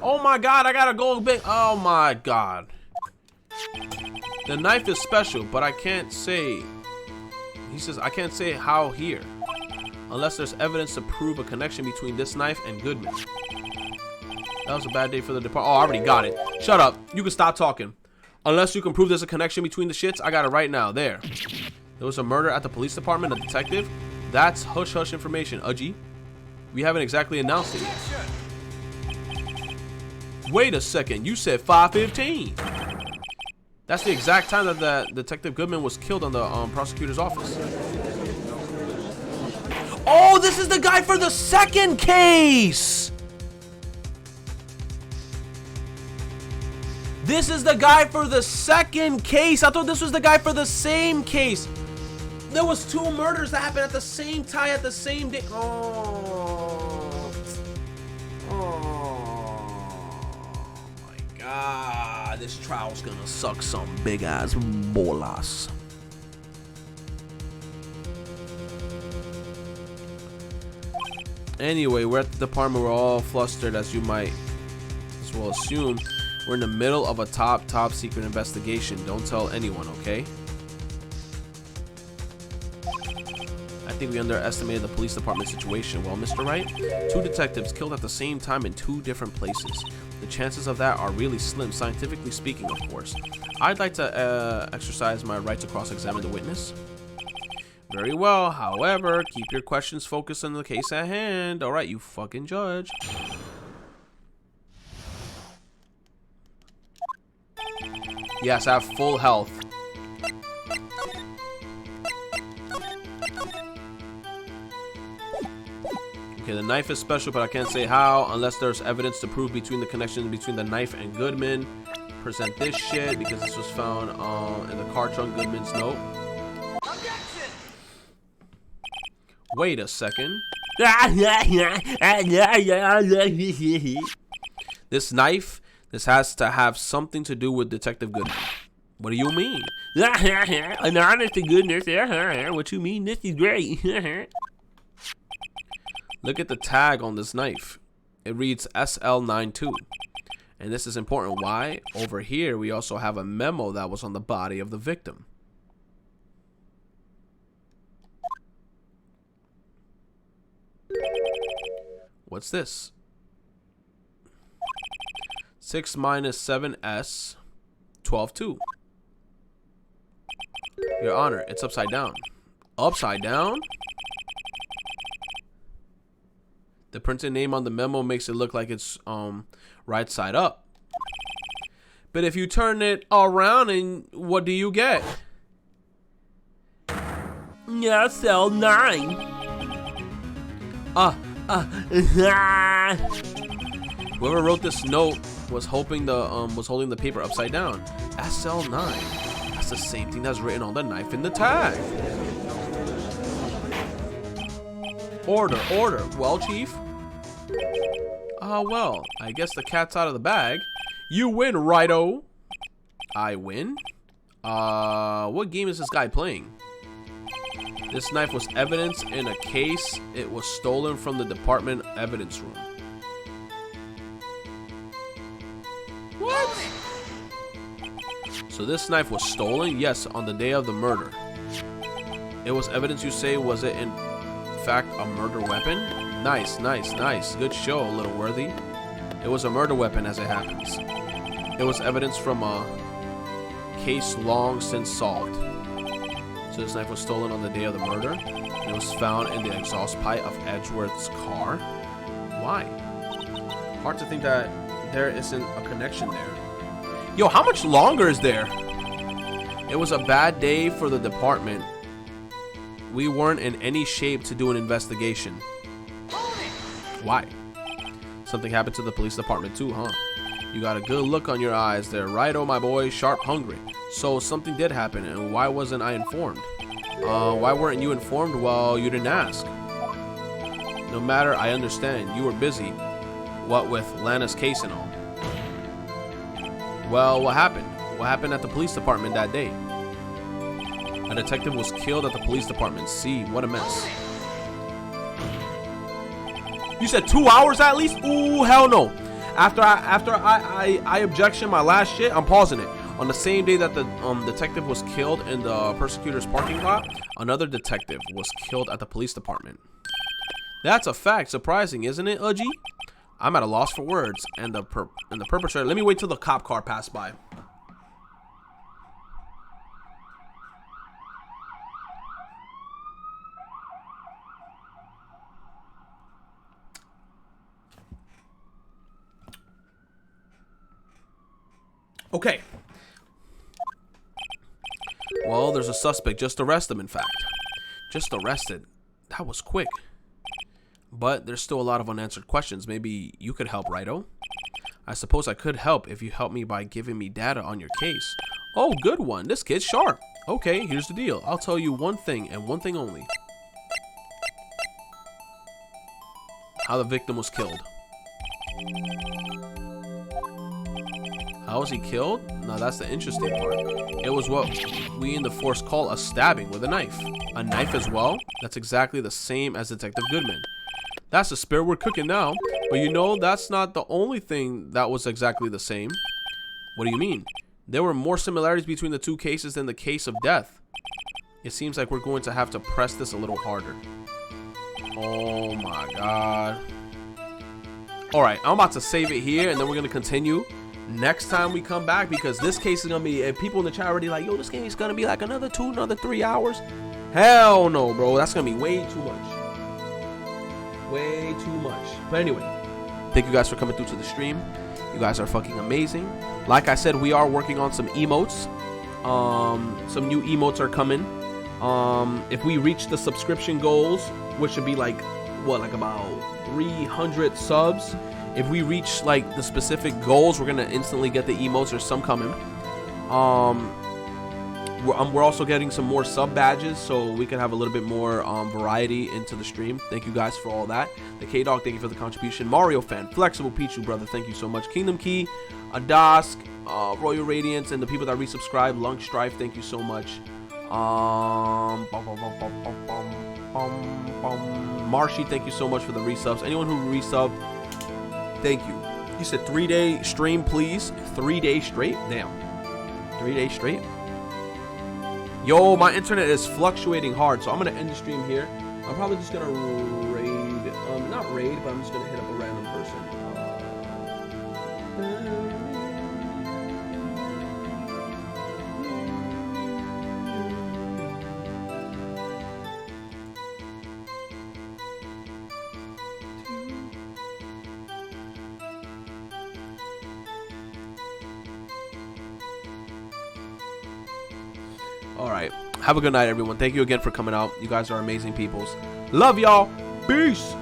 Oh my god, I gotta go big. Oh my god. The knife is special, but I can't say. He says I can't say how here, unless there's evidence to prove a connection between this knife and Goodman. That was a bad day for the department. Oh, I already got it. Shut up. You can stop talking. Unless you can prove there's a connection between the shits, I got it right now. There. There was a murder at the police department, a detective. That's hush-hush information, Udgy. We haven't exactly announced it yet. Wait a second. You said 5:15. That's the exact time that Detective Goodman was killed on the prosecutor's office. Oh, this is the guy for the second case. This is the guy for the second case. I thought this was the guy for the same case. There was 2 murders that happened at the same time, at the same day. Oh my god. This trial's gonna suck some big ass bolas. Anyway, we're at the department. We're all flustered, as you might as well assume. We're in the middle of a top secret investigation. Don't tell anyone, okay? I think we underestimated the police department situation. Well, Mr. Wright, 2 detectives killed at the same time in 2 different places. The chances of that are really slim, scientifically speaking, of course. I'd like to exercise my right to cross-examine the witness. Very well. However, keep your questions focused on the case at hand. All right, you fucking judge. Yes, I have full health. Okay, the knife is special, but I can't say how unless there's evidence to prove between the connection between the knife and Goodman. Present this shit because this was found in the car trunk. Goodman's note. Objection! Wait a second. This knife. This has to have something to do with Detective Goodman. What do you mean? An honest to goodness. What you mean? This is great. Look at the tag on this knife. It reads SL92. And this is important. Why? Over here, we also have a memo that was on the body of the victim. What's this? 6 minus 7S 12/2. Your Honor, it's upside down. Upside down? The printed name on the memo makes it look like it's right side up. But if you turn it around, and what do you get? Yeah, cell 9. Whoever wrote this note was holding the paper upside down. SL9. That's the same thing that's written on the knife in the tag. Order. Well, Chief? Well, I guess the cat's out of the bag. You win, Righto. I win? What game is this guy playing? This knife was evidence in a case. It was stolen from the department evidence room. What? So this knife was stolen? Yes, on the day of the murder. It was evidence, you say? Was it in fact a murder weapon? Nice. Good show, Little Worthy. It was a murder weapon as it happens. It was evidence from a case long since solved. So this knife was stolen on the day of the murder. And it was found in the exhaust pipe of Edgeworth's car. Why? Hard to think that there isn't a connection there. Yo, how much longer is there? It was a bad day for the department. We weren't in any shape to do an investigation. Why? Something happened to the police department too, huh? You got a good look on your eyes there. Righto, my boy. Sharp hungry. So something did happen, and why wasn't I informed? Why weren't you informed? Well, you didn't ask. No matter, I understand. You were busy. What with Lana's case and all. Well, what happened? What happened at the police department that day? A detective was killed at the police department. See, what a mess. You said 2 hours at least? Ooh, hell no. After I objection my last shit, I'm pausing it. On the same day that the detective was killed in the prosecutor's parking lot, another detective was killed at the police department. That's a fact. Surprising, isn't it, Udgy? I'm at a loss for words. And the perpetrator. Let me wait till the cop car passed by. Okay. Well, there's a suspect. Just arrest him, in fact. Just arrested. That was quick. But there's still a lot of unanswered questions. Maybe you could help, Righto? I suppose I could help if you help me by giving me data on your case. Oh, good one. This kid's sharp. Okay, here's the deal. I'll tell you one thing and one thing only. How the victim was killed. How was he killed? Now that's the interesting part. It was what we in the force call a stabbing with a knife. A knife as well? That's exactly the same as Detective Goodman. That's the spirit we're cooking now. But you know, that's not the only thing that was exactly the same. What do you mean? There were more similarities between the two cases than the case of death. It seems like we're going to have to press this a little harder. Oh my god. Alright, I'm about to save it here and then we're going to continue next time we come back, because this case is gonna be, and people in the chat already like, yo, this game is gonna be like another 3 hours. Hell no, bro. That's gonna be way too much. Way too much. But anyway, thank you guys for coming through to the stream. You guys are fucking amazing. Like I said, we are working on some emotes. Some new emotes are coming. If we reach the subscription goals, which should be like what, like about 300 subs. If we reach like the specific goals, we're gonna instantly get the emotes. There's some coming. We're also getting some more sub badges, so we can have a little bit more variety into the stream. Thank you guys for all that. The K-Dog, thank you for the contribution. Mario Fan, Flexible Pichu, brother, thank you so much. Kingdom Key, Adask, Royal Radiance, and the people that resubscribe. Lung Strife, thank you so much. Marshy, thank you so much for the resubs. Anyone who resubbed, thank you. You said 3-day stream, please. 3 days straight? Damn. 3 days straight? Yo, my internet is fluctuating hard, so I'm going to end the stream here. I'm probably just going to raid, not raid, but I'm just going to hit up a random person. All right. Have a good night, everyone. Thank you again for coming out. You guys are amazing peoples. Love y'all. Peace.